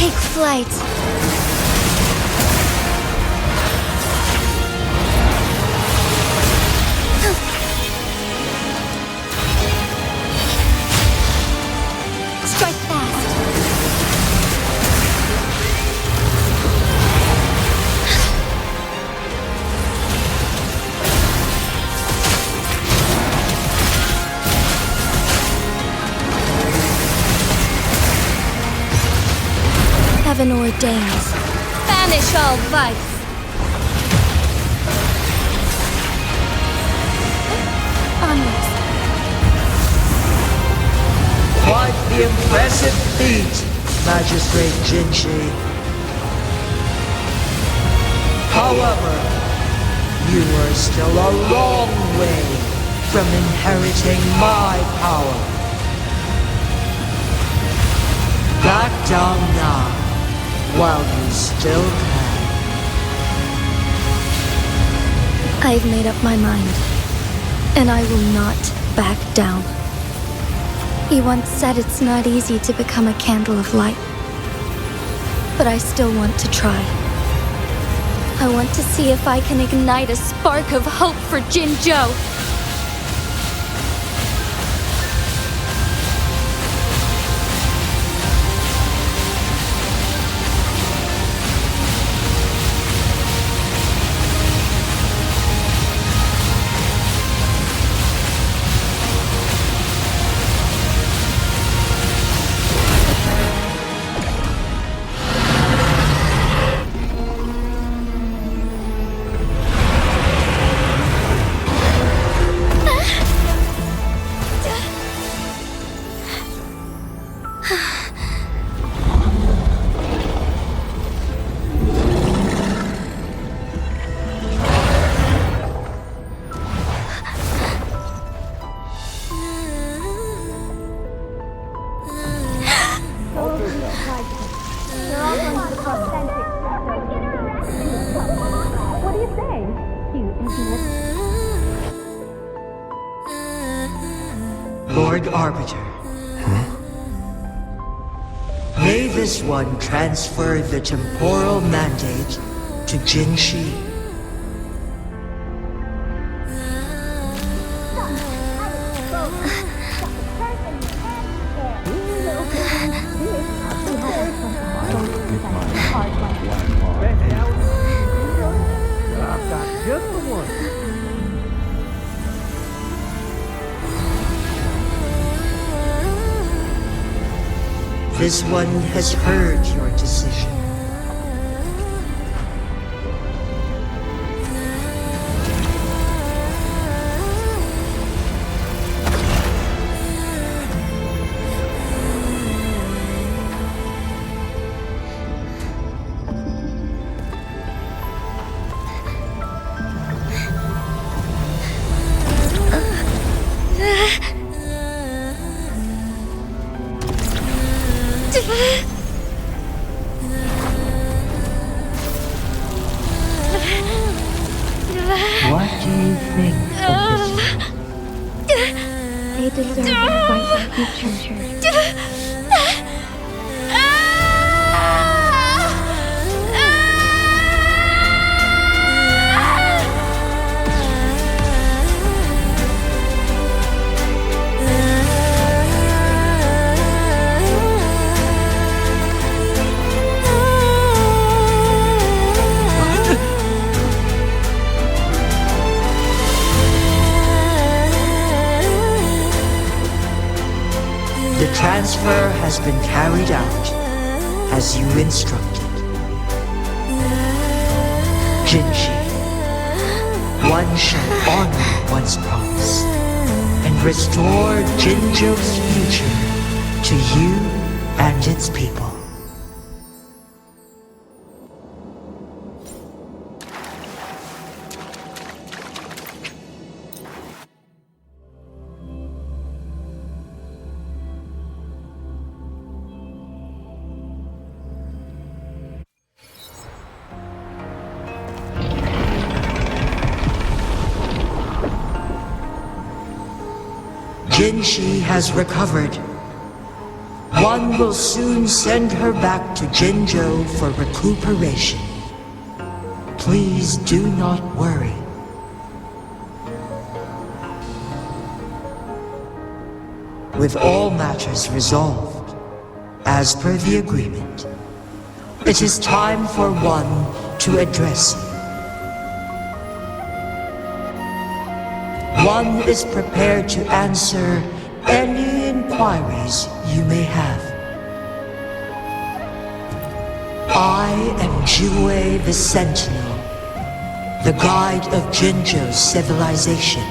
take flight. Strike fast. Heaven ordains. Banish all vice. Onwards. Quite the impressive feat, Magistrate Jinshi. However, you are still a long way from inheriting my power. Back down now, while you still can. I've made up my mind, and I will not back down. You once said it's not easy to become a candle of light, but I still want to try. I want to see if I can ignite a spark of hope for Jinzhou. What do you say? Lord Arbiter. May this one transfer the temporal mandate to Jinshi. I've got just the one. This one has heard your decision. What do you think of this? They deserve to fight like you treasure. The transfer has been carried out as you instructed. Jinshi, one shall honor one's promise and restore Jinzhou's future to you and its people. Jinshi has recovered. One will soon send her back to Jinzhou for recuperation. Please do not worry. With all matters resolved, as per the agreement, it is time for one to address you. One is prepared to answer any inquiries you may have. I am Jue the Sentinel, the guide of Jinzhou's civilization.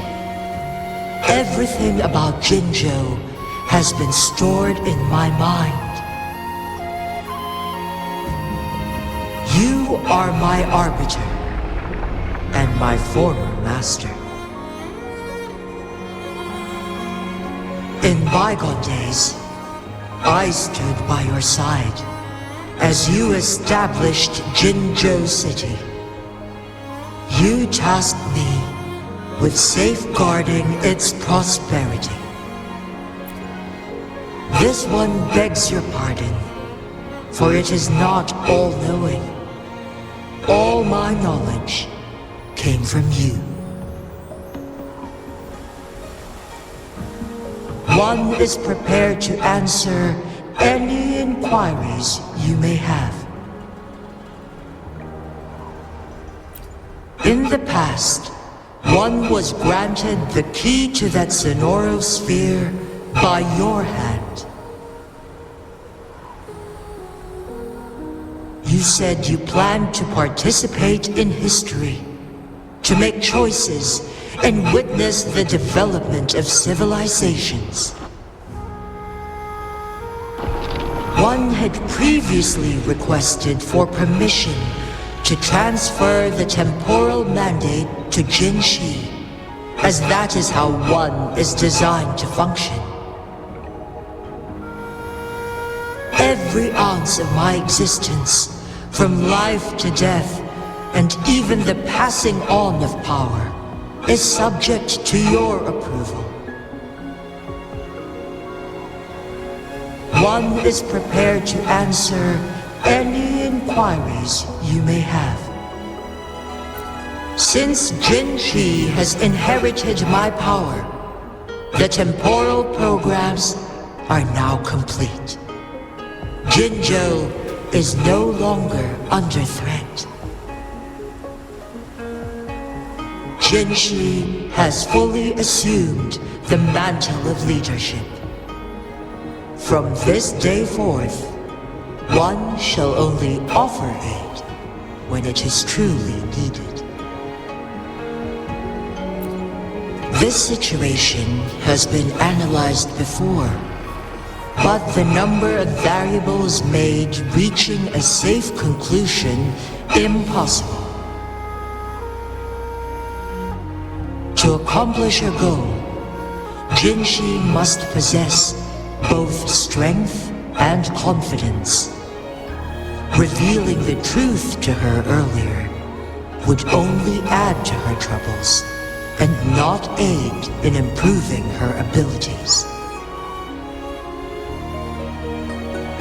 Everything about Jinzhou has been stored in my mind. You are my arbiter and my former master. In bygone days, I stood by your side as you established Jinzhou City. You tasked me with safeguarding its prosperity. This one begs your pardon, for it is not all-knowing. All my knowledge came from you. One is prepared to answer any inquiries you may have. In the past, one was granted the key to that Sonoro sphere by your hand. You said you planned to participate in history, to make choices and witness the development of civilizations. One had previously requested for permission to transfer the temporal mandate to Jinshi, as that is how one is designed to function. Every ounce of my existence, from life to death, and even the passing on of power, is subject to your approval. One is prepared to answer any inquiries you may have. Since Jinshi has inherited my power, the temporal programs are now complete. Jinzhou is no longer under threat. Jinshi has fully assumed the mantle of leadership. From this day forth, one shall only offer aid when it is truly needed. This situation has been analyzed before, but the number of variables made reaching a safe conclusion impossible. To accomplish her goal, Jinshi must possess both strength and confidence. Revealing the truth to her earlier would only add to her troubles and not aid in improving her abilities.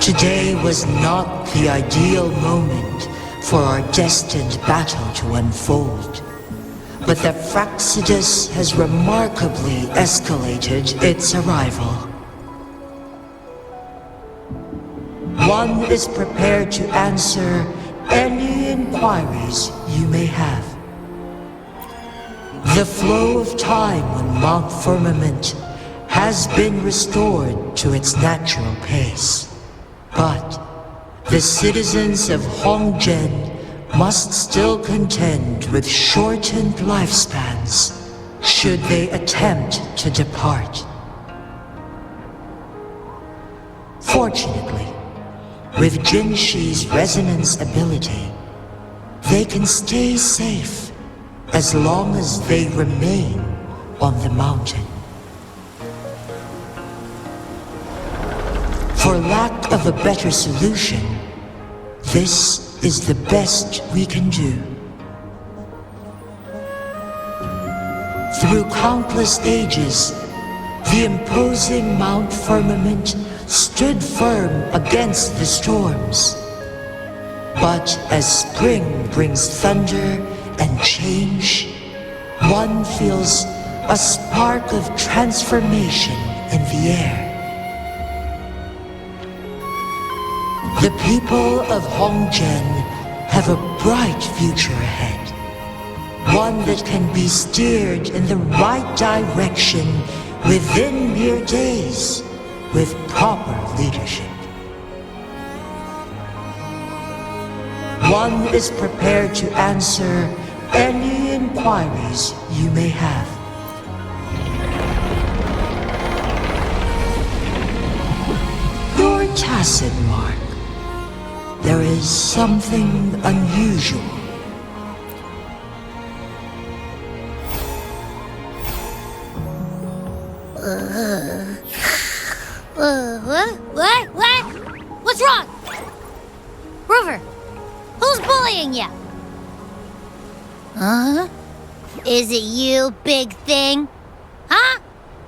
Today was not the ideal moment for our destined battle to unfold, but the Fraxidus has remarkably escalated its arrival. One is prepared to answer any inquiries you may have. The flow of time on Mount Firmament has been restored to its natural pace, but the citizens of Hongzhen must still contend with shortened lifespans should they attempt to depart. Fortunately, with Jinshi's resonance ability, they can stay safe as long as they remain on the mountain. For lack of a better solution, this is the best we can do. Through countless ages, the imposing Mount Firmament stood firm against the storms. But as spring brings thunder and change, one feels a spark of transformation in the air. The people of Hongzhen have a bright future ahead. One that can be steered in the right direction within mere days with proper leadership. One is prepared to answer any inquiries you may have. Your tacit mark. There is something unusual. What? What's wrong? Rover, who's bullying you? Huh? Is it you, big thing? Huh?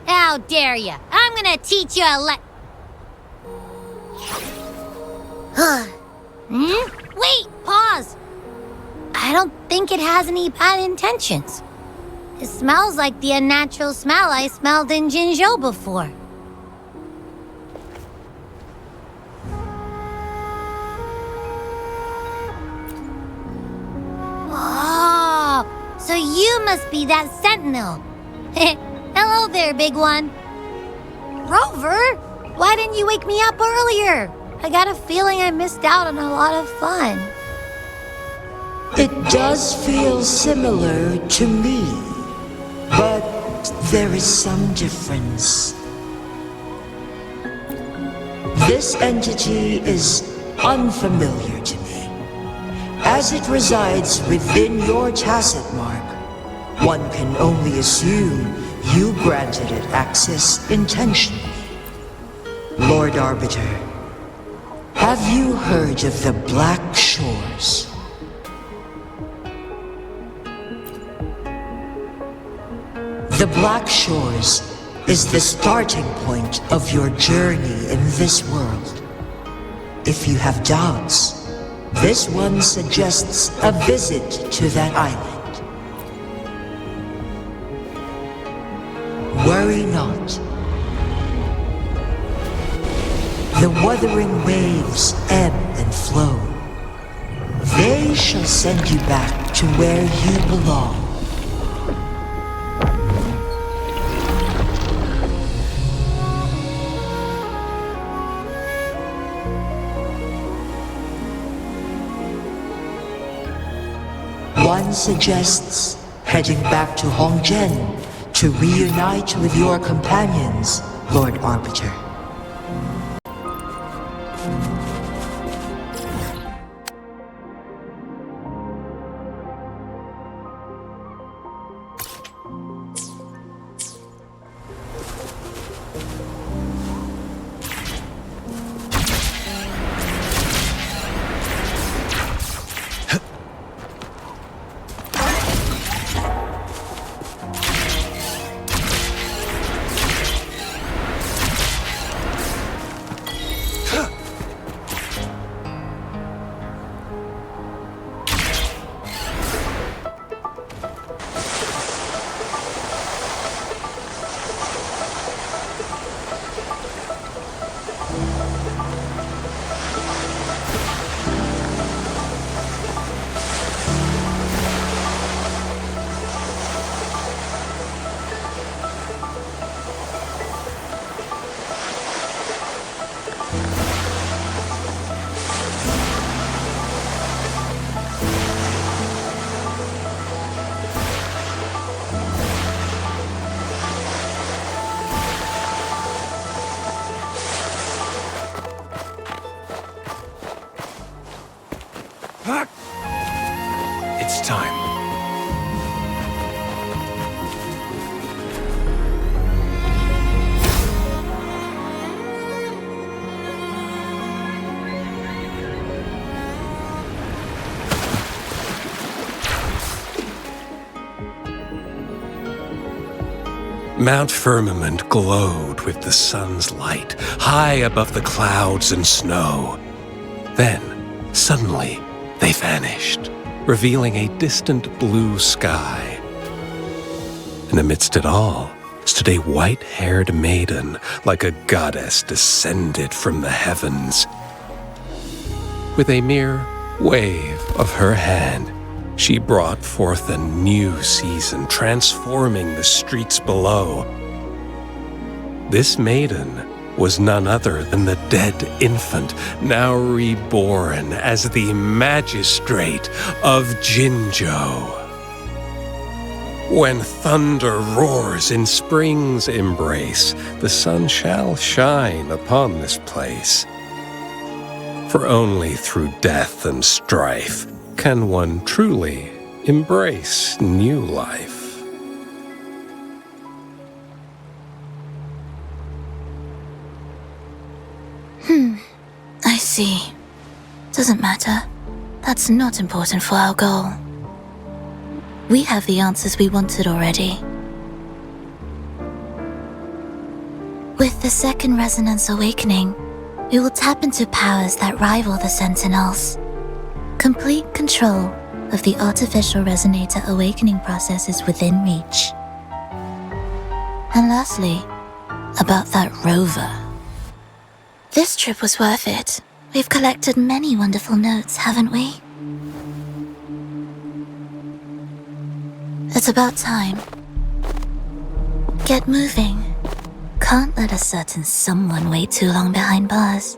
How dare you? I'm gonna teach you a Wait, pause. I don't think it has any bad intentions. It smells like the unnatural smell I smelled in Jinzhou before. Oh, so you must be that sentinel. Hello there, big one. Rover, why didn't you wake me up earlier? I got a feeling I missed out on a lot of fun. It does feel similar to me, but there is some difference. This entity is unfamiliar to me. As it resides within your tacit mark, one can only assume you granted it access intentionally. Lord Arbiter, have you heard of the Black Shores? The Black Shores is the starting point of your journey in this world. If you have doubts, this one suggests a visit to that island. Worry not. The Wuthering Waves ebb and flow. They shall send you back to where you belong. One suggests heading back to Hongzhen to reunite with your companions, Lord Arbiter. It's time. Mount Firmament glowed with the sun's light, high above the clouds and snow. Then, suddenly, they vanished, revealing a distant blue sky. And amidst it all stood a white-haired maiden, like a goddess descended from the heavens. With a mere wave of her hand, she brought forth a new season, transforming the streets below. This maiden was none other than the dead infant, now reborn as the magistrate of Jinzhou. When thunder roars in spring's embrace, the sun shall shine upon this place. For only through death and strife can one truly embrace new life. I see. Doesn't matter. That's not important for our goal. We have the answers we wanted already. With the second resonance awakening, we will tap into powers that rival the Sentinels. Complete control of the artificial resonator awakening process is within reach. And lastly, about that rover. This trip was worth it. We've collected many wonderful notes, haven't we? It's about time. Get moving. Can't let a certain someone wait too long behind bars.